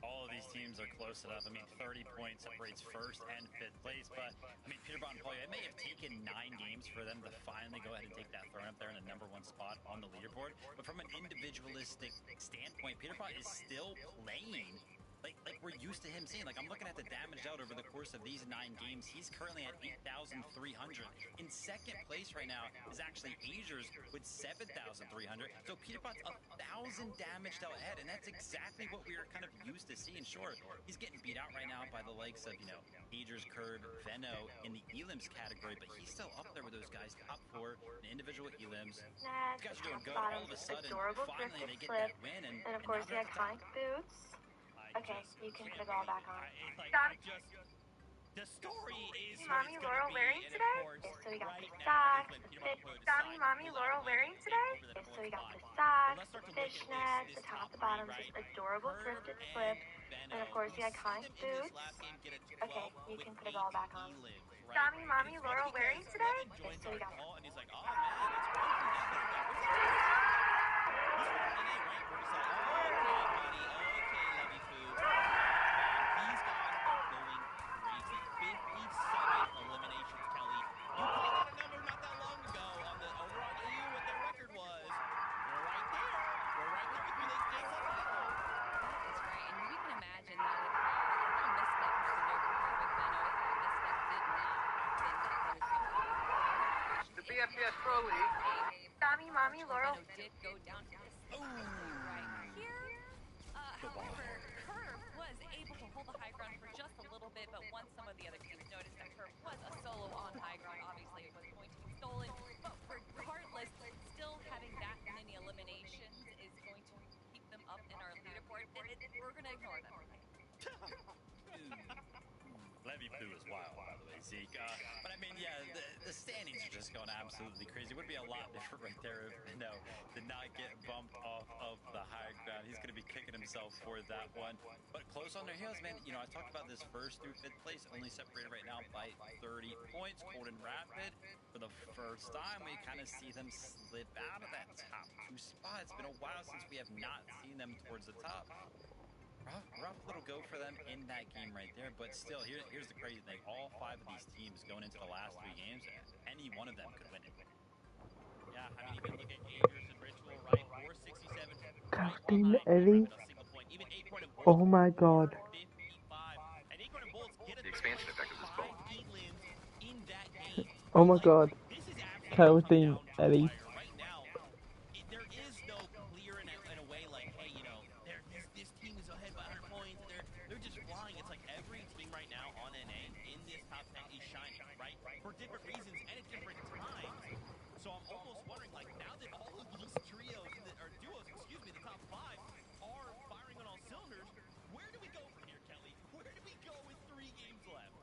All of these teams are close enough. I mean, 30 points separates first and 5th place, but I mean, Peterbot and Pollo, it may have taken 9 games for them to finally go ahead and take that throne up there in the #1 spot on the leaderboard. But from an individualistic standpoint, Peterbot is still playing like we're used to him seeing. Like, I'm looking at the damage out over the course of these 9 games. He's currently at 8,300. In second place right now is actually Azers with 7,300. So Peterbot's 1,000 damaged out ahead, and that's exactly what we were kind of used to seeing. Sure, he's getting beat out right now by the likes of, Azers, Curve, Venno in the elims category, but he's still up there with those guys, top 4 in individual elims. These guys are doing good. All of a sudden, finally they get that win, and of course the iconic boots. Okay, you can put it all back on. The story is Mommy Laurel wearing today? Okay, so we got the socks, the Mommy Laurel wearing today? Okay, so we got the socks, the fishnets, the top to bottom, just adorable thrifted slip, and of course the iconic boots. Okay, you can put it all back on. Mommy Laurel wearing today? Okay, so we got Mommy Laurel did go down to this right here. However, Curve was able to hold the high ground for just a little bit, but once some of the other teams noticed that Curve was a solo on high ground, obviously it was going to be stolen. But regardless, still having that many eliminations is going to keep them up in our leaderboard, and we're going to ignore them. Levy Poo is wild, by the way, Zeke. But I mean, yeah, the standings are just going absolutely crazy. It would be a lot different right there if Venno did not get bumped off of the high ground. He's going to be kicking himself for that one. But close on their heels, man. I talked about this 1st through 5th place, only separated right now by 30 points. Cold and Rapid, for the first time, we kind of see them slip out of that top 2 spot. It's been a while since we have not seen them towards the top. Rough little go for them in that game right there, but still, here's the crazy thing. All 5 of these teams going into the last 3 games, any one of them could win it. Yeah, I mean, even look at Azers and Ritual, right? 467, Captain Ellie. Even Acorn and Bolts, Oh my god. 55. And Acorn and Bolts get the expansion effect of this boat. In that game. Oh my god. This is absolutely Captain Ellie. right now. There is no clear in a way like, hey, this team is ahead by 100 points. They're just flying. It's like every team right now on NA in this top 10 is shining, right? For different reasons and at different times. So I'm almost wondering, like, now that all of these trios, or duos, the top 5, are firing on all cylinders, where do we go from here, Kelly? Where do we go with 3 games left?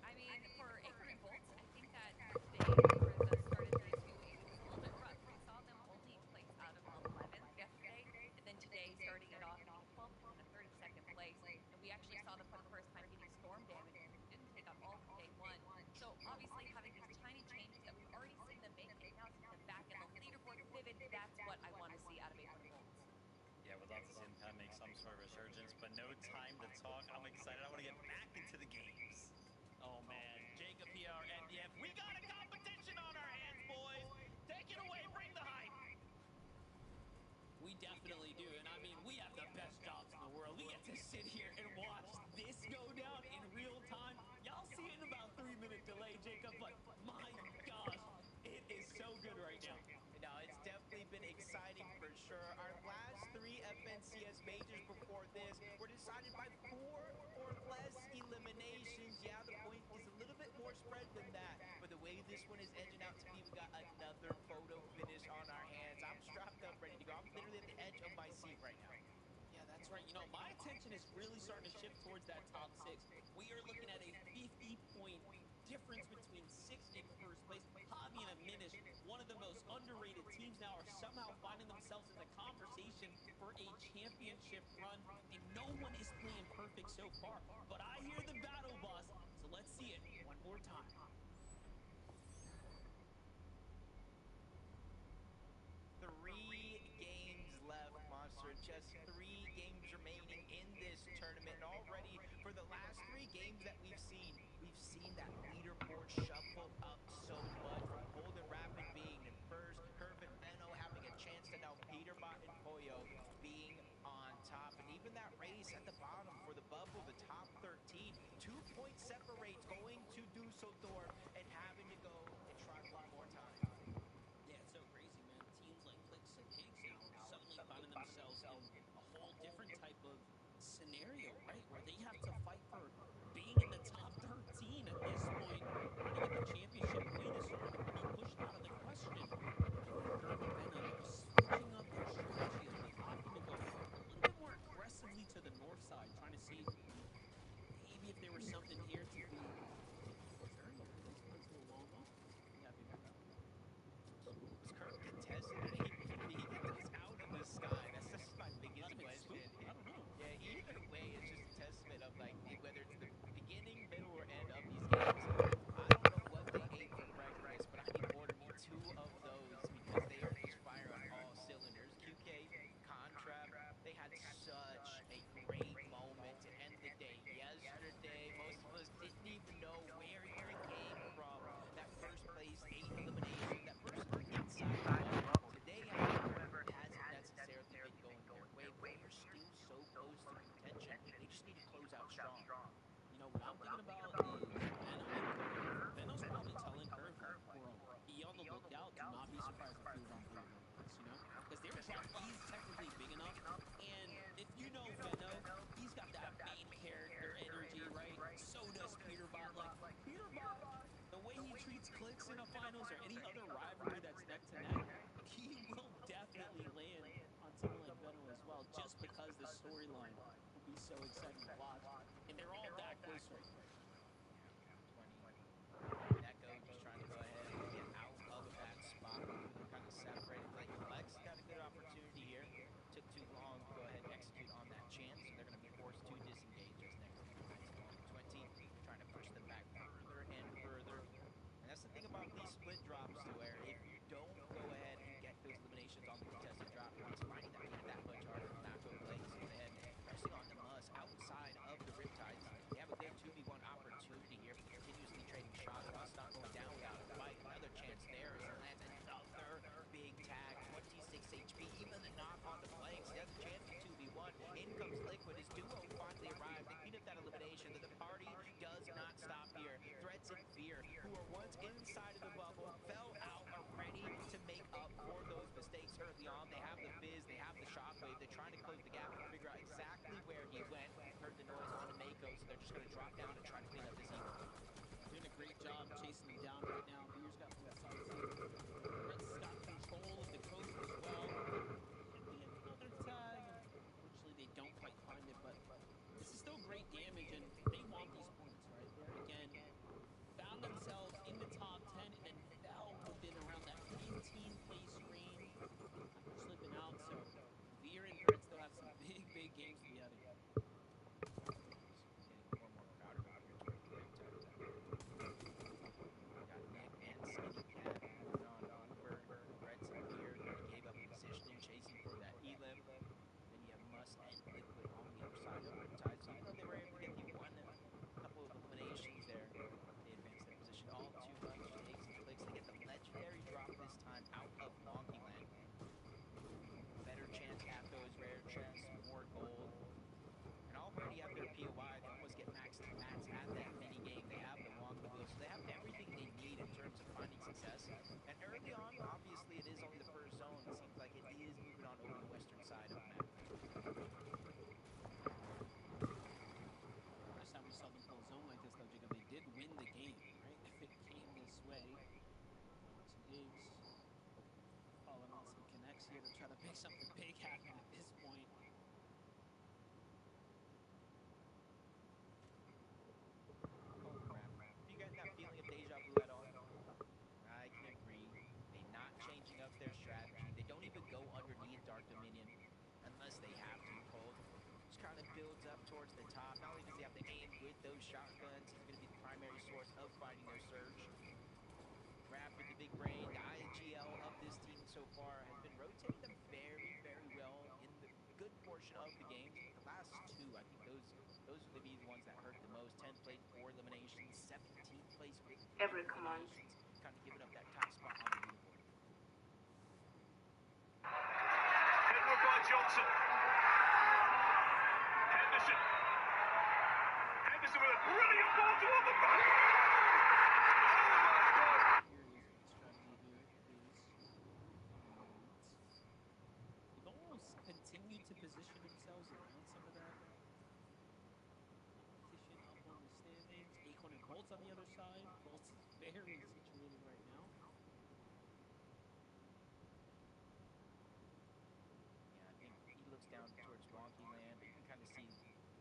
I mean, for Acorn and Bolts, I think that today, for the start of day 2, it was a little bit rough. We saw them only place out of 11th yesterday, and then today starting it off in 12th and a 32nd place. And we actually saw them for the first time getting storm damage, and didn't take up all from day 1. So obviously having these tiny changes that we've already seen them make, and now seeing them back in the leaderboard, Vivid, that's what I want to see out of Acorn and Bolts. Yeah, we'd love to see them kind of make some sort of resurgence, but no time to talk. I'm excited. I want to get back into the games. Oh man, Jacob PR, NDF, we got a competition on our hands, boys. Take it away, bring the hype. We definitely do, and I mean, we have the best jobs in the world. We get to sit here and watch this go down in real time. Y'all see it in about 3-minute delay, Jacob, but my gosh, it is so good right now. No, it's definitely been exciting for sure. Our last 3 FNCS majors before this were decided by 4 one is edging out to me. We got another photo finish on our hands. I'm strapped up, ready to go. I'm literally at the edge of my seat right now. Yeah, that's right. You know, my attention is really starting to shift towards that top 6. We are looking at a 50-point difference between 6th and 1st place. Javi and Minish, one of the most underrated teams now, are somehow finding themselves in the conversation for a championship run, and no one is playing perfect so far. But I hear the battle bus, so let's see it one more time. 3 games left, Monster. Just 3 games remaining in this tournament. And already, for the last 3 games that we've seen that leaderboard shuffle up so much. From Golden Rapid being in first, Curve and Benno having a chance to now Peterbot and Poyo being on top. And even that race at the bottom for the bubble, the top 13, 2 points separates going to Dusseldorf and having to go and try one more time. Yeah, it's so crazy, man. Teams like Clicks and Pigs now are suddenly finding themselves in a whole different type of scenario, right? Where they have to fight for being in the top 13 at this point. I think the championship win is starting to be pushed out of the question. Curve and Benno switching up their strategies, really opting to go a little bit more aggressively to the north side, trying to see maybe if there was something here to be concerned with. This one's a little long off. Pretty happy about that. Was Curve contested? Did he get those out of the sky? That's my biggest question. I don't know. Yeah, either way, it's just a testament of like whether it's the beginning, middle, or end of these games. I don't know what they ate for breakfast, but I need to order me 2 of those because they are just firing on all cylinders. QK, Contrap, they had such a great moment to end the day yesterday. Most of us didn't even know where it came from. That first place 8 elimination, that first inside the bubble. Today, however, it hasn't necessarily been going their way, but they are still so close to contention. They just need to close out strong. You know, what I'm thinking about is Benno and Curve. Benno's probably telling Curve, like, bro, be on the lookout. Do not be surprised if Peterbot blew you up this, you know? Because their drop is technically big enough. And if you know Benno, he's got that main character energy, right? So does Peterbot. Like, Peterbot, the way he treats Clicks in a finals or any other rivalry that's neck to neck, he will definitely land on someone like Benno as well, just because the storyline will be so exciting to watch. And they're all that close right now. Yeah, 20. Neko just trying to go ahead and get out of that spot. Both of them kind of separated. I feel like Flex got a good opportunity here. Took too long to go ahead and execute on that chance, so they're going to be forced to disengage just next to the guys along with 20, trying to push them back further and further. And that's the thing about these split drops, to where if you don't go ahead and get those eliminations on the contested drop, it's finding that lead that much harder. Monaco Blades going ahead and pressing on the Mus outside of the Riptides. They have a good 2v1 opportunity here, but continuously trading shots. Mus not going down without a fight. Another chance there as he lands another big tag. 26 HP, even the knock on the flanks. He has a chance to 2v1. In comes Liquid. His duo finally arrived. They clean up that elimination. The party does not stop here. Threats and Fear, who were once inside of the bubble, fell out, are ready to make up for those mistakes early on. They have the Fizz, they have the Shockwave. They're trying to close the gap and figure out exactly where he went. Heard the noise on the Mako, so they're just going to drop down and try to clean up this eco. Doing a great job chasing them down right now. Beer's got full sight. Brett's got control of the coast as well. Could be another tag. Unfortunately, they don't quite find it, but this is still great damage, and they want these points, right? They're, again, found themselves in the top 10 and then fell within around that 15th place range after slipping out. So Veer and Brett still have some big games to be having. Getting more and more crowded over here towards the Riptides. try to make something big happen at this point. Oh crap. You getting that feeling of deja vu at all? I can agree. They're not changing up their strategy. They don't even go underneath Dark Dominion unless they have to. Cold just kind of builds up towards the top. Not only does he have to aim with those shotguns, he's going to be the primary source of fighting their surge. Raph with the big brain. The IGL of this team so far has been rotating them very, very well in the good portion of the games. But the last two, I think those are the ones that hurt the most. 10th place, 4 eliminations, 17th place with Every command. eliminations, kind of giving up that top spot on the leaderboard. Henry by Johnson. Henderson. Henderson with a brilliant ball toward the back. They've almost continued to position themselves around some of that competition up on the standings. Acorn and Bolts on the other side. Bolts is very situated right now. Yeah, I think he looks down towards Wonky Land, but you can kind of see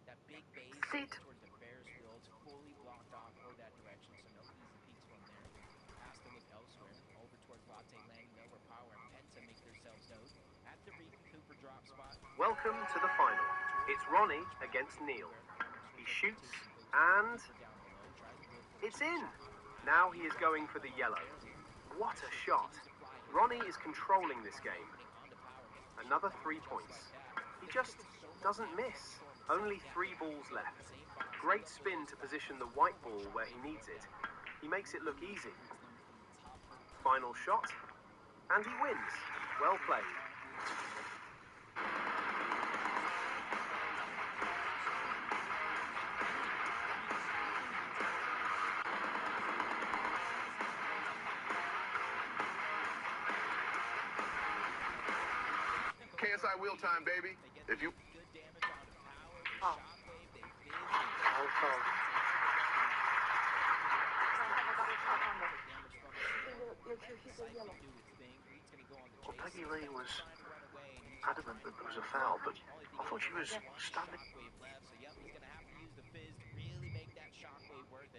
that big base towards the Ferris wheel. It's fully blocked off for that direction, so no easy peeks from there. Has to look elsewhere. Over towards Latte Landing, though, where Power and Penta make themselves known. At the Reek and Cooper drop spot. Welcome to the final. It's Ronnie against Neil. He shoots, and it's in. Now he is going for the yellow. What a shot. Ronnie is controlling this game. Another 3 points. He just doesn't miss. Only 3 balls left. Great spin to position the white ball where he needs it. He makes it look easy. Final shot, and he wins. Well played. KSI wheel time, baby. If you... Oh. Well, Peggy Lee was adamant that there was a foul, but I thought she was standing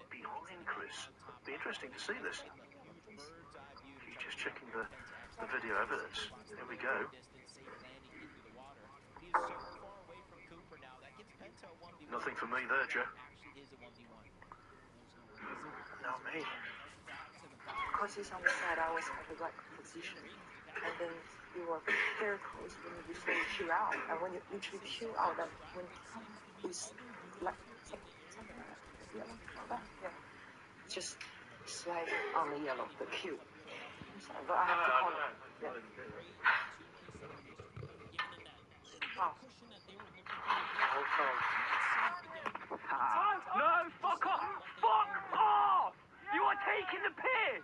behind Chris. It'd be interesting to see this. He's just checking the video evidence. Here we go. Nothing for me there, Joe. Not me. Because he's on the side, I always have the right position. And then you are very close when you before you peel out. And when you literally peel out, that when it's like something like that. Yeah. Just slide on the yellow, the cue. But I have to call it. Yeah. Oh. No, fuck off! Fuck off! You are taking the piss!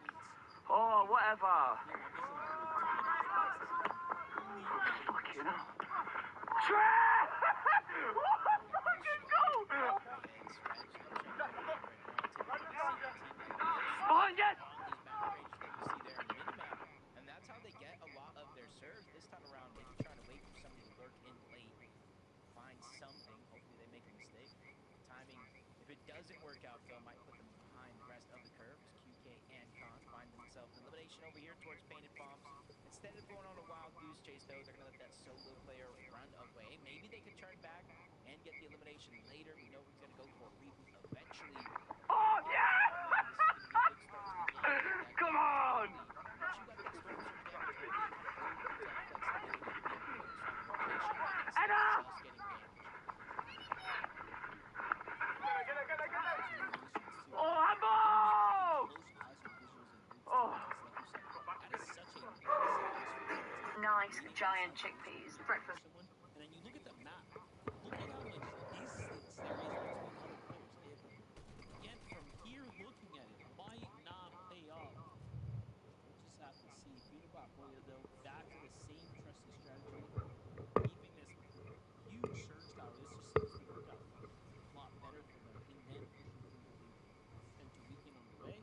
Oh, whatever. Fucking hell. Trap! What a fucking goal! Oh, yes! And that's how they get a lot of their serves this time around. Maybe trying to wait for somebody to lurk in late, find something. Hopefully they make a mistake. Timing, if it doesn't work out, Phil might put them behind the rest of the curve. QK and Khan find themselves an elimination over here towards Painted Bombs. Instead of going on a wild goose chase, though, they're going to let that solo player run away. Maybe they can turn back and get the elimination later. We know he's going to go for a reboot eventually. Oh, yeah! Come on! Anna! Oh, handball! Oh. Nice giant chickpeas. Breakfast. And then you look at the map. Look at how much distance there is between other players. Again, from here looking at it, might not pay off. We'll just have to see. Peterbot Boya, though, back to the same trusted strategy. Keeping this huge surge tower. This just seems to work out a lot better for them. And then pushing through what they tend to weaken on the way.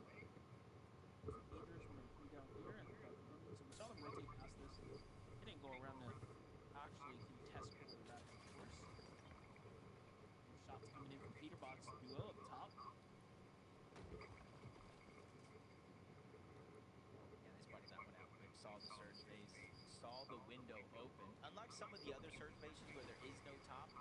Dangerous 1 and 3 down here at the Dark Dominion. So we saw them rotate past this. They didn't go around the Peterbox duo up top. Yeah, they spotted that one out quick. Saw the surge phase, saw the window open. Unlike some of the other surge phases where there is no top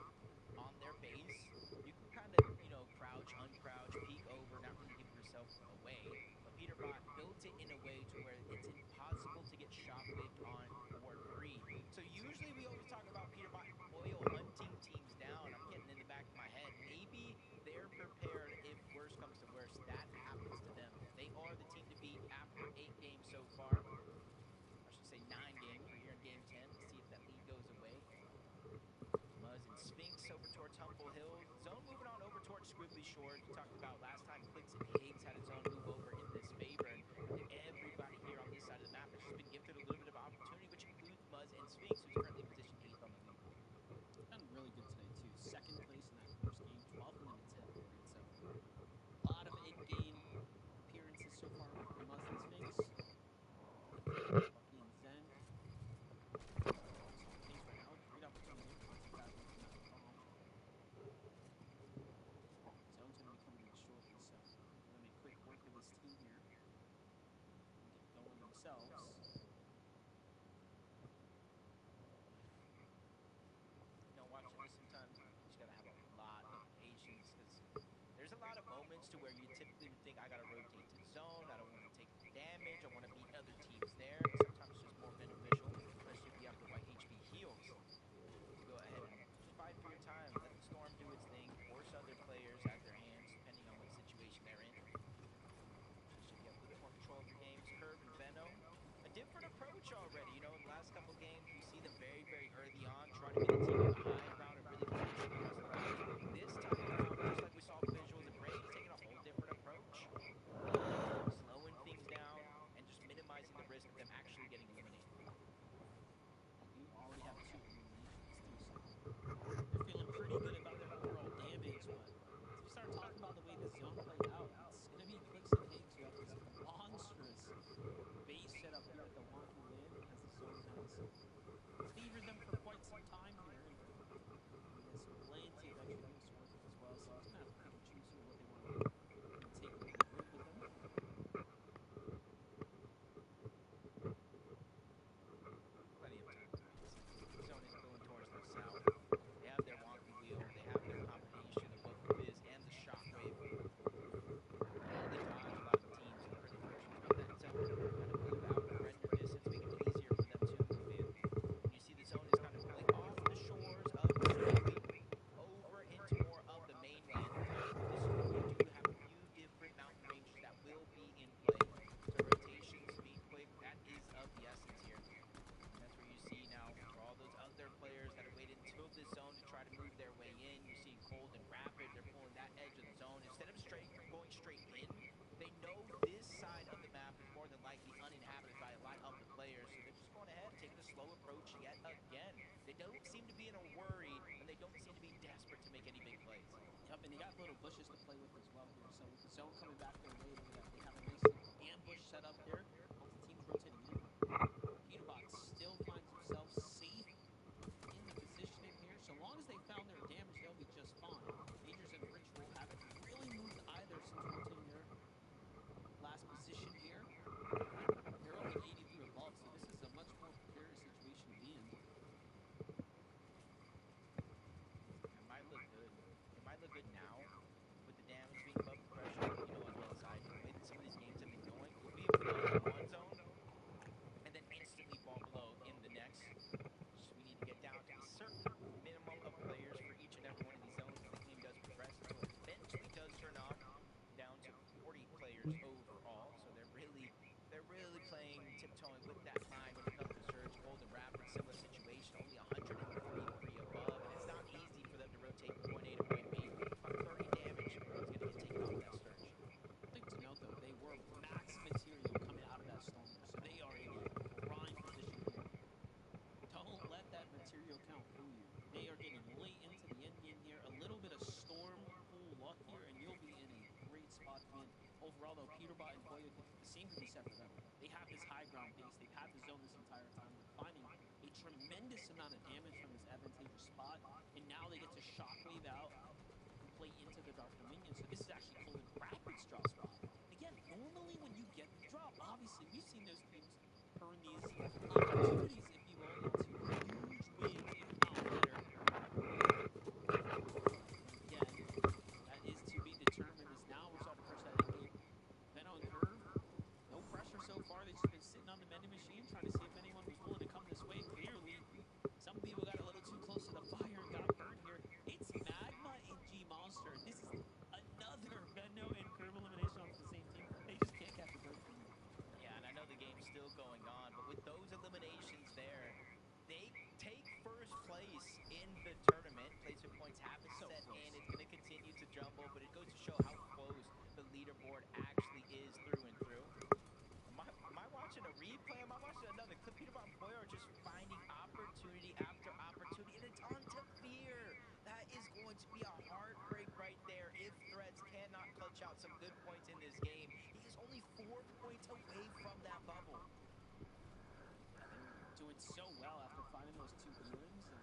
on their base, you can kind of, you know, crouch, uncrouch, peek over, not really give yourself away. But Peterbot built it in a way to where it's impossible to get shockwaved on or breathe. So usually we always talk about Peterbot oil hunting teams down. I'm getting in the back of my head. Maybe they're prepared if worse comes to worse. That happens to them. They are the team to beat after 8 games so far. I should say 9 games. We're here in game 10. Let's see if that lead goes away. Muzz and Sphinx over towards Humble Hills. Zone moving on over towards Squibbly Shores. We talked about last time Clicks and Higgs had a zone move over in this favor. And I think everybody here on this side of the map has just been gifted a little bit of opportunity, which includes Muzz and Sphinx, who's currently positioned 8th on the leaderboard. Done really good today, too. Second place in that first game, 12th in the tip, right? So a lot of in-game appearances so far for Muzz and Sphinx. Bucky and Zen. Pace right now. Great opportunity for Muzz to grab into another bomb. Zone's going to be coming in shortly, so they're going to make quick work of this team here and get going themselves. You know, watching this sometimes, you just got to have a lot of patience because there's a lot of moments to where you typically would think, I got to rotate to zone, I don't want to take the damage, I want to beat other teams there. And sometimes it's just more beneficial, especially if you have the white HP heals, to go ahead and just fight for your time, let the storm do its thing, force other players at their hands, depending on what situation they're in. Especially if you have a little bit more control of your games. Curve and Venom, a different approach already. You know, in the last couple games, we see them very, very early on trying to get a team on the high ground and really position themselves to the lead. This time around, just like we saw with Visuals and Braves, taking a whole different approach. Slowing things down and just minimizing the risk of them actually getting eliminated. You already have 2 eliminations, too, so they're feeling pretty good about their overall damage, but as we start talking about the way the zone played out, it's going to be Clicks and Higgs who have this monstrous base set up here at the Wonky Lid, as the zone has favored them for quite some time here, and he has plenty of extra heals to work with as well, so he's going to have to pick and choose here what they want to take with them. Plenty of time. Zone is going towards the south. They have their Wonky Wheel. They have their combination of both the Fizz and the Shockwave. Really dodge a lot of teams in early portions of that zone. Kind of move out, render distance, make it easier for them to move in. And you see the zone is kind of pulling off the shores of the Squibbly over into more of the mainland. This is where we do have a few different mountain ranges that will be in play. So rotation, speed quick, that is of the essence here. And that's where you see now for all those other players that have waited until this zone to try to move their way in. You're seeing Cold and Rapid, they're pulling that edge of the zone. Instead of going straight in, they know this side of the map is more than likely uninhabited by a lot of the players. So they're just going ahead and taking a slow approach yet again. They don't seem to be in a worry, and they don't seem to be desperate to make any big plays. Yep, and they got little bushes to play with as well here. So with the zone coming back their way, look at that. They have a nice little ambush set up here. Both the teams rotating in. Peterbot still finds himself safe in the positioning here. So long as they found their damage, they'll be just fine. Majors and Ritual haven't really moved either since rotating their last position here. They're only 83 above, so this is a much more precarious situation to be in. It might look good. It might look good now with the damage being above the threshold, you know, as well as I do. The way that some of these games have been going, we'll be able to go in one zone and then instantly fall below in the next. So we need to get down to a certain minimum of players for each and every one of these zones as the game does progress until it eventually does turn off down to 40 players overall. So they're really playing tiptoeing with that line when it comes to Surge, Cold, and Rapid. Similar situation, only 143 above, and it's not easy for them to rotate from point A to point B. About 30 damage is going to get taken off of that Surge. One thing to note, though, they were max material coming out of that storm there, so they are in a prime position here. Don't let that material count fool you. They are getting late into the end game here. A little bit of storm pool luck here, and you'll be in a great spot to win. Overall, though, Peterbot and Boyo, the same can be said for them. They have this high ground base. They've had the zone this entire time. They're finding a tremendous amount of damage from this advantageous spot, and now they get to shockwave out and play into the draw for the minions. So this is actually Cold Rapids draw spot. Again, normally when you get the draw, obviously we've seen those teams turn these opportunities, if you will, into huge wins, if not better. Again, that is to be determined as now we're starting to approach that end game. Benno and Curve, no pressure so far. They've just been sitting on the vending machine trying to see if anyone was willing to come this way. Clearly, some people got a little too close to the fire and got burned here. It's Magma and G Monster. This is another Benno and Curve elimination onto the same team. They just can't catch a break from them. Yeah, and I know the game's still going on, but with those eliminations there, they take first place in the tournament. Placement points haven't set in. It's going to continue to jumble, but it goes to show how close the leaderboard actually is through and through. Am I watching a replay? Am I watching another clip? Peterbot and Boyer are just finding opportunity after opportunity, and it's on to Fear. That is going to be a heartbreak right there if Threads cannot clutch out some good points in this game. He is only 4 points away from that bubble. Yeah, they were doing so well after finding those 2 Elims, and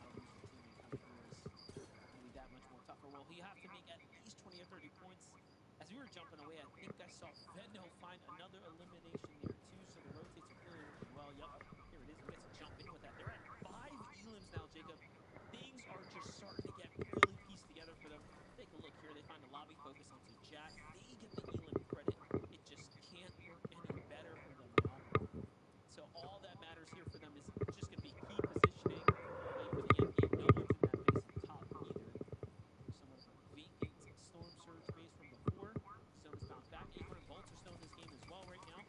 now lose your teammate kind of feels going to be that much more tougher. Well, you have to make at least 20 or 30 points. As we were jumping away, I think I saw Benno find another elimination there too, so the rotates are clearly working well. Yep, here it is. He gets to jump in with that. They're at 5 Elims now, Jacob. Things are just starting to get really pieced together for them. Take a look here. They find a lobby focus onto Jack. They get the Elim credit. It just can't work any better for them now. So all that matters here for them is just going to be key positioning, wait for the end game. No one's in that base at the top either. Somewhat of a vacant Storm Surge base from before. Zone is bounced back. 800 volts are still in this game as well right now.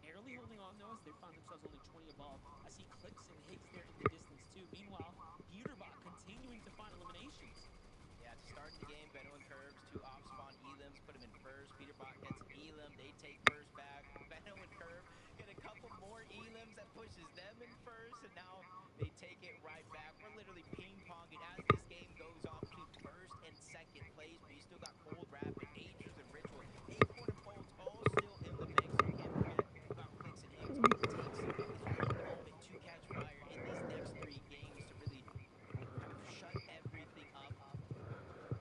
Barely holding on though as they find themselves only 20 above. I see Clicks and Higgs there in the distance too. Meanwhile, Peterbot continuing to find eliminations. Yeah, to start the game, Benno and Curves, 2 off-spawn Elims, put them in first. Peterbot gets an Elim, they take first back. Benno and Curve get a couple more Elims that pushes them in first, and now they take it right back. We're literally ping-ponging as this game goes on between first and second place, but you still got Cold Rapid, Aegis, and Ritual. Acorn and Bolts all still in the mix. You can't forget about Clicks and Higgs. It takes this one moment to catch fire in these next 3 games to really kind of shut everything up.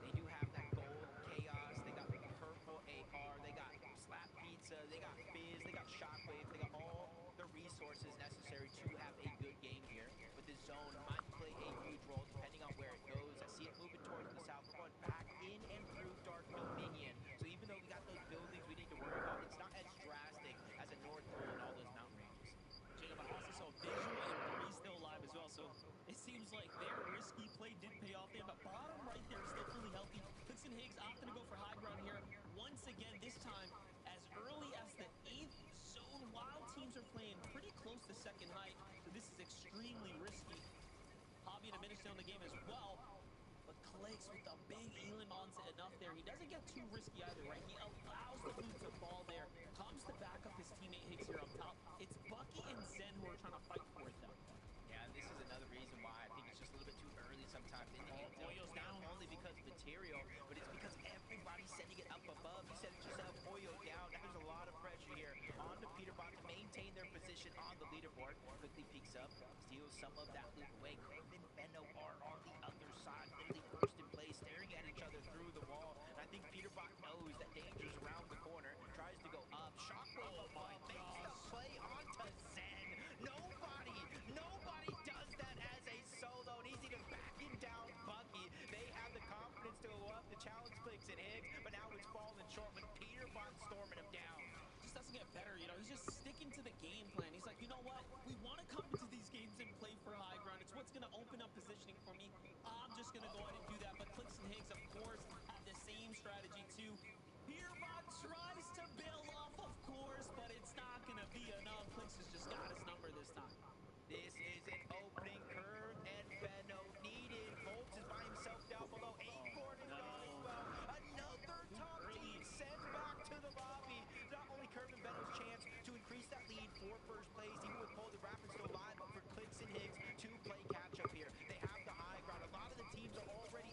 They do have that gold Chaos, they got purple AR, they got Slap Pizza, they got Fizz, they got Shockwave, they got all the resources necessary to have a good game here. But this zone might play a huge role depending on where it goes. I see it moving towards the south. We're going back in and through Dark Dominion. So even though we got those buildings we need to worry about, it's not as drastic as a North Pole and all those mountain ranges. Jacob, I also saw Visual and Bree still alive as well, so it seems like their risky play did pay off. They have a bottom right there, still fully healthy. Clicks and Higgs opting to go for high ground here. Once again, this time, as early as the 8th zone, while teams are playing pretty close to second height, so this is extremely risky. Hobby and a minute still in the game as well. But Clicks with the big Elim onto enough there. He doesn't get too risky either, right? He allows the loot to fall there. Comes to back up his teammate Higgs here up top. It's Bucky and Zen who are trying to fight for it, though. Yeah, and this is another reason why I think it's just a little bit too early sometimes in the game. Oyo's down. Not only because of material, but it's because everybody's sending it up above. You said it yourself, Oyo down. Now there's a lot of pressure here on the Peterbot to maintain their position on the leaderboard. Quickly peeks up, steals some of that loot away. Curve and Benno are on the other side, literally first in place, staring at each other through the wall. And I think Peterbot knows that danger's around the corner, tries to go up. Shockwave makes the play onto Zen. Nobody does that as a solo. And easy to backing down Bucky. They have the confidence to go up, the challenge Clicks and Higgs, but now it's falling short with Peterbot storming him down. Just doesn't get better, you know, he's just sticking to the game plan. He's like, you know what? We want to come into these games and play for high ground. It's what's going to open up positioning for me. I'm just going to go ahead and do that. But Clicks and Higgs, of course, have the same strategy too. Peterbot tries to bail off, of course, but it's not going to be enough. Clicks has just got his number this time. This is an opening Curve and Benno needed. Bolts is by himself down below. Acorn is gone as well. Another top team sent back to the lobby. Not only Curve and Benno's chance to increase that lead for first place, even with Cold Rapids still alive, but for Clicks and Higgs to play catch up here. They have the high ground. A lot of the teams are already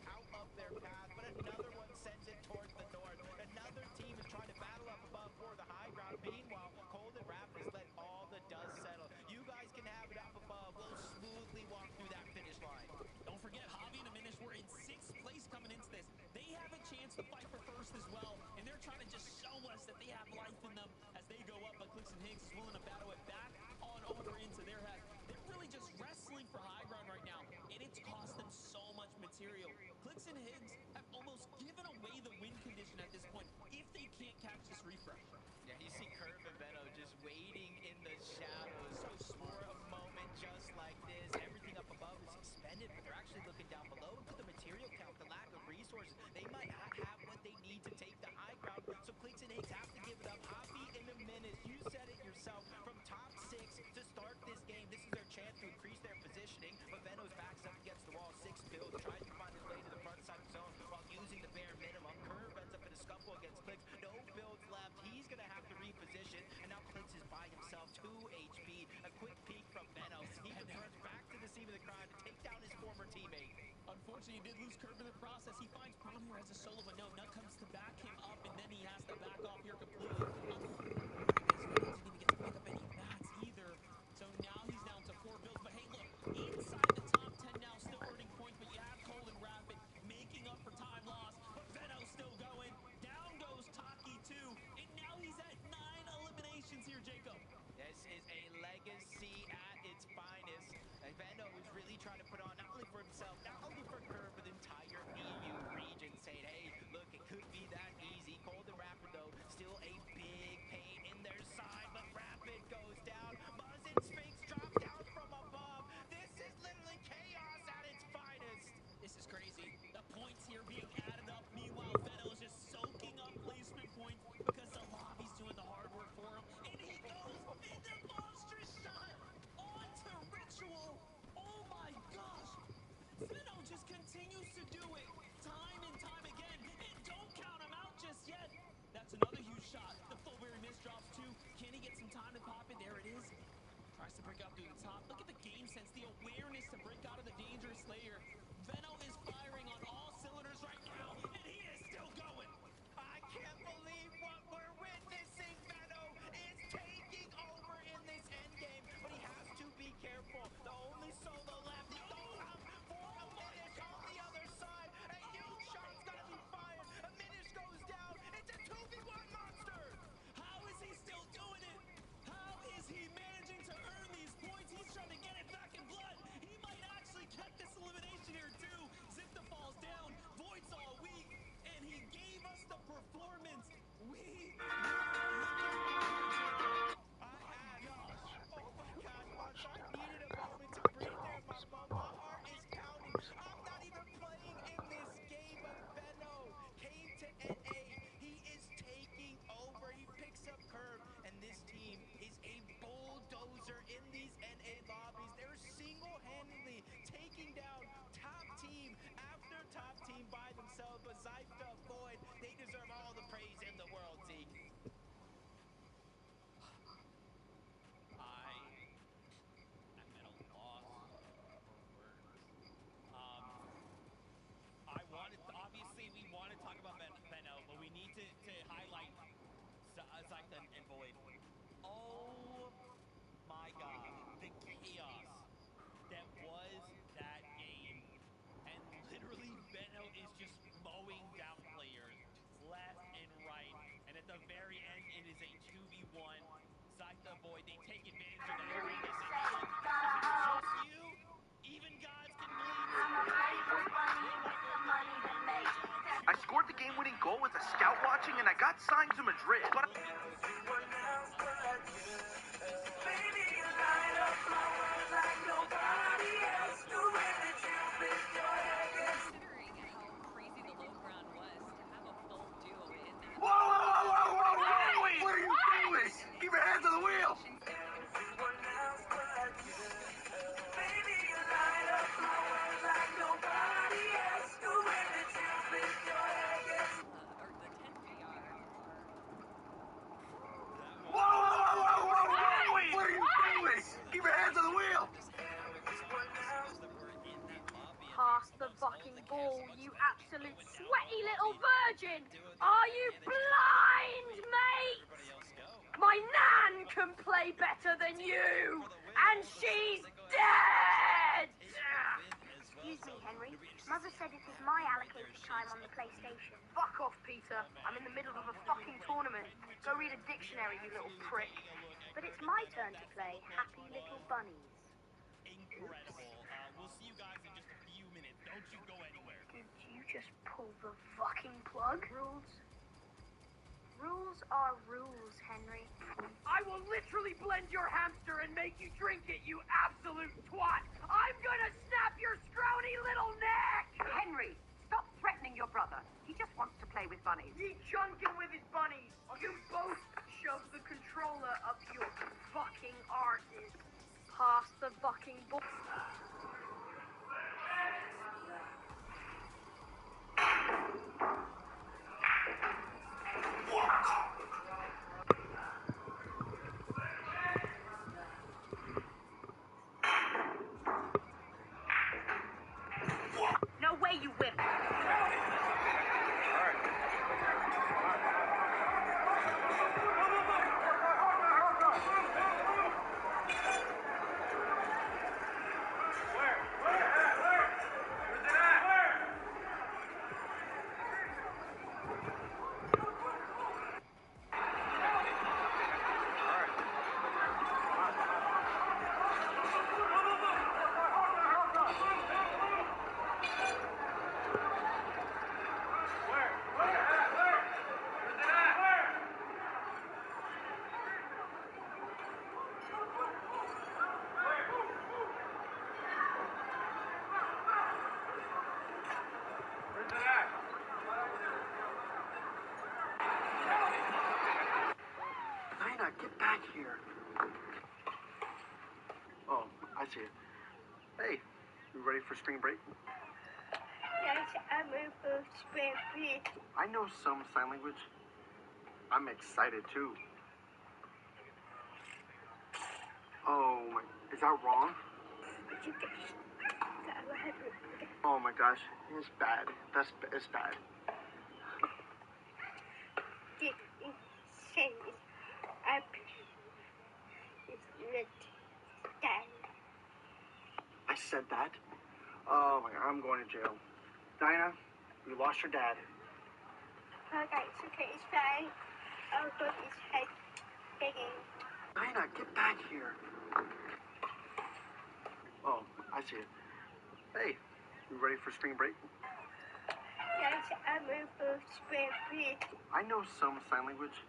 as well, and they're trying to just show us that they have life in them as they go up, but Clixton Higgs is willing to battle it back on over into their head. They're really just wrestling for high ground right now, and it's cost them so much material. Clixton Higgs have almost given away the win condition at this point if they can't catch this refresh. Yeah, you see Curve and Benno just waiting in the shadows for a moment just like this. Everything up above is suspended, but they're actually looking down below. Look at the material count, the lack of resources. They might not have what they need to take the high ground, so Clixton Higgs have to give it up. Hoppy in the minutes, you said it yourself, from top 6 to start this game. This is their chance to increase their positioning, but Benno's backs up against the wall. 6 builds, tries to find his way to the front side of the zone while using the bare minimum. Curve ends up in a scuffle against Clix. No builds left. He's going to have to reposition, and now Clix is by himself, 2 HP. A quick peek from Benno. He returns back to the scene of the crime to take down his former teammate. Unfortunately, he did lose Curve in the process. He finds Prom here as a solo, but no, Nut comes to back him up, and then he has to back off here completely. Doesn't even get to pick up any mats either. So now he's down to 4 builds. But hey, look, inside the top 10 now, still earning points, but you have Cole and Rapid making up for time lost. But Benno's still going. Down goes Taki too, and now he's at 9 eliminations here, Jacob. This is a legacy at its finest. Benno is really trying to put on not only for himself, not only for Curve, but the entire EU region, saying, hey, look, it could be that easy. Cold and Rapid, though, still a big pain in their side, but Rapid goes down. Muzz and Sphinx drop down from above. This is literally chaos at its finest. This is crazy. The points here being added up. Meanwhile, Benno is just soaking up placement points because the lobby's doing the hard work for him. And he goes in the monstrous shot onto Ritual. Oh my gosh. Benno just continues to do it time and time again. And don't count him out just yet. That's another huge shot. The Fullberry miss drops too. Can he get some time to pop it? There it is. Tries to break out through the top. Look at the game sense, the awareness to break out of the dangerous layer. Benno is firing on all cylinders right now, and he is still going. I can't believe what we're witnessing. Benno is taking over in this endgame, but he has to be careful. The only solo left. He goes out for a finish on the other side. A huge shot's gotta be fired. A Minish goes down. It's a 2v1 monster. How is he still doing it? How is he managing to earn these points? He's trying to get it back in blood. He might actually get this elimination here too. Zipta falls down. Void's all weak, and he gave us the performance. We Oh my gosh, Monster, I needed a moment to breathe there. My heart is pounding. I'm not even playing in this game, but Benno came to NA. He is taking over. He picks up Curve, and this team is a bulldozer in these NA lobbies. They're single-handedly taking down top team after top team by themselves. But Zypta, Void, they deserve all the praise in the world, Zeke. I'm at a loss for words. Obviously, we want to talk about Benno, but we need to highlight Zypta and Void. Oh my gosh, the chaos that was that game. And literally, Benno is just mowing down players left and right. And at the very end, it is a 2v1. Zypta, Void, they take advantage of that awareness. And just you, even gods can bleed. I scored the game-winning goal with a scout watching, and I got signed to Madrid. But Considering how crazy the low ground was, to have a full duo in that. whoa! Wait, what are you doing? Keep your hands on the wheel. Or the 10 VR. Whoa! Wait, what are you doing? Keep your hands on the wheel. Pass the fucking ball, you absolute sweaty little virgin! Are you blind, mate? My nan can play better than you! And she's dead! You Excuse me, Henry. Mother said it is my allocated time on the PlayStation. Fuck off, Peter. I'm in the middle of a fucking tournament. Go read a dictionary, you little prick. But it's my turn to play Happy Little Bunnies. Incredible. We'll see you guys in just a few minutes. Don't you go anywhere. Did you just pull the fucking plug? Rules are rules, Henry. I will literally blend your hamster and make you drink it, you absolute twat! I'm gonna snap your scrawny little neck! Henry, stop threatening your brother. He just wants to play with bunnies. He chunking with his bunnies! You both shove the controller up your fucking arses. Pass the fucking ball. No way, you wimp. Get back here. Oh, I see it. Hey, you ready for spring break? Yes, I'm ready for spring break. I know some sign language. I'm excited too. Oh my, is that wrong? Oh my gosh, it's bad. It's bad. I said that? Oh my god, I'm going to jail. Dinah, you lost your dad. Okay, it's fine. I'll put his head digging. Dinah, get back here. Oh, I see it. Hey, you ready for spring break? Yes, I'm ready for spring break. I know some sign language.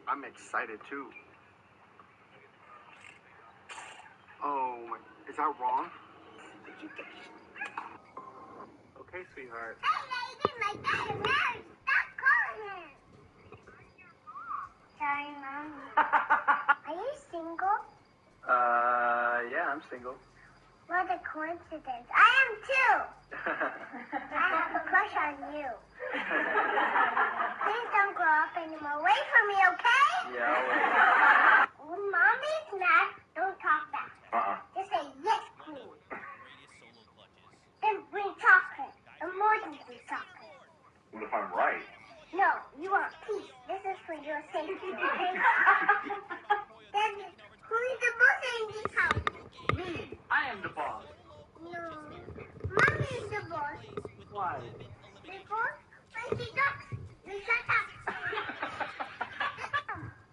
I'm excited too. Oh my, is that wrong? Okay, sweetheart. Hey, my dad is married. Stop calling him. Sorry, Mom. Are you single? Yeah, I'm single. What a coincidence. I am too. I have a crush on you. Please don't grow up anymore. Wait for me, okay? Yeah, When Mommy's mad, don't talk back. Just say, yes, queen. Then bring chocolate. And more than bring chocolate. What if I'm right? No, you want peace. This is for your safety, okay? Then, who is the boss in this house? Me! I am the boss. No. Mommy is the boss. Why? Because when she talks, you shut up.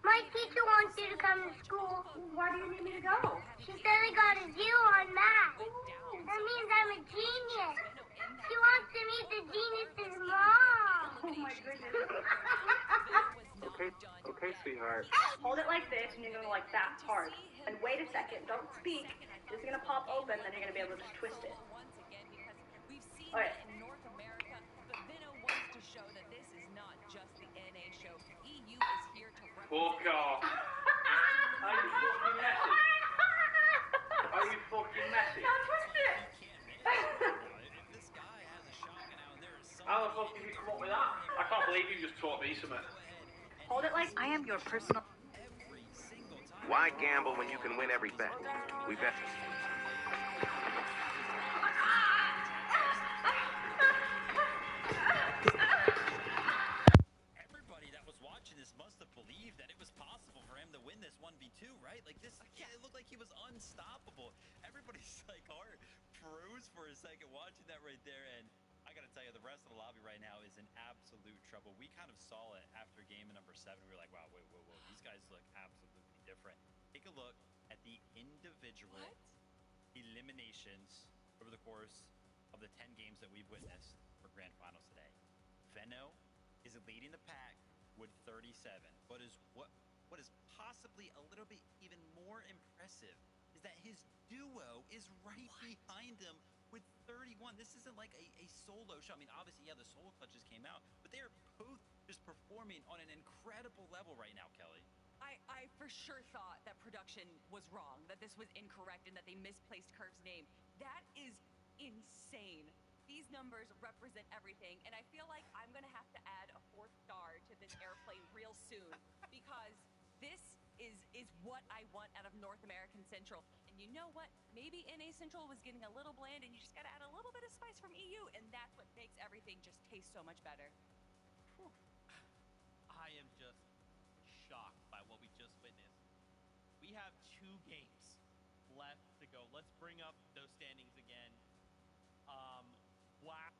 My teacher wants you to come to school. Why do you need me to go? She said I got a 0 on math. That means I'm a genius. She wants to meet the genius's mom. Oh my goodness. Okay, sweetheart. Hold it like this, and you're gonna go like that hard. And wait a second, don't speak. It's gonna pop open, then you're gonna be able to just twist it. Okay. Fuck off. Are you fucking messy? Are you fucking messy? Now twist it! How the fuck did you come up with that? I can't believe you just taught me something. Hold it like I am your personal. Why gamble when you can win every bet? We bet. Everybody that was watching this must have believed that it was possible for him to win this 1v2, right? Like this, it looked like he was unstoppable. Everybody's like froze for a second watching that right there, and I gotta tell you, the rest of the lobby right now is in absolute trouble. We kind of saw it after game number 7. We were like, wow, wait, whoa, whoa. These guys look absolutely different. Take a look at the individual eliminations over the course of the 10 games that we've witnessed for Grand Finals today. Veno is leading the pack with 37, but what is possibly a little bit even more impressive is that his duo is right behind him with 31. This isn't like a solo show. I mean, obviously, yeah, the solo clutches came out, but they are both just performing on an incredible level right now, Kelly. I for sure thought that production was wrong, that this was incorrect, and that they misplaced Curve's name. That is insane. These numbers represent everything, and I feel like I'm gonna have to add a 4th star to this airplane real soon, because this is what I want out of North American Central. And you know what? Maybe NA Central was getting a little bland, and you just gotta add a little bit of spice from EU, and that's what makes everything just taste so much better. Whew. I am just shocked by what we just witnessed. We have 2 games left to go. Let's bring up those standings again. Wow.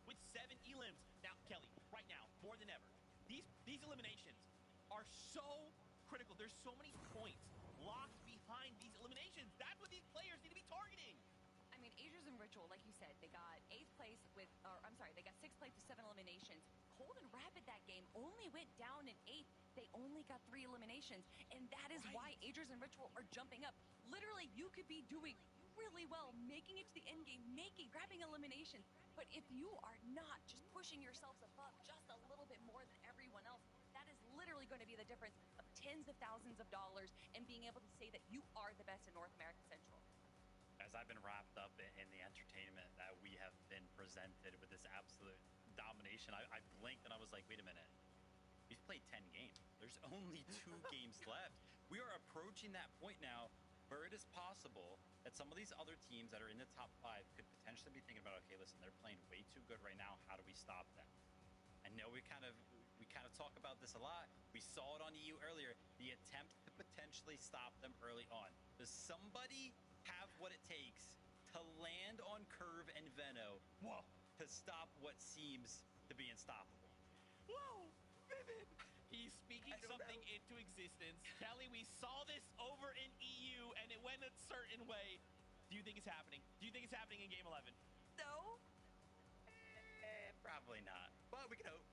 With 7 elims. Now, Kelly, right now, more than ever, these eliminations are so critical. There's so many points locked behind these eliminations. That's what these players need to be targeting. I mean, Aegis and Ritual, like you said, they got 8th place with, or I'm sorry, they got 6th place with 7 eliminations. Cold and Rapid that game only went down in 8th. They only got 3 eliminations, and that is why Aegis and Ritual are jumping up. Literally, you could be doing really well, making it to the end game, grabbing eliminations. But if you are not just pushing yourselves above just a little bit more than everyone else, that is literally going to be the difference of tens of thousands of dollars and being able to say that you are the best in North America Central. As I've been wrapped up in the entertainment that we have been presented with this absolute domination, I blinked and I was like, wait a minute. We've played 10 games. There's only 2 games left. We are approaching that point now where it is possible that some of these other teams that are in the top 5 could potentially be thinking about, okay, listen, they're playing way too good right now. How do we stop them? I know we kind of talk about this a lot. We saw it on EU earlier, the attempt to potentially stop them early on. Does somebody have what it takes to land on Curve and Veno to stop what seems to be unstoppable? Whoa, Vivid! He's speaking something into existence. Kelly, we saw this over in EU, and it went a certain way. Do you think it's happening? Do you think it's happening in Game 11? No. Probably not, but we can hope.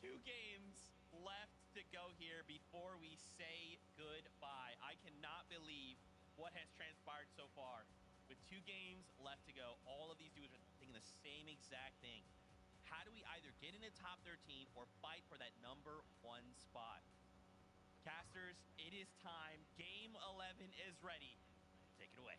2 games left to go here before we say goodbye. I cannot believe what has transpired so far. With 2 games left to go, all of these dudes are thinking the same exact thing. How do we either get in the top 13 or fight for that number 1 spot? Casters, it is time. Game 11 is ready. Take it away.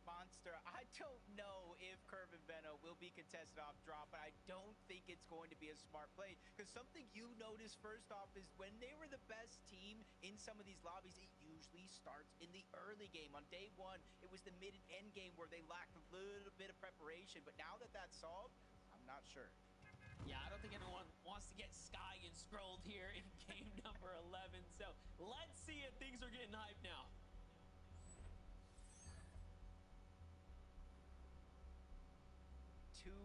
Monster, I don't know if Curve and Veno will be contested off drop, but I don't think it's going to be a smart play, because something you notice first off is when they were the best team in some of these lobbies, it usually starts in the early game. On day 1, it was the mid and end game where they lacked a little bit of preparation, but now that that's solved, I'm not sure. Yeah, I don't think anyone wants to get Sky and scrolled here in game number 11, so let's see if things are getting hyped now. 2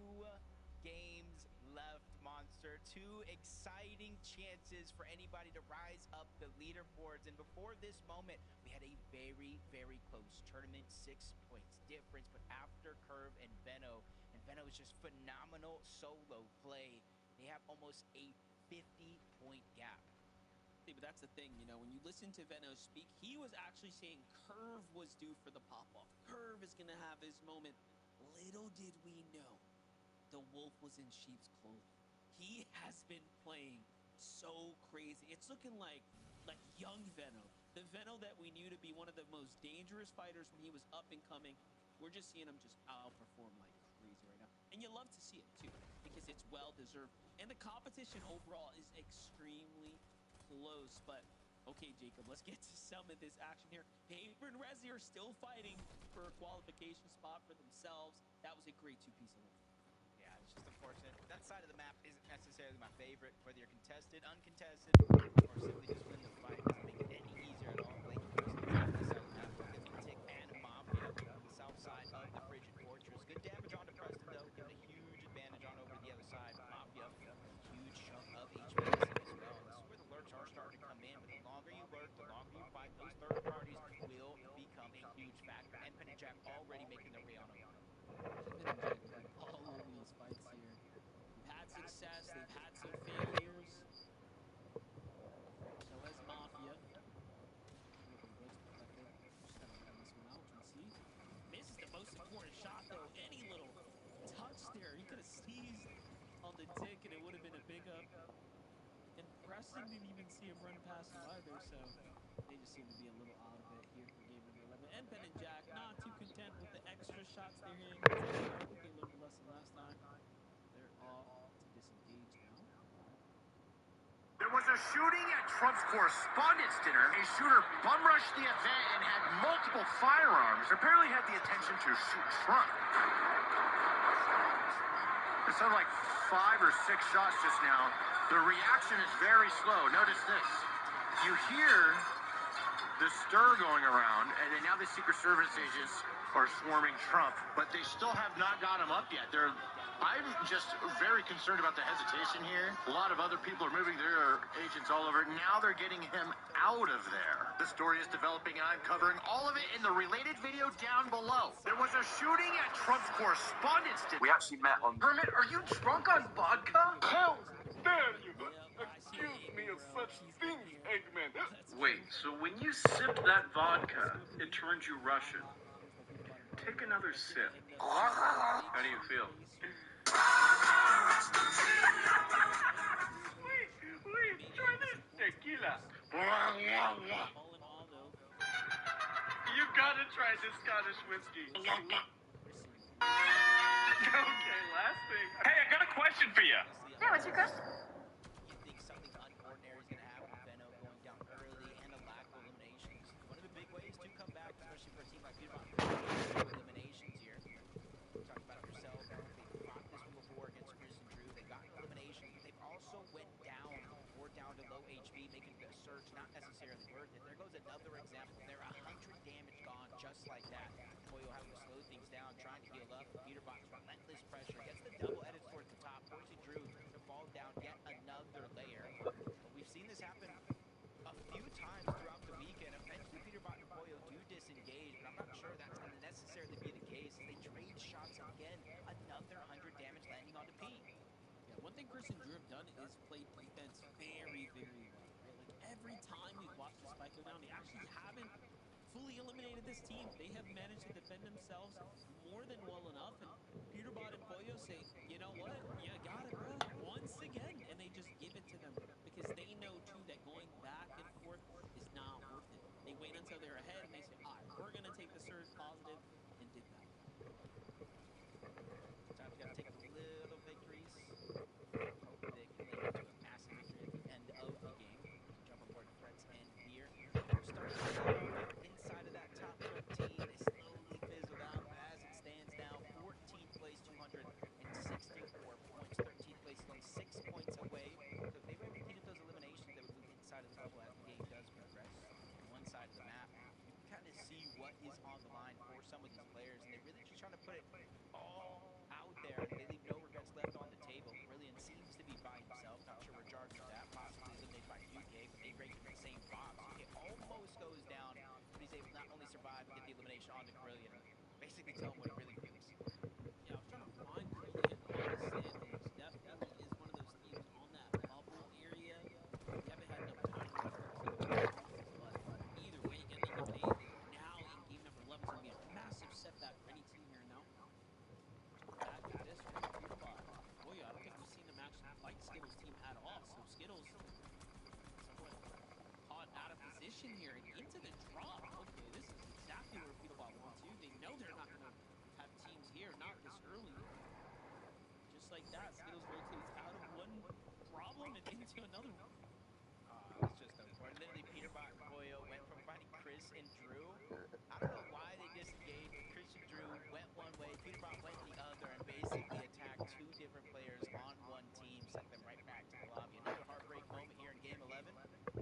games left, Monster. 2 exciting chances for anybody to rise up the leaderboards. And before this moment, we had a very, very close tournament, 6 points difference. But after Curve and Veno is just phenomenal solo play, they have almost a 50-point gap. See, but that's the thing, you know, when you listen to Veno speak, he was actually saying Curve was due for the pop-off. Curve is going to have his moment. Little did we know, the wolf was in sheep's clothing. He has been playing so crazy. It's looking like young Venom. The Venom that we knew to be one of the most dangerous fighters when he was up and coming. We're just seeing him just outperform like crazy right now. And you love to see it too, because it's well-deserved. And the competition overall is extremely close. But, okay, Jacob, let's get to some of this action here. Paper and Resi are still fighting for a qualification spot for themselves. That was a great two-piece event. Yeah, it's just unfortunate. That side of the map isn't necessarily my favorite, whether you're contested, uncontested, or simply just win the fight. Doesn't make it any easier at all. Blake Crystal on this side of the map gets Tick and Mafia on the south side of the Frigid Fortress. Good damage onto Preston, though, giving a huge advantage on over to the other side. Mafia, huge chunk of HP missing as well. And this is where the lurks are starting to come in. But the longer you lurk, the longer you fight, those third parties will become a huge factor. And Pen and Jack already making their way on over. Pen and Jack have been all over these fights here. They've had success, they've had some failures. So has Mafia. Misses the most important shot though. Any little touch there, he could have seized on the Tick and it would have been a big up. And Preston didn't even see him run past him either, so they just seem to be a little out of it here for game number 11. And Pen and Jack not too content with the extra shots they're hitting. I think they learned a lesson last time. They're off to disengage now. There was a shooting at Trump's correspondence dinner. A shooter bum rushed the event and had multiple firearms. Apparently had the intention to shoot Trump. It sounded like 5 or 6 shots just now. The reaction is very slow. Notice this. You hear the stir going around, and then now the Secret Service agents are swarming Trump, but they still have not got him up yet. I'm just very concerned about the hesitation here. A lot of other people are moving their agents all over. Now they're getting him out of there. The story is developing, and I'm covering all of it in the related video down below. There was a shooting at Trump's correspondence dinner. We actually met on... Hermit, are you drunk on vodka? How dare you accuse me of such things, Eggman? Wait, so when you sip that vodka, it turns you Russian. Take another sip. How do you feel? Wait, try this tequila. You gotta try this Scottish whiskey. Okay, last thing. Hey, I got a question for you. Yeah, what's your question? You think something unordinary is going to happen with Venom going down early and a lack of eliminations. One of the big ways to come back, especially for a team like Petermont, eliminations here. We talked about it yourself. They fought this one before against Chris and Drew. They got an elimination. They've also went down or down to low HP, making the surge not necessarily worth it. There goes another example. They're 100 damage gone just like that. Poyo having to slow things down, trying to heal up. Peterbot's relentless pressure gets the double edits towards the top. Poison Drew to fall down yet another layer. But we've seen this happen a few times throughout the weekend. Eventually, Peterbot and Poyo do disengage, but I'm not sure that's going to necessarily be the case. They trade shots again. Another 100 damage landing on the P. Yeah, one thing Chris and Drew have done is play defense very, very well. Right? Like every time we've watched the spike go down, they actually haven't fully eliminated this team. They have managed to defend themselves more than well enough, and Peterbot and Poyo say, you know what, you got it, bro, once again, and they just give it to them, because they know, too, that going back and forth is not worth it. They wait until they're ahead, and they say, all right, we're going to take the surge positive, and did that. Sometimes you got to take little victories. Hopefully they can lead to a massive victory at the end of the game. Jump aboard Fred's end here. Starting inside of that top 13, they slowly fizzled out as it stands now. 14th place, 264 points. 13th place is only 6 points away. So if they repeated those eliminations, they would move inside of the bubble as the game does progress. On one side of the map, you can kind of see what is on the line for some of these players, and they're really just trying to put it all out there. They leave no regrets left on the table. Brilliant seems to be by himself. Not sure where Jarvis is at. Possibly eliminated by UK, but they break the same box. UK almost goes down, but he's able to not only survive but get the elimination on the Brilliant. Basically tell him what it really feels. Yeah, I was trying to find Brilliant on the standings. Definitely is one of those teams on that bubble area. We haven't had enough time to but either way, getting eliminated now in game number 11 is going to be a massive setback for any team here now. Back to this one, Peterbot. Boy, I don't think we've seen them actually fight Skittles' team at all, so Skittles position here and into the drop. Okay, this is exactly where Peterbot wants you. They know they're not going to have teams here, not this early. Just like that, Skittles rotates out of one problem and into another one. It's just unfortunate. Literally, Peterbot and Boyo went from fighting Chris and Drew. I don't know why they disengaged. Chris and Drew went one way, Peterbot went the other, and basically attacked two different players on one team, sent them right back to the lobby. Another heartbreak moment here in Game 11,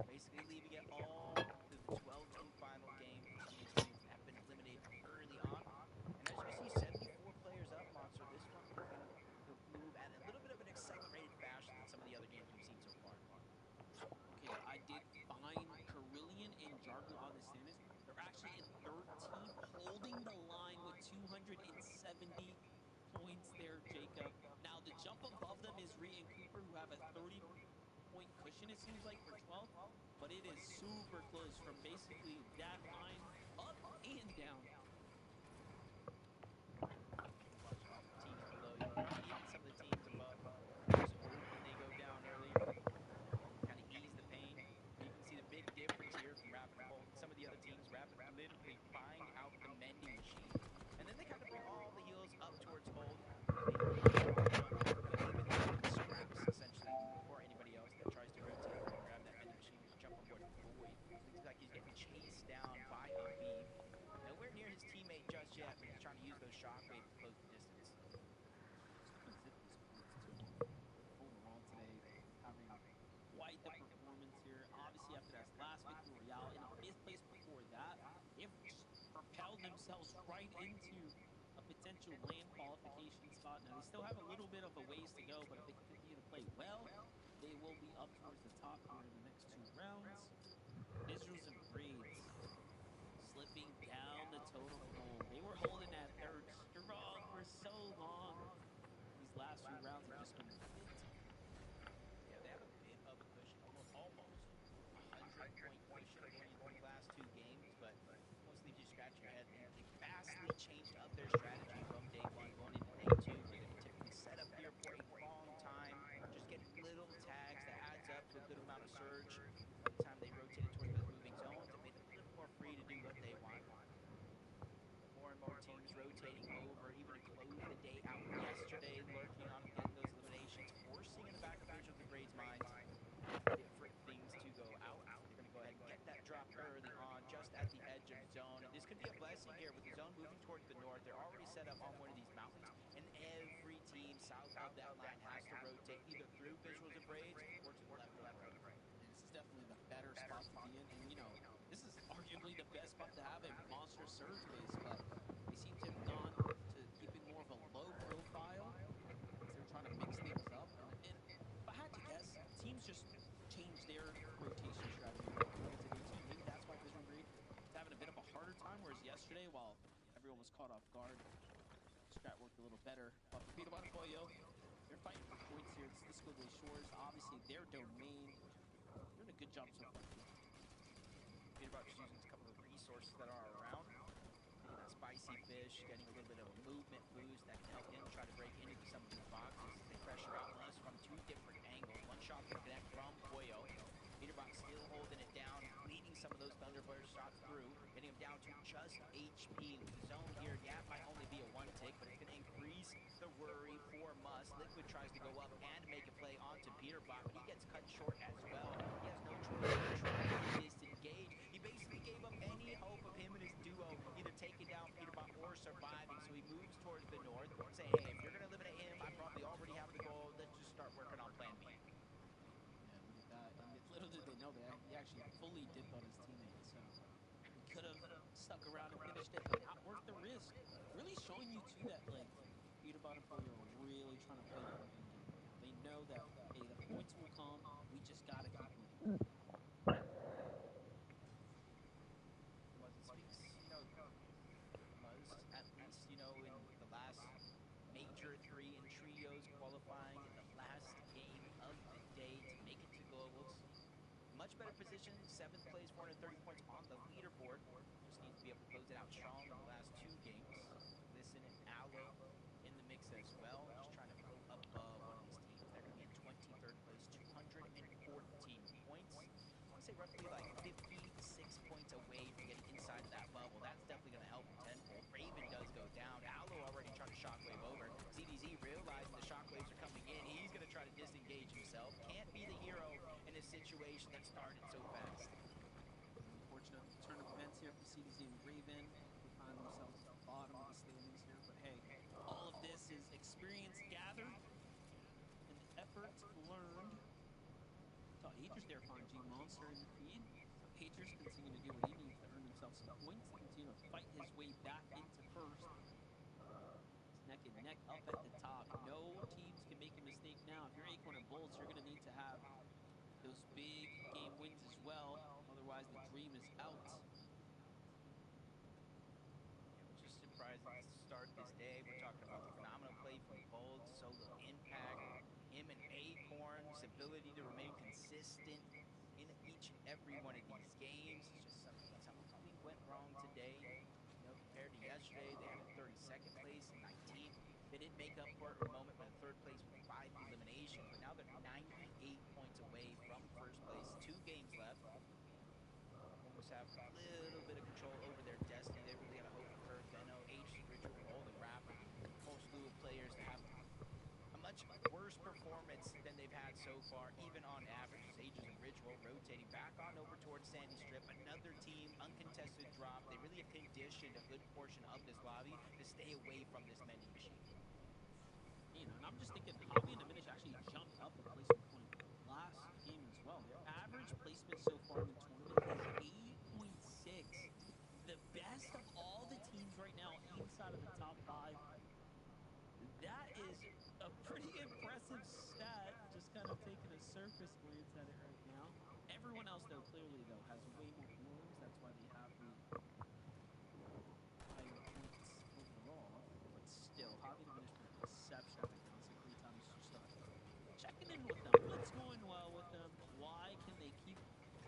basically leaving it all to the 12-team final game for some of these teams that have been eliminated early on. And as you can see, 74 players up, Monster. This one is going to move at a little bit of an accelerated fashion than some of the other games we've seen so far. Okay, I did find Carillion and Jargo on the standings. They're actually in 13th, holding the line with 270 points there, Jacob. Now, the jump above them is Rhea and Cooper, who have a 30-point cushion, it seems like, for 12th. But it is super close from basically that line up and down. Watch all the teams below you, even some of the teams above, just hoping they go down early. Kind of ease the pain. You can see the big difference here from Rapid and Bolt. Some of the other teams, Rapid literally buying out the mending machine. And then they kind of bring all the heals up towards Bolt. Even scraps, essentially, for anybody else that tries to rotate and grab that mending machine. Just jump on board Void. Looks like he's getting chased down by a beam. Nowhere near his teammate just yet, but he's trying to use those shockwaves to close the distance. Overall today, having quite the performance here. Obviously, after that last victory royale in a 5th place before that, they've propelled themselves right into a potential land qualification spot. Now, they still have a little bit of a ways to go, but if they can continue to play well, they will be up towards the top here in the next 2 rounds. Visuals and Braids slipping down the totem pole. They were holding that 3rd strong for so long. These last few rounds have just been mint. Yeah, they have a bit of a cushion, almost 100-point cushion going into the last 2 games, but mostly if you scratch your head, they vastly changed up their strategy from day 1 going into day 2, where they would typically set up here for a long time, just get little tags that adds up to a good amount of surge. By the time they rotated towards those moving zones, it made them a little more free to do what they want. More and more teams rotating over, even to close the day out yesterday, lurking on getting those eliminations, forcing in the back of Visuals and Braids' minds different things to go out. They're going to go ahead and get that drop early on, just at the edge of zone. And this could be a blessing here with the zone moving towards the north. They're already set up on one of these mountains, and every team south of that line has to rotate either through Visuals and Braids or to the left or the right. This is definitely the better spot to be in. And, you know, this is arguably the best spot to have a monster surge base, but they seem to have gone to keeping more of a low profile as they're trying to mix things up. And if I had to guess, teams just changed their rotation strategy going into day 2. Maybe that's why Vision Breed is having a bit of a harder time, whereas yesterday, while everyone was caught off guard, Strat worked a little better. But for Peterbot and Boyo, they're fighting for points here. It's the Squiggly Shores, obviously their domain. Doing a good job so far. Peterbot just using a couple of resources that are around. Getting that spicy fish, getting a little bit of a movement boost that can help him try to break into some of these boxes. They pressure out on us from 2 different angles. One shot to connect from Boyo. Peterbot still holding it down, leading some of those Thunderbird shots through, getting him down to just HP. With the zone here, yeah, it might only be a 1 tick, but it's going to increase the worry for Must. Liquid tries to go up and make a play onto Peterbot, but he gets cut short as well. He has no choice but to try to disengage. He basically gave up any hope of him and his duo either taking down Peterbot or surviving, so he moves towards the north, saying, hey, if you're going to eliminate him, I probably already have the goal. Let's just start working on plan B. Yeah, look at that. And little did they know that he actually fully dipped on his teammate, so he could have stuck around and finished it, but not worth the risk. Really showing you, too, that, like, Peterbot and Boyo are really trying to play their end game right now. They know that, hey, the points will come. We just got to keep moving. Muzz speaks, you know, Muzz, at least, you know, in the last major 3 in trios qualifying in the last game of the day to make it to Globals. Much better position, 7th place, 430 points on the leaderboard. Just needs to be able to close it out strong in the last 2 games. Listen and Aloe in the mix as well. Just trying to go above one of these teams. They're going to be in 23rd place, 214 points. I want to say roughly like 56 himself can't be the hero in a situation that started so fast. Unfortunate turn of events here for CDZ and Raven. They find themselves at the bottom of the standings here, but hey, all of this is experience gathered and effort learned. Saw Aegis there find G Monster in the feed. So Aegis continue to do what he needs to earn himself some points to continue to fight his way back into first. It's neck and neck up at the top. No teams can make a mistake now. If you're Acorn and Bolts, you're going to need to have those big game wins as well. Otherwise, the dream is out. Just surprising to start this day. We're talking about the phenomenal play from Bold, solo impact, him and Acorn's ability to remain consistent in each and every one of these games. It's just something went wrong today. You know, compared to yesterday, they had a 32nd place and 19th. They did make up for it in a moment with a third place with 5 eliminations, but now they're 98 points away from first place. 2 games left. Almost have a little bit of control over their destiny. They really got to hope for Venno, Aegis, Ritual, Golden Rapid, a whole slew of players to have a much worse performance than they've had so far, even on average. Aegis and Ritual rotating back on over towards Sandy Strip. Another team, uncontested drop. They really have conditioned a good portion of this lobby to stay away from this menu machine. You know, and I'm just thinking, Hobby and Diminish actually jumped up a placement point last game as well. Their average placement so far in the tournament is 8.6. The best of all the teams right now inside of the top 5. That is a pretty impressive stat, just kind of taking a surface glance at it right now. Everyone else, though, clearly, though, has way more wins. That's why they have the higher points overall. But still, Hobby Diminish playing exceptional right now. It's a great time to start checking in with them. What's going well with them? Why can they keep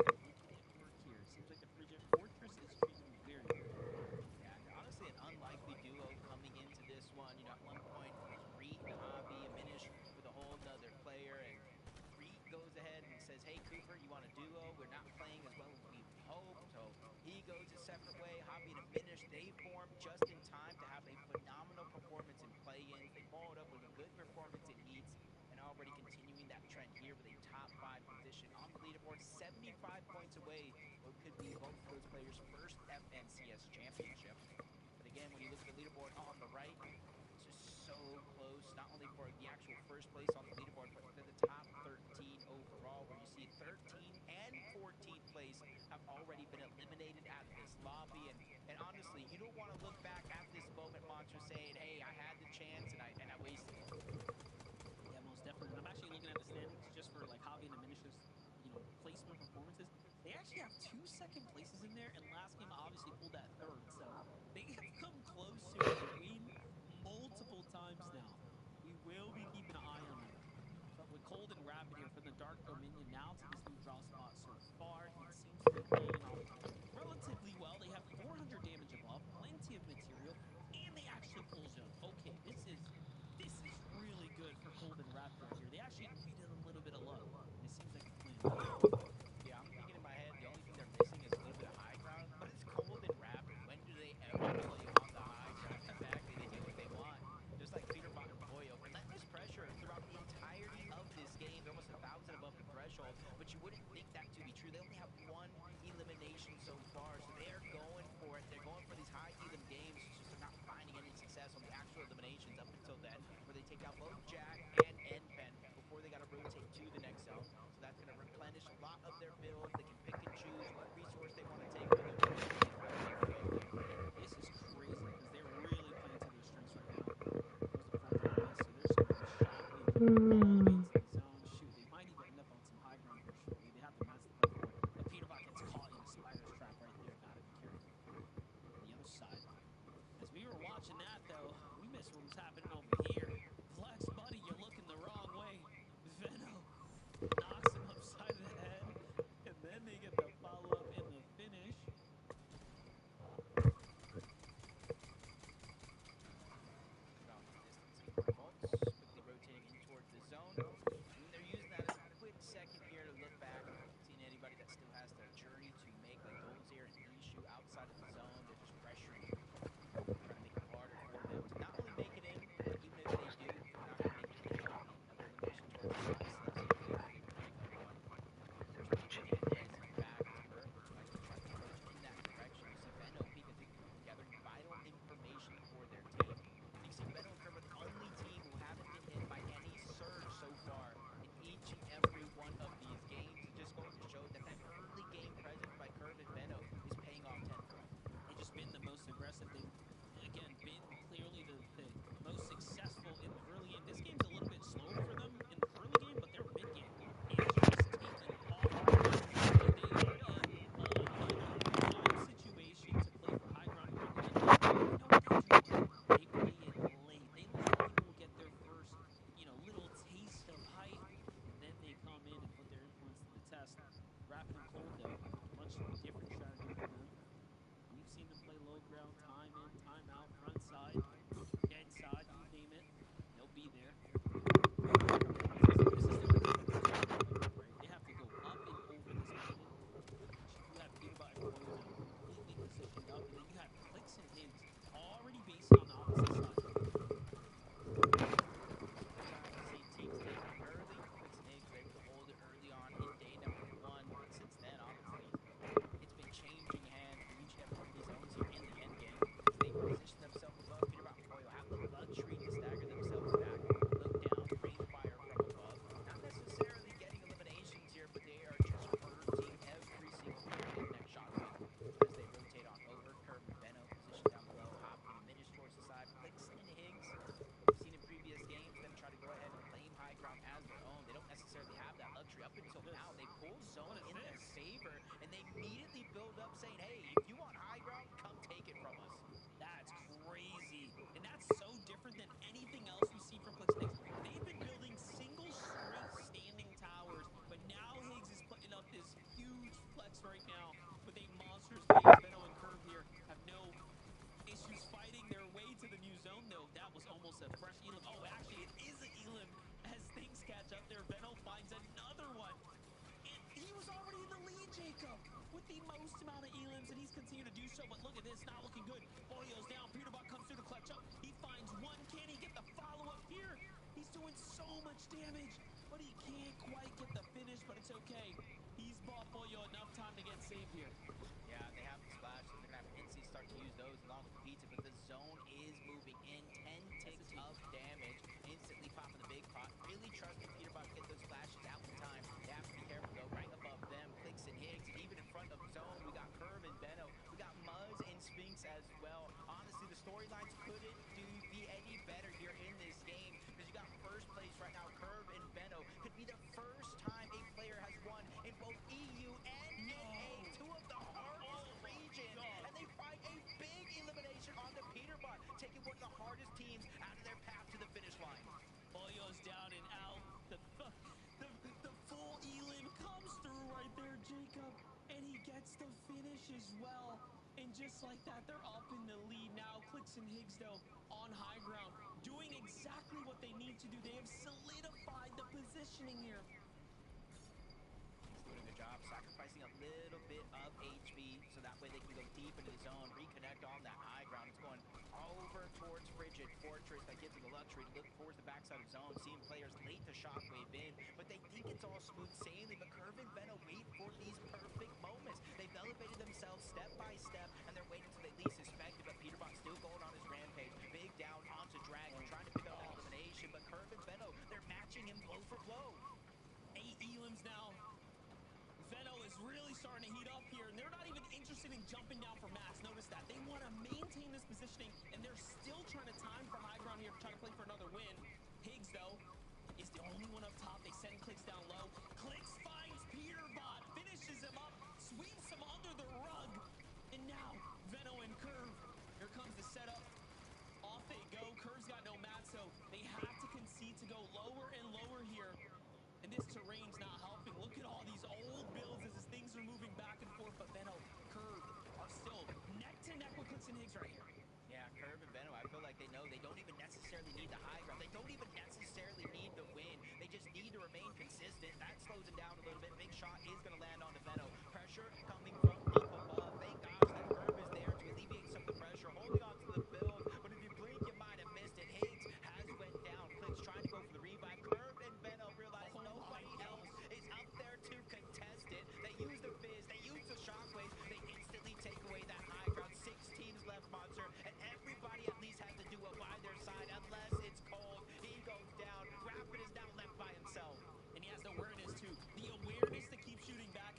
making it work here? It seems like the Frigid Fortress is treating them very good. Yeah, and honestly, an unlikely duo coming into this one. You know, at one point, it was Reet and Hobby, a Minish with a whole nother player, and Reet goes ahead and says, hey, Cooper, you want a duo? We're not playing as well as we hoped, so he goes a separate way. Hobby and a Minish, they form just in time to have a phenomenal performance in play-ins. They followed up with a good performance in heats, and already continuing that trend here with a top 5 position on the leaderboard, 75 points away, what could be both of those players' first FNCS championship. But again, when you look at the leaderboard on the right, it's just so close, not only for the actual first place on the leaderboard, but to the top 13 overall, where you see 13th and 14th place have already been eliminated out of this lobby. And honestly, you don't want to look back at this moment, Monster, saying, hey, I had the chance and I wasted it. Yeah, most definitely. And I'm actually looking at the standings just for like Hobby and Diminish's, you know, placement performances. They actually have 2 second places in there, and last game obviously pulled that third. So they have come close to a win multiple times now. We will be keeping an eye on them. But with Cold and Rapid here from the Dark Dominion now to this new draw spot so far, he seems to be playing off relatively well. They have 400 damage above, plenty of material, and they actually full zone. Okay, this is really good for Cold and Rapid right here. They actually needed a little bit of luck, and it seems like it's playing out. Yeah, I'm thinking in my head, the only thing they're missing is a little bit of high ground, but it's Cold and Rapid. When do they ever play on the high ground? Exactly, they do what they want. Just like Peterbot and Boyo. Relentless pressure throughout the entirety of this game. They're almost 1,000 above the threshold, but you wouldn't think that to be true. They only have 1 elimination so far, so they are going for it. They're going for these high elim games. It's just they're not finding any success on the actual eliminations up until then, where they take out both Jack and N-Pen before they got to rotate to the next zone. So that's going to replenish a lot of their builds. They can pick and choose what resource they want to take with them. This is crazy because they're really playing to their strengths right now. Goes the 4-3 miss, so there's some good shot lead all the way into the zone. Shoot, they might even end up on some high ground here shortly. They have the mats to play for it. But Peterbot gets caught in a spider's trap right there. Gotta be careful. On the other side, as we were watching that though, we missed what was happening over here. Flex, buddy, you're looking the wrong way. Venno knocks him upside the head, and then they get the follow-up in the finish. Quickly rotating in towards the zone. up until now. They pull zone in their favor, and they immediately build up saying, hey, if you want high ground, come take it from us. That's crazy. And that's so different than anything else we see from Clix Higgs. They've been building single straight standing towers, but now Higgs is putting up this huge flex right now with a monster's base. Benno and Curve here have no issues fighting their way to the new zone, though. That was almost a fresh Elim. Oh, actually, it is an Elim as things catch up there. Benno finds another one. And he was already in the lead, Jacob, with the most amount of Elims, and he's continued to do so. But look at this, not looking good. Boyo's down. Peterbot comes through to clutch up. He finds one. Can he get the follow-up here? He's doing so much damage, but he can't quite get the finish, but it's okay. He's bought Boyo enough time to get saved here. Yeah, they have the splash. They're going to have NC start to use those along with the pizza, but the zone is moving in. 10 ticks of damage. Instantly popping the big pot. Really trusting Peterbot to get those flashes out in time. They have to be careful, though. Right above them, Clix and Higgs. And even in front of zone, we got Curve and Benno. We got Muzz and Spinks as well. Honestly, the storylines couldn't be any better here in this game because you got first place right now, Curve and Benno. Could be the first time a player has won in both EU and NA, two of the hardest regions. And they find a big elimination on the Peterbot, taking one of the hardest teams out of their path to the finish line. Boyo's down and out. The full Elim comes through right there, Jacob. And he gets the finish as well. And just like that, they're up in the lead now. Clix and Higgs, though, on high ground, doing exactly what they need to do. They have solidified the positioning here. He's doing a good job sacrificing a little bit of HP so that way they can go deep into the zone, reconnect on that high ground. It's going over towards Frigid Fortress. That gives them the luxury to look towards the backside of zone, seeing players late to shockwave in, but they think it's all smooth sailing. But Curve and Benno wait for these perfect moments. They've elevated themselves step by step, and they're waiting until they least suspect it. But Peterbot's still going on his rampage. Big down onto Dragon, trying to pick up that elimination. But Curve and Benno, they're matching him blow for blow. 8 Elims now. Benno is really starting to heat up here, and they're not even interested in jumping down for mass. Notice that. They want to maintain this positioning, and they're still trying to time for high ground here to try to play for another win. Higgs, though, is the only one up top. They send Clix down low. Clix finds Peterbot, finishes him up, sweeps him under the rug. And now, Benno and Curve. Here comes the setup. Off they go. Curve's got no mat, so they have to concede to go lower and lower here. And this terrain's not helping. Look at all these old builds as things are moving back and forth. But Benno, Curve are still neck to neck with Clix and Higgs right here. Yeah, Curve and Benno, I feel like they know they don't even necessarily need the high ground. They don't even necessarily need the win. They just need to remain consistent. That slows them down a little bit. Big shot is going to land on the Benno. Pressure coming from up above. Thank gosh that Curve is there to alleviate some of the pressure, holding on to the build. But if you blink, you might have missed it. Higgs has went down. Clix trying to go for the revive. Curve and Benno realize nobody else is up there to contest it. They use the fizz. They use the shockwaves. They instantly take away that high ground. 6 teams left, Monster, and everybody at least has to do it by their side unless it's cold. He goes down. Rapid is now left by himself. And he has the awareness, too. The awareness to keep shooting back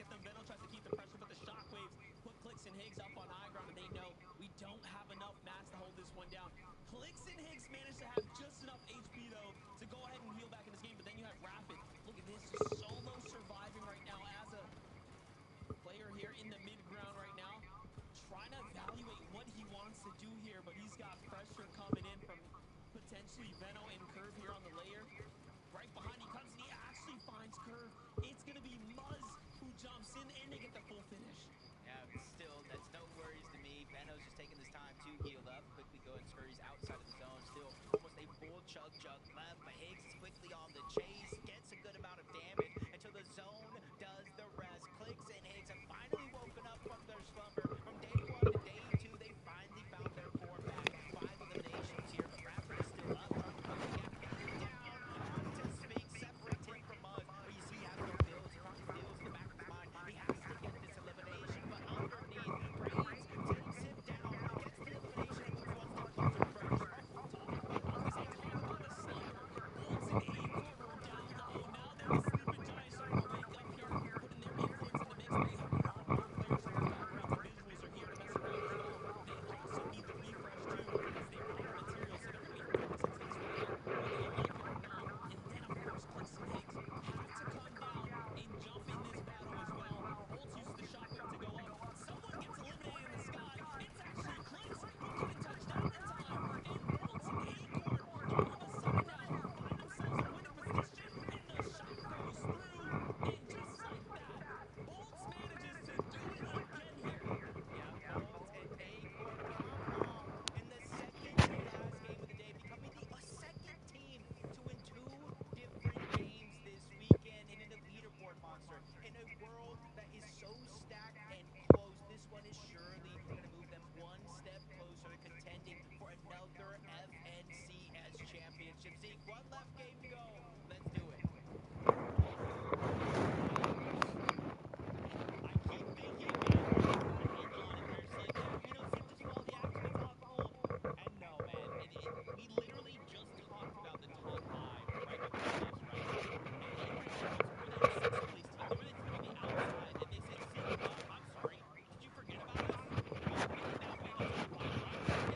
one is surely going to move them one step closer to contending for another FNCS championship. Zeke, one left game to go. Let's do it. I keep thinking, man, we're hitting on it where it's like, yeah, you know, Zeke, just follow the action, it's all cool. And no, man, we literally just talked about the top 5, right, of this, right? And Akron and Bolts were that 6th place team. They were the team on the outside, and they said, Zeke, I'm sorry, did you forget about us? We can now be in the top 5, right? Forget about us.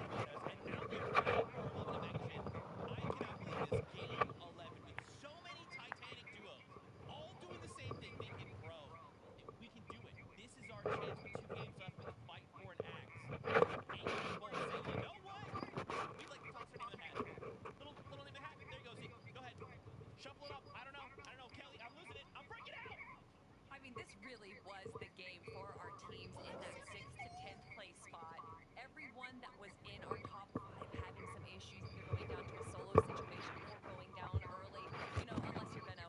And now they're fighting for our love and affection. I cannot believe this. Game 11 with so many Titanic duos, all doing the same thing, thinking, bro, we can do it. This is our chance with 2 games left with Fight for an Axe. Akron and Bolt say, you know what? We'd like to toss our name in the hat. Little name in the hat. There you go, Zeke. Go ahead. Shuffle it up. I don't know. Kelly, I'm losing it. I'm freaking out. I mean, this really was the game for our teams in that 6th to 10th place spot. Everyone that was in our top 5 having some issues, either going down to a solo situation or going down early, you know, unless you're Benno.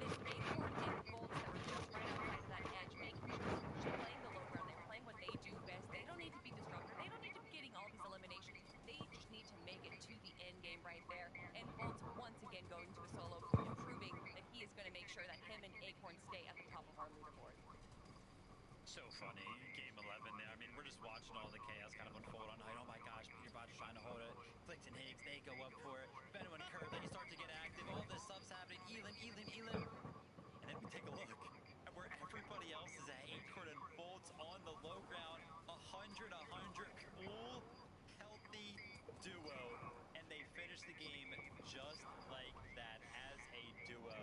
This Acorn and Bolts that were just right outside of that edge, making sure that they're just playing the low ground, they're playing what they do best. They don't need to be disruptive. They don't need to be getting all these eliminations. They just need to make it to the end game right there. And Bolts once again going to a solo and proving that he is going to make sure that him and Acorn stay at the top of our leaderboard. So funny, game 11 there. I mean, we're just watching all the chaos kind of unfold on night. Oh my gosh, Peter Bott's trying to hold it. Flicks and Higgs, they go up for it. Benno and Curve, then you start to get active. All this stuff's happening. Elam. And then we take a look at where everybody else is at. Acorn and Bolts on the low ground. 100, cool, healthy duo. And they finish the game just like that as a duo.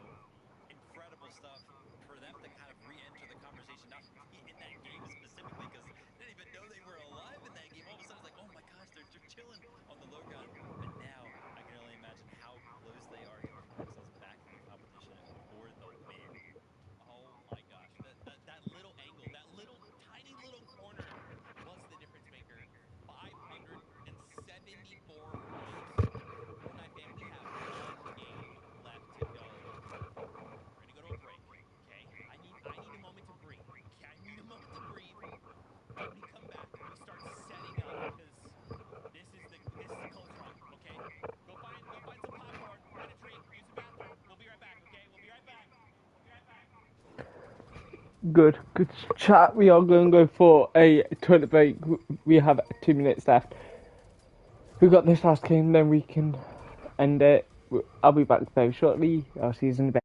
Incredible stuff for them to kind of re-enter the conversation, not in that game specifically, because they didn't even know they were alive in that game. All of a sudden, it's like, oh my gosh, they're chilling on the low ground. But now, I can only imagine how close they are to put themselves back in the competition for the win. Oh my gosh, that little angle, that tiny little corner was the difference maker. 574 points. Fortnite fam, we have 1 game left to go. We're gonna go to a break, okay? I need a moment to breathe. Okay, I need a moment to breathe. When we come back, we start setting up because this is the close run, okay? Go find some popcorn, find a drink, use the bathroom. We'll be right back, okay? We'll be right back. Good chat. We are going to go for a toilet break. We have 2 minutes left. We got this last game, then we can end it. I'll be back very shortly. I'll see you in a bit.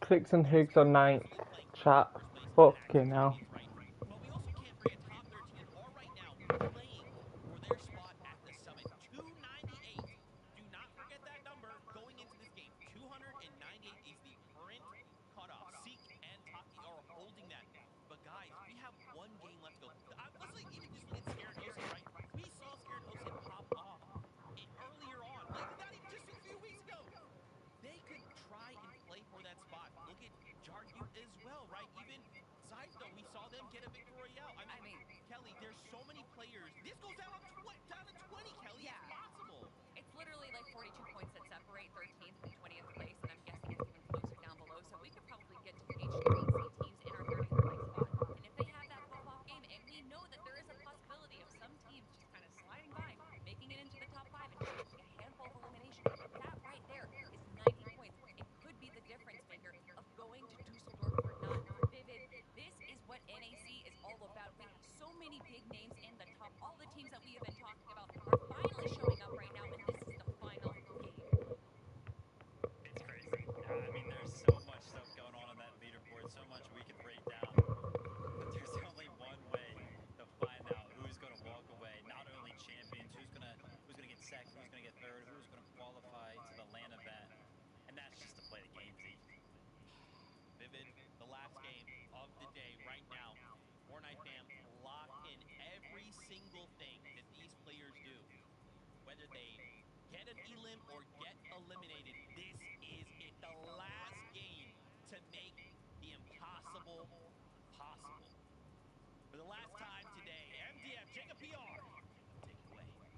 Clicks and Higgs on 9th. Chat. Fucking hell. But we also can't forget top 13 are right now playing for their spot at the summit. 298. Do not forget that number going into this game. 298 is the current cutoff. Seek and Taki are holding that. But guys, we have one game left to go. Let's like even just look at Scared Hosted, right? We saw Scared Hosted pop off earlier on, like not even just a few weeks ago. They could try and play for that spot. Look at Jargu as well, right? Even Zypto, we saw them get a victory royale. I mean, Kelly, there's so many players. This goes down to 20, Kelly. Yeah. It's possible. It's literally like 42 points that separate 13th and 20th place, and I'm guessing it's even closer down below. So we could probably get to HGC teams in our 30th place spot. And if they have that pop-off game, and we know that there is a possibility of some teams just kind of sliding by, making it into the top 5 and taking a handful of eliminations, that right there is 90 points. It could be the difference maker of going to Dusseldorf or not. Vivid, this is what NAC is all about. We have so many big names in the top. All the teams that we have been talking about are finally showing up right now, and this is the final game. It's crazy. I mean, there's so much stuff going on that leaderboard, so much we can break down. But there's only one way to find out who's going to walk away. Not only champions, who's going to get second, who's going to get third, who's going to qualify to the LAN event, and that's just to play the game, Z. Vivid, the last game of the day right now. Fortnite fam, lock in every single thing that these players do. Whether they get an elim or get eliminated, this is it. The last game to make the impossible possible. For the last time today, MDF, Jacob PR, take it away.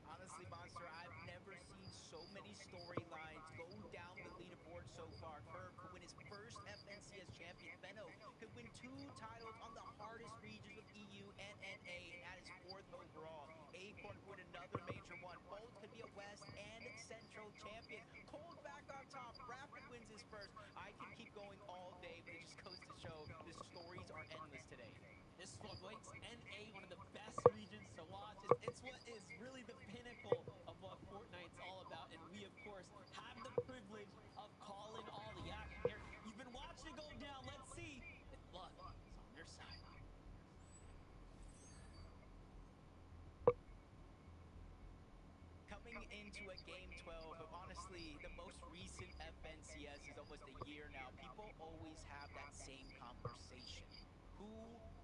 Honestly, Monster, I've never seen so many storylines go down the leaderboard so far. Curve could win his first FNCS champion. Benno could win 2 titles on the hardest regions of EU and NA, and that is 4th overall. Acorn could win another major one. Both could be a West and Central champion. Cold back on top. Rapid wins his first. I can keep going all day, but it just goes to show the stories are endless today. This is what makes NA one of the best regions to watch. It's what is really the pinnacle of what Fortnite's all about. And we, of course, have the privilege of calling all the action here. You've been watching it go down. Let's see if luck is on your side. Coming into a game 12 of honestly the most recent FNCS is almost a year now. People always have that same conversation. Who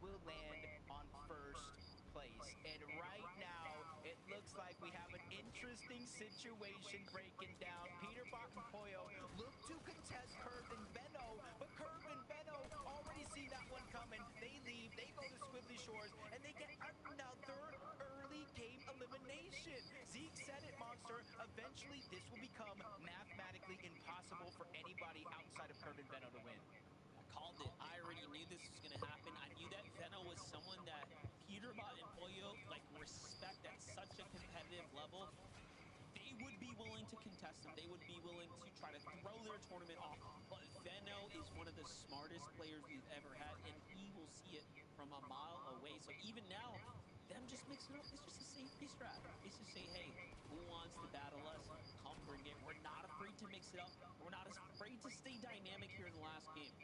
will land on first place? And right now, it looks like we have an interesting situation breaking down. Peterbot and Poyo look to contest Curve and Benno, but Curve and Benno already see that one coming. They leave, they go to Squibbly Shores, and they get another early game elimination. Zeke said it, Monster. Eventually, this will become mathematically impossible for anybody outside of Curve and Benno to win. Called it. I already knew this was going to happen. I knew that Venno was someone that Peterbot and Poyo like respect at such a competitive level. They would be willing to contest them. They would be willing to try to throw their tournament off. But Venno is one of the smartest players we've ever had, and he will see it from a mile away. So even now, them just mixing up, it's just a safety strat. It's to say, hey, who wants to battle us? Come bring it. We're not afraid to mix it up. We're not afraid to stay dynamic here in the last game.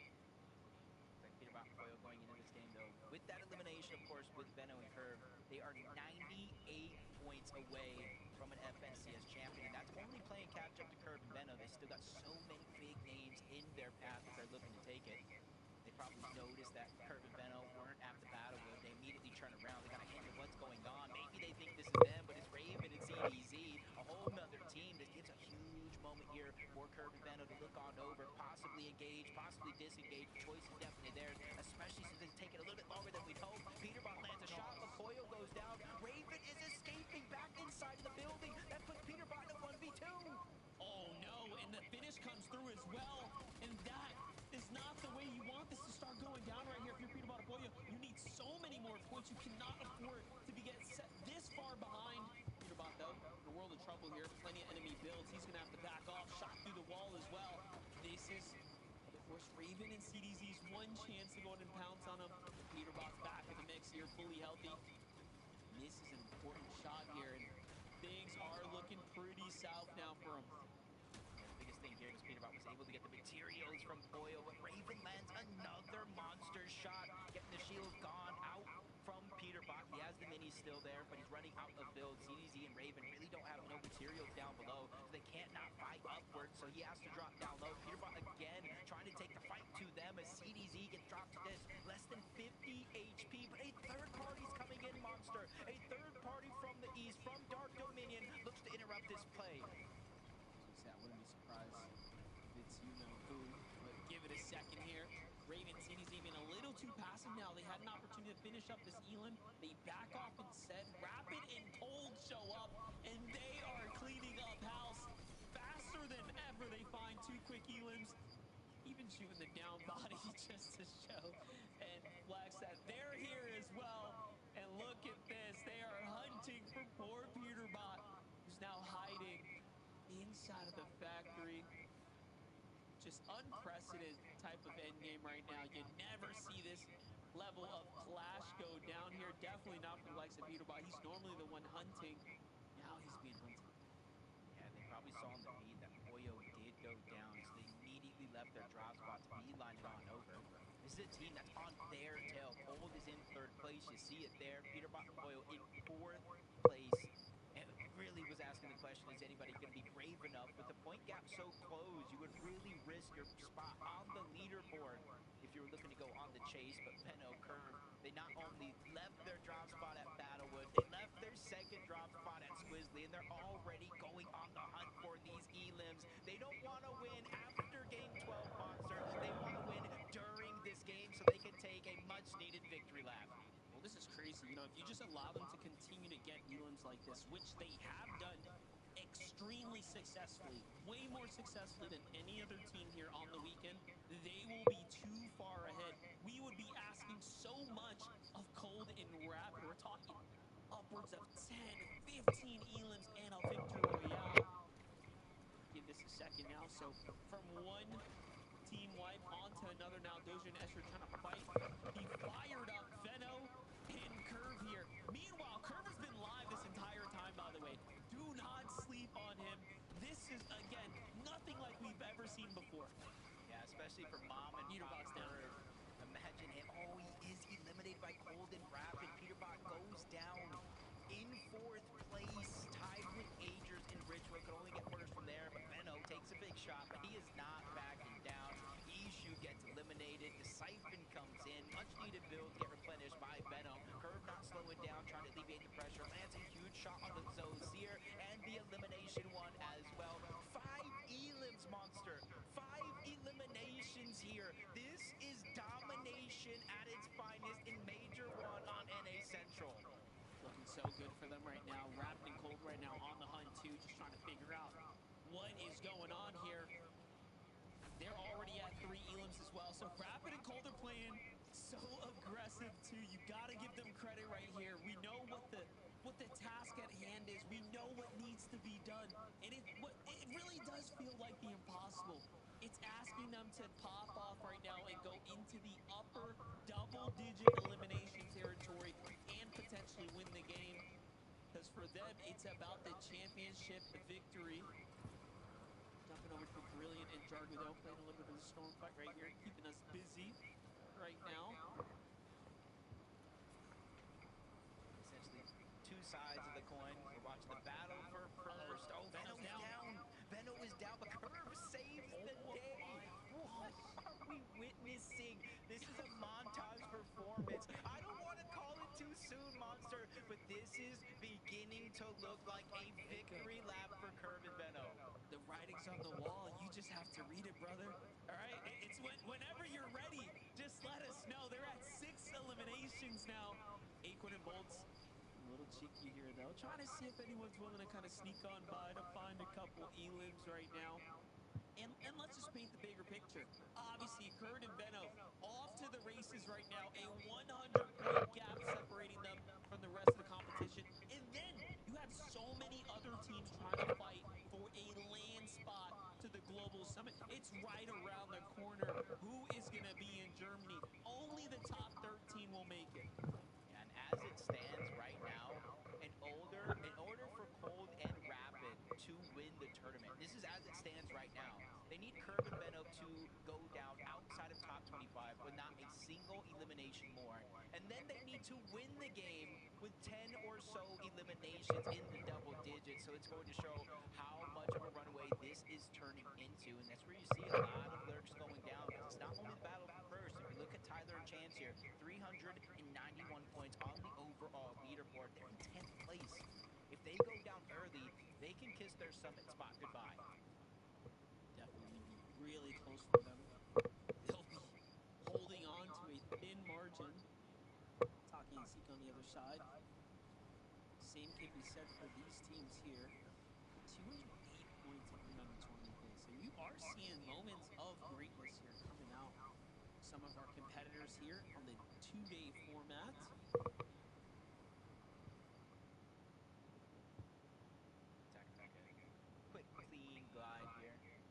Peterbot and Poyo going into this game, though, with that elimination, of course, with Benno and Curve, they are 98 points away from an FNCS champion, and that's only playing catch up to Curve and Benno. They still got so many big names in their path as they're looking to take it. They probably noticed that Curve and Benno weren't at the Battlewood. They immediately turn around. They got a hint of what's going on. Maybe they think this is them, but it's Raven and CDZ, a whole nother team. This gives a huge moment here for Curve and Benno to look on over, possibly engage, possibly disengage. The choice is definitely theirs, especially since it's taken a little bit longer than we'd hoped. Peterbot lands a shot, but Poyo goes down. Raven is escaping back inside the building. That puts Peterbot in a 1v2. Oh no, and the finish comes through as well. And that is not the way you want this to start going down right here. If you're Peterbot or Poyo, you need so many more points. You cannot afford to be getting set this far behind. Peterbot, though, in a world of trouble here. Plenty of enemy builds. He's going to have to back off. Shot through the wall as well. This is, of course, Raven and CDZ's one chance to go in and pounce on him. Peterbot's back in the mix here, fully healthy. This is an important shot here, and things are looking pretty south now for him. The biggest thing here as Peterbot was able to get the materials from Boyle, but Raven lands another monster shot, getting the shield gone out from Peterbot. He has the mini still there, but he's running out of build. CDZ and Raven really don't have no materials down below, so they can't not fight upwards, so he has to drop down low. Peterbot again trying to take the fight to them as CDZ gets dropped to this. Less than 50 HP, but a third party's coming in, Monster. A third party from the east, from Dark Dominion, looks to interrupt this play. I wouldn't be surprised if it's you-know-who, but give it a second here. Raven City's even a little too passive now. They had an opportunity to finish up this Elim. They back off instead. Rapid and Cold show up, and they are cleaning up house. Faster than ever, they find 2 quick Elims. Even shooting the down body just to show and flex that they're here as well. And look at this. They are hunting for poor Peterbot, who's now hiding inside of the factory. Just unprecedented type of end game right now. You never see this level of clash go down here. Definitely not for the likes of Peterbot. He's normally the one hunting. Now he's being hunted. Yeah, they probably saw in the feed that Boyo did go down, so they immediately left their drop spots, beelined on over. This is a team that's on their tail. Cold is in 3rd place. You see it there. Peterbot and Boyo in 4th place. And it really was asking the question, is anybody going to be brave enough? With the point gap so close, you would really risk your spot on the leaderboard if you were looking to go on the chase. But Venno, Curve, they not only left their drop spot at Battlewood, they left their 2nd drop spot at Squizzly, and they're already going on the hunt for these Elims. They don't want to win after Game 12, Monster. They want to win during this game so they can take a much-needed victory lap. Well, this is crazy. You know, if you just allow them to continue to get Elims like this, which they have done extremely successfully, way more successfully than any other team here on the weekend, they will be too far ahead. We would be asking so much of Cold and Rapid. We're talking upwards of 10, 15 Elims and a victory royale. Give this a second now. So from one team wipe onto another now. Doja and Escher trying to fight. He fired up Venno and Curve here. Meanwhile, Curve has been live this entire time, by the way. Do not sleep on him. This is, again, nothing like we've ever seen before. Yeah, especially for Mom and Peterbot's down. Imagine him. Oh, he is eliminated by Cold and Rapid. Peterbot goes down in 4th place, tied with Agers and Ridgeway. Could only get worse from there, but Venno takes a big shot, but he is not backing down. Ishu gets eliminated. The Siphon comes in. Much needed builds get replenished by Venno. Curve not slowing down, trying to alleviate the pressure. Lands a huge shot on the Zosier, and the elimination one as well. 5 Elims, Monster. 5 eliminations here. This is domination at its finest in Major 1 on NA Central. Looking so good for them right now. Rapid and Cold right now on the hunt too, just trying to figure out what is going on here. They're already at 3 Elims as well. So Rapid and Cold are playing so aggressive too. You gotta give them credit right here. We know what the task at hand is. We know what needs to be done. And it really does feel like the impossible. It's asking them to pop off right now and go into the upper double-digit elimination territory and potentially win the game. Because for them, it's about the championship, the victory. Jumping over to Brilliant and Jargo, though, playing a little bit of the storm fight right here, keeping us busy right now. Essentially, 2 sides of the coin. We're watching the battle for first. Oh, Venno is down. Venno is down, but Curve saves the day. What are we witnessing? This is a montage performance. I don't want to call it too soon, Monster, but this is beginning to look like a victory lap for Curve and Venno. The writing's on the wall. You just have to read it, brother. All right? It's whenever you're ready, just let us know. They're at 6 eliminations now. Aquin and Bolts, a little cheeky here, though. Trying to see if anyone's willing to kind of sneak on by to find a couple Elims right now. And let's just paint the bigger picture. Obviously, Kurt and Venno off to the races right now. A 100-point gap separating them from the rest of the competition. And then you have so many other teams trying to fight for a land spot to the Global Summit. It's right around the corner. Who is going to be in Germany? Only the top 13 will make it. And as it stands right now, in order for Cold and Rapid to win the tournament, this is as it stands right now, they And then they need to win the game with 10 or so eliminations in the double digits. So it's going to show how much of a runaway this is turning into. And that's where you see a lot of lurks going down, because it's not only the battle for first. If you look at Tyler and Chance here, 391 points on the overall leaderboard. They're in 10th place. If they go down early, they can kiss their summit spot goodbye. Definitely be really close for them. They'll be holding on to a thin margin. Taki and Seek on the other side. Same can be said for these teams here. 208 points if you're under 20 days. So you are seeing moments of greatness here coming out. Some of our competitors here on the 2-day format. Quick, clean glide here. They're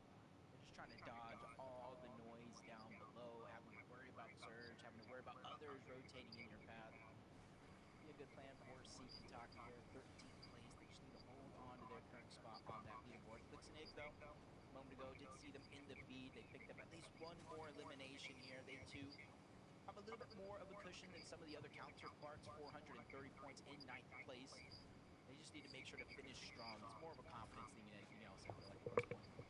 just trying to dodge all the noise down below, having to worry about surge, having to worry about others rotating in your path. Be a good plan for Seek and Taki here. 13th place. They just need to hold on to their current spot on that leaderboard. Clicks and Egg, though, a moment ago, did see them in the feed. They picked up at least one more elimination here. They, too, have a little bit more of a cushion than some of the other counterparts. 430 points in 9th place. They just need to make sure to finish strong. It's more of a confidence thing than anything else, I feel like, at this point.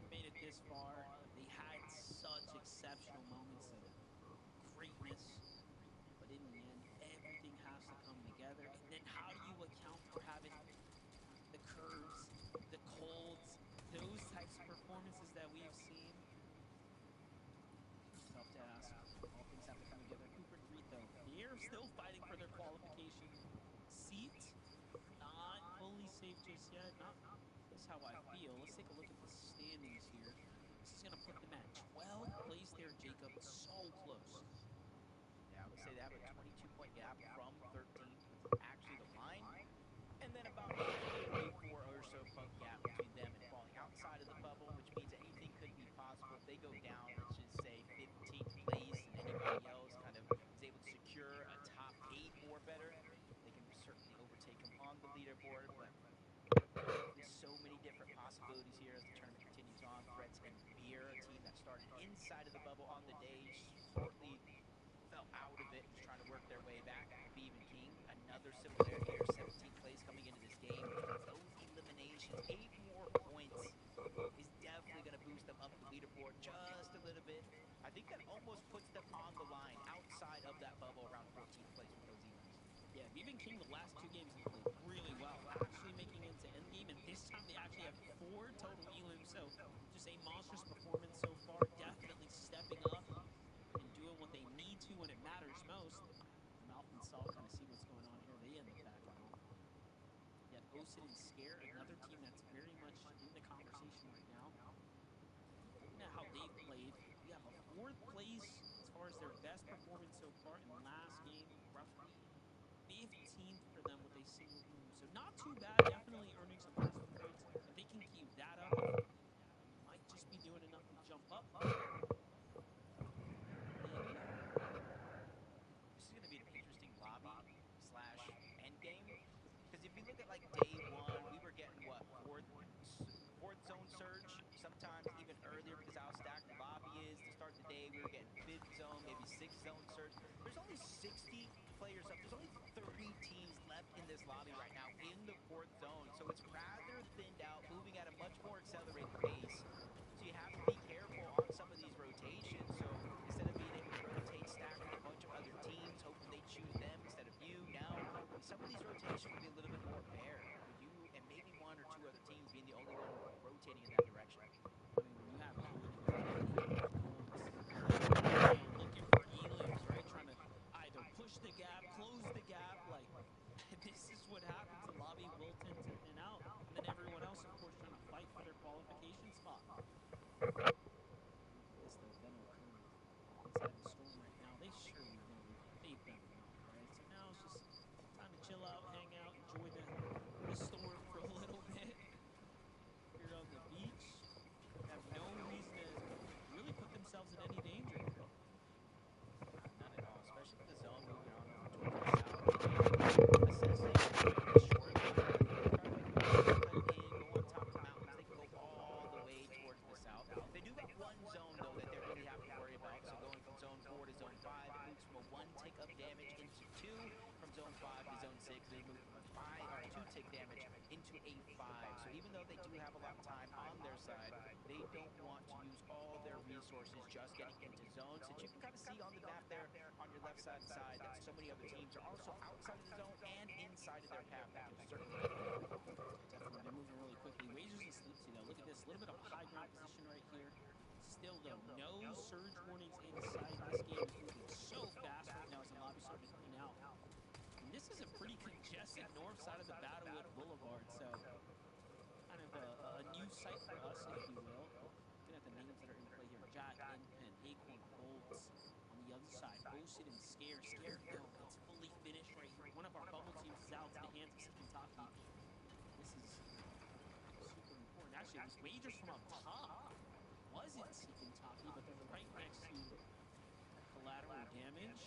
Made it this far. They had such exceptional moments of greatness, but in the end, everything has to come together. And then how do you account for having the curves, the colds, those types of performances that we've seen? Tough to ask. All things have to come together. Cooper and Rito, they're still fighting for their qualification seat. Not fully safe just yet. That's how I feel. Let's take a look at the standings here. This is going to put them at 12th place there, Jacob. So close. Yeah, I would say they have a 22-point gap from 13th, which is actually the line. And then about a 34 or so point gap between them and falling outside of the bubble, which means anything could be possible. If they go down, let's just say 15th place, and anybody else kind of is able to secure a top 8 or better, they can certainly overtake them on the leaderboard. But there's so many different possibilities here as the tournament continues on. Threats and Beer, a team that started inside of the bubble on the day, shortly fell out of it and was trying to work their way back. Beam and King, another similarity here, 17th place coming into this game. Those eliminations, 8 more points is definitely going to boost them up the leaderboard just a little bit. I think that almost puts them on the line outside of that bubble around 14th place with those elims. Yeah, Beam and King, the last 2 games have played really well, actually making it into endgame, and this time they actually have 4 total elims, so just a monstrous performance so far, definitely stepping up and doing what they need to when it matters most. Mouth and Salt kind of see what's going on here. They end the pack off. You have Osid and Scare, another team that's very much in the conversation right now. Looking at how they've played, you have a 4th place as far as their best performance so far in the last game, roughly 15th for them with a single boom. So not too bad, definitely earning some positive points. If they can keep that up, they might just be doing enough to jump up. This is going to be an interesting lobby / endgame, because if you look at like day 1, we were getting what, fourth zone surge, sometimes even earlier because how stacked the lobby is. To start the day, we were getting 5th zone, maybe 6th zone surge. There's only 60 players up. There's only 30 teams left in this lobby right now in the 4th zone, so it's rather thinned out, moving at a much more accelerated pace. So you have to be careful on some of these rotations. So instead of being able to rotate, stack with a bunch of other teams, hoping they choose them instead of you, now some of these rotations will be a little bit more bare, with you and maybe 1 or 2 other teams being the only one rotating in that direction. I mean, when you have looking for elims, right? Trying to either push the gap, close the gap, like this is what happens. The lobby will tend to thin out. And then zone 5 to zone 6. They moved from 2-tick damage into a 5. So even though they do have a lot of time on their side, they don't want to use all their resources just getting into zones. Since you can kind of see on the map there on your left side that so many other teams are also outside of the zone and inside of their path, which will certainly make it difficult. Definitely, they're moving really quickly. Wagers and Sleepsy, though, look at this. A little bit of a high ground position right here. Still, though, no surge warnings inside. This game is moving so fast right now as the lobby's starting to clean out. And this is a pretty congested north side of the Battlewood Boulevard, so kind of a new site for us, if you will. Looking at the names that are in play here, Jack, N-Pen, Acorn, Bolts. On the other side, Boasted and Scare. Scare, though, it's fully finished right here. One of our bubble teams is out to the hands of Kentucky. This is super important. Actually, it was Wagers from up top. Wasn't Kentucky, but they're right next to collateral damage.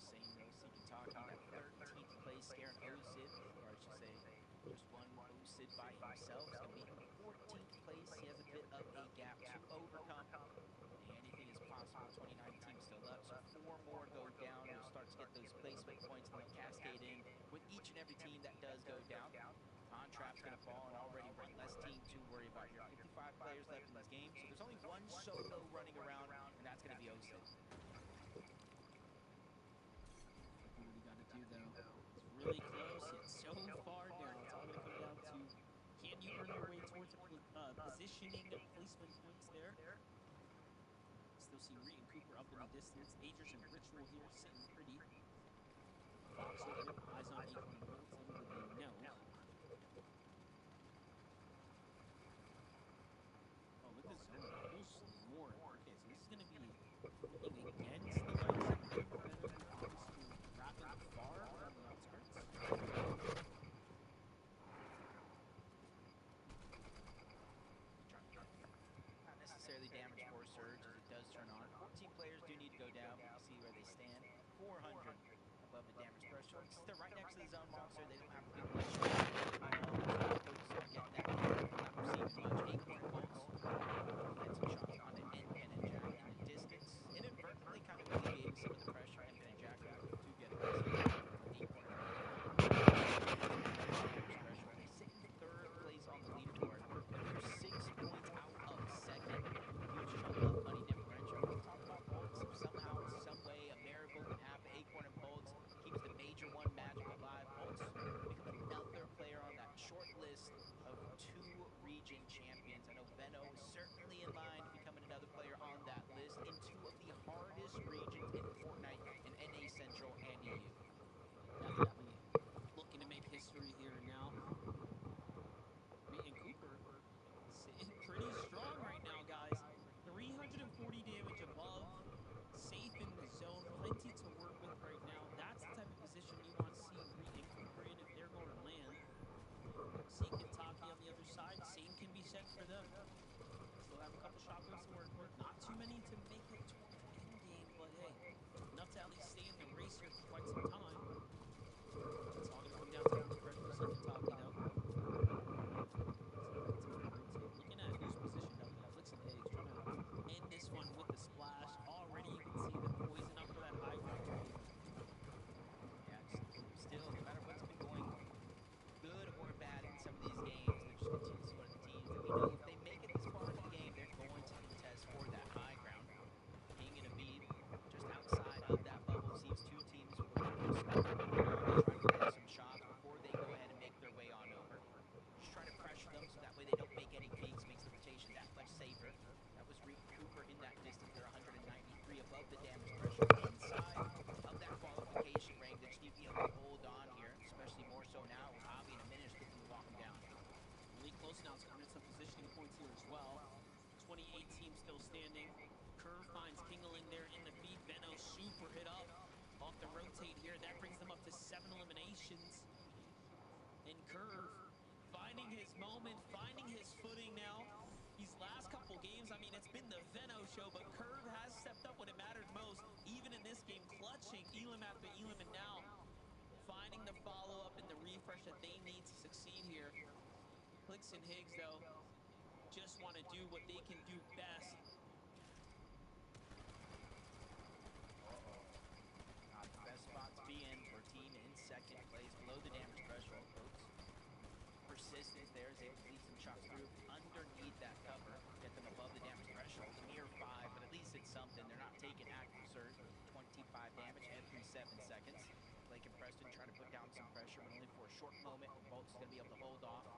Same though, Kentucky, that 13th place Scare and OSID, or I should say, just one OSID by himself. It's going to be in 14th place. He has a bit of a gap to overcome. Anything is possible. 29 teams still up, so 4 more go down. You'll start to get those placement points, and they'll cascade in with each and every team that does go down. Contrapt's going to fall, and already one less team to worry about here. 55 players left in this game, so there's only one solo running around, and that's going to be OSID. What do we got to do, though? It's really close. It's so far down. It's all going to come down to, can you earn your way towards positioning placement points there? Still see Reed and Cooper up in the distance. Agers and Ritual here sitting pretty. Fox open, eyes on Acorn and Bolts. Little did they know. Oh, look at this zone. Pulse more. Okay, so this is going to be looking against the likes of Benner, who obviously wrapping far on the outskirts. Not necessarily damage for Surge as it does turn on. 14 players do need to go down, but you see where they stand. 400 above the damage threshold. Since they're right next to the zone monster, they don't have a big issue. Focus on getting that clear, not receiving much. Acorn Bolts get some shots onto N-Pen and Jack in the distance, inadvertently kind of alleviating some of the pressure N-Pen and Jack are to get this Acorn and threshold. They sit in 3rd place on the leaderboard, but they're 6 points out of 2nd. Huge chunk of money differential. We'll talk about Bolts. Somehow, some way, a miracle can happen. Acorn and Bolts keeps the Major 1 magic alive. Bolts become another player on that short list of 2 region champions. I know Veno is certainly in line to becoming another player on that list in 2 of the hardest regions in Fortnite in NA Central and EU. Definitely looking to make history here and now. Reed and Cooper sitting pretty strong right now, guys. 340 damage above, safe in the zone, plenty to work with right now. That's the type of position you want to see Reed and Cooper in if they're going to land. See Kentucky on the other side, same can be said for them. Still have a couple shotguns to work with, not too many to make it towards endgame, but hey, enough to at least stay in the race here for quite some time. It's all going to come down to the pressure for Kentucky, though. Looking at who's positioned up there, Flicks and Higgs trying to end this one with the splash. Already you can see the poison up for that high ground. Yeah, still, no matter what's been going good or bad in some of these games, they're just continuing to one of the teams that we know if they make it this far into the game, they're going to contest for that high ground. King and Abib just outside of that bubble sees 2 teams with a little bit of smoke trying to get some shots before they go ahead and make their way on over. Just trying to pressure them so that way they don't make any peeks, makes the rotation that much safer. That was Reed Cooper in that distance. They're 193 above the damage threshold inside of that qualification range. They just need to be able to hold on here, especially more so now with Javi in a minute is looking to walk them down. Really close now, so some positioning points here as well. 28 teams still standing. Curve finds Kingeling there in the feed. Veno super hit up off the rotate here. That brings them up to 7 eliminations. And Curve finding his moment, finding his footing now. These last couple games, I mean, it's been the Veno show, but Curve has stepped up when it mattered most. Even in this game, clutching Elim after Elim, and now finding the follow-up and the refresh that they need to succeed here. Flicks and Higgs, though, just want to do what they can do best. second place below the damage threshold, folks. Persistence there is able to lead some shots through underneath that cover, get them above the damage threshold, a mere 5, but at least it's something. They're not taking active surge, 25 damage every 7 seconds. Blake and Preston trying to put down some pressure, but only for a short moment. Bolt's going to be able to hold off.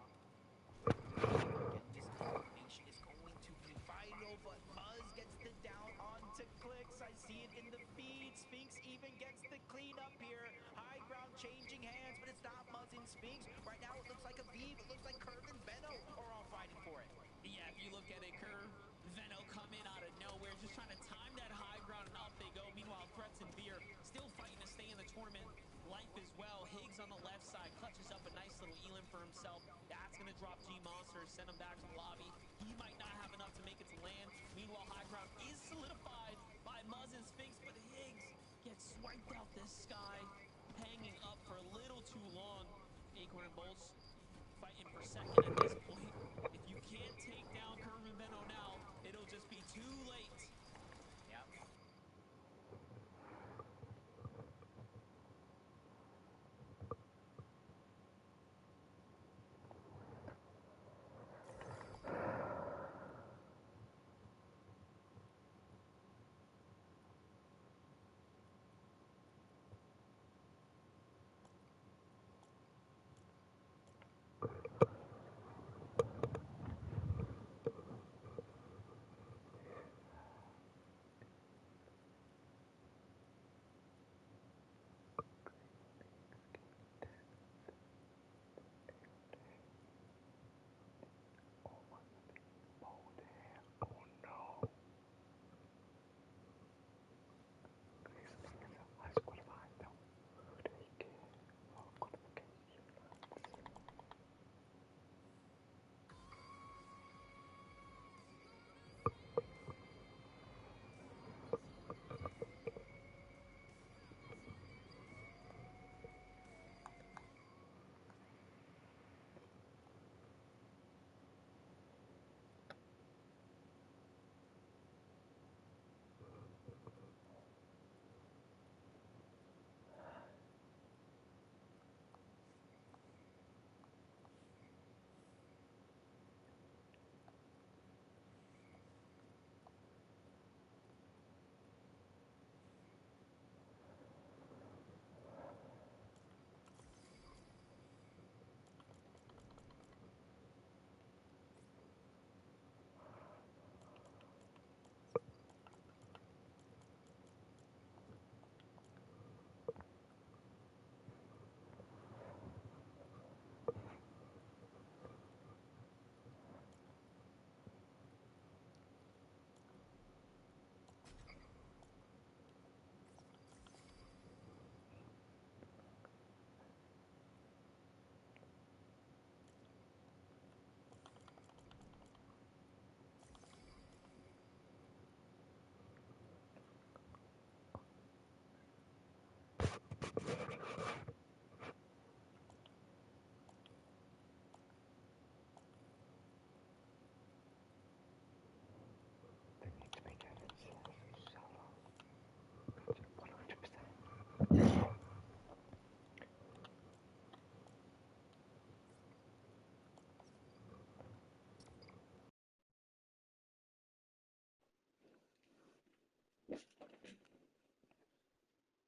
Again, this information is going to be vital, but Muzz gets the down onto Clicks. I see it in the feed. Spinks even gets the cleanup here. High ground changing hands, but it's not Muzz and Spinks. Right now it looks like Aviv, it looks like Curve and Benno are all fighting for it. Yeah, if you look at it, Curve, Venno coming out of nowhere, just trying to time that high ground, and up they go. Meanwhile, Threats and Veer still fighting to stay in the tournament life as well. Higgs on the left side clutches up a nice little Elim for himself. That's going to drop G-Monster, send him back to the lobby. He might not have enough to make it to land. Meanwhile, high ground is solidified by Muzz and Spinks, but Higgs gets swiped out this sky, hanging up for a little too long. Acorn and Bolts fighting for second at this point. If you can't take down Curve and Benno now, it'll just be too late. Yep.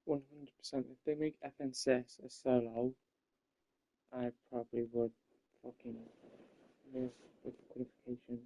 %. If they make FNCS a solo, I probably would fucking miss with qualification.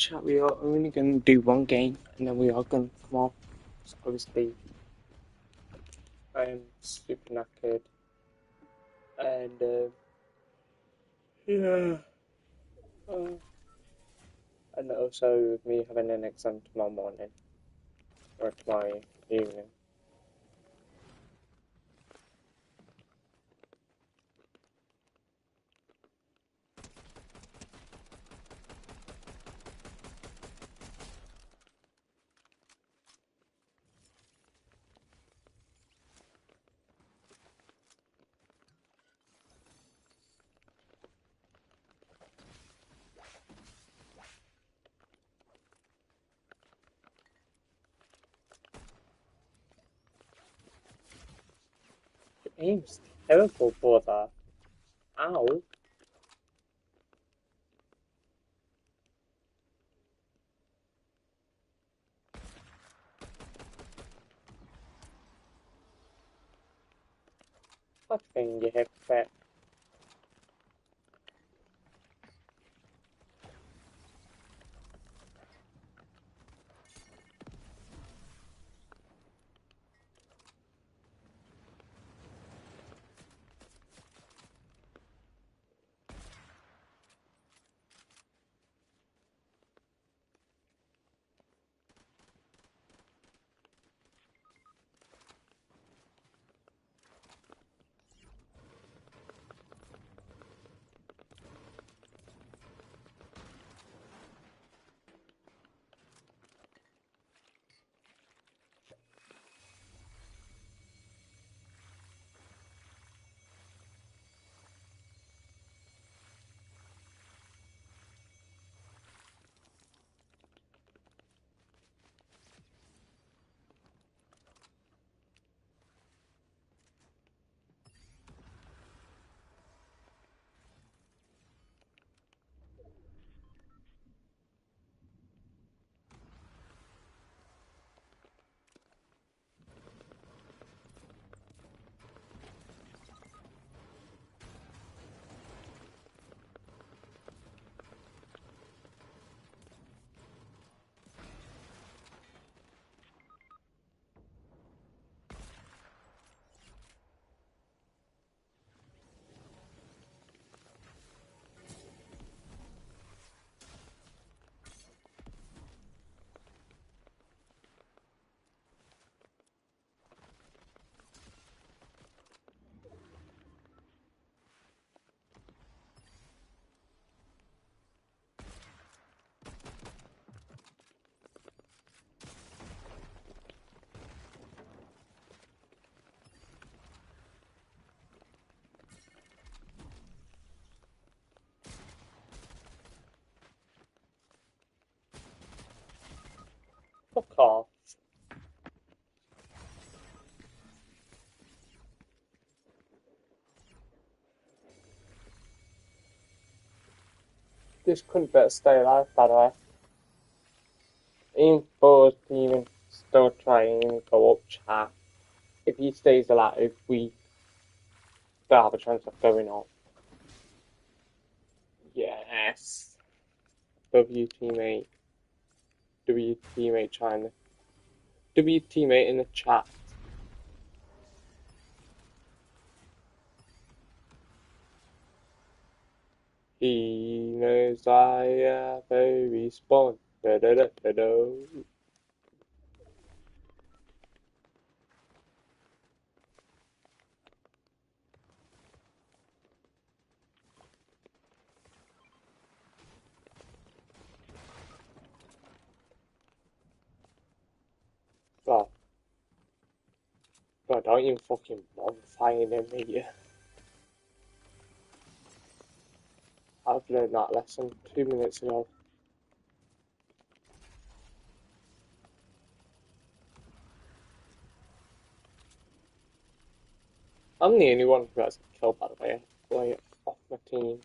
chat, we are only going to do one game and then we are going to come off. So obviously, I am super knackered. And, yeah. And also, with me having an exam tomorrow morning, or tomorrow evening. Your aim's terrible, brother. Ow. What thing you have fat? Fuck off. This couldn't better stay alive, by the way. Even Bo's even still trying to go up chat. If he stays alive, we still have a chance of going up. Yes. W teammate trying to. W teammate in the chat. He knows I have a respawn. Da da da da da. God, don't even fucking bonfire them here. I've learned that lesson 2 minutes ago. I'm the only one who has a kill, by the way, like, off my team.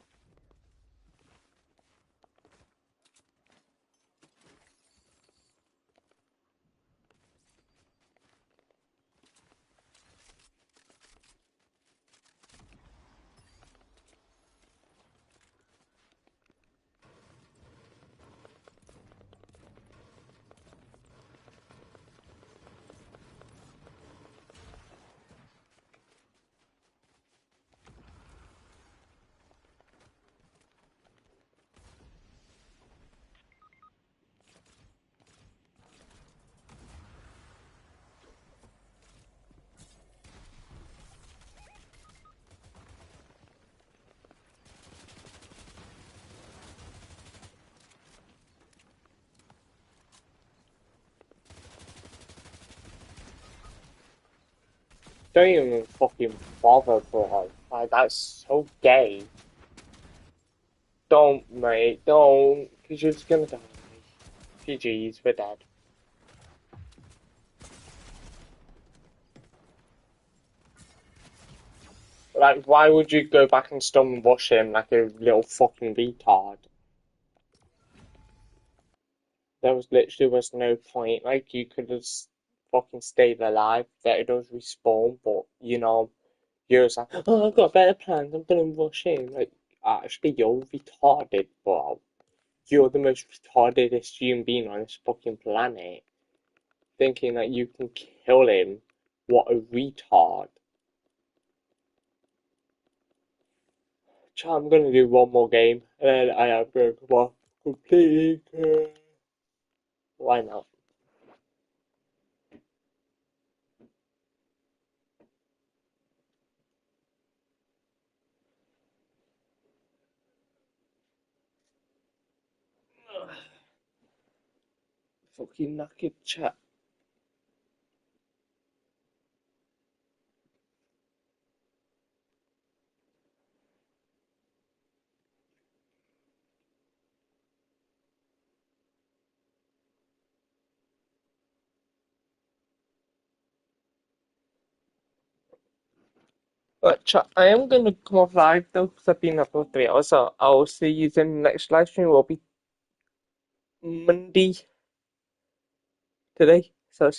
Don't even fucking bother, bro. Like, that's so gay. Don't, mate, don't. Because you're just gonna die. GG's, we're dead. Like, why would you go back and stun rush him like a little fucking retard? There was no point. Like, you could have fucking stayed alive. That it does respawn, but you know, you're just like, oh, I've got better plans. I'm gonna rush in. Like, actually, you're retarded, bro. You're the most retardedest human being on this fucking planet. Thinking that you can kill him. What a retard. I'm gonna do one more game, and then I am going to complete. Why not? Fucking knackered chat. But chat, I am gonna come off live though, because I've been up for 3 hours, so I'll see you in the next live stream. Will be Monday today, so I'll see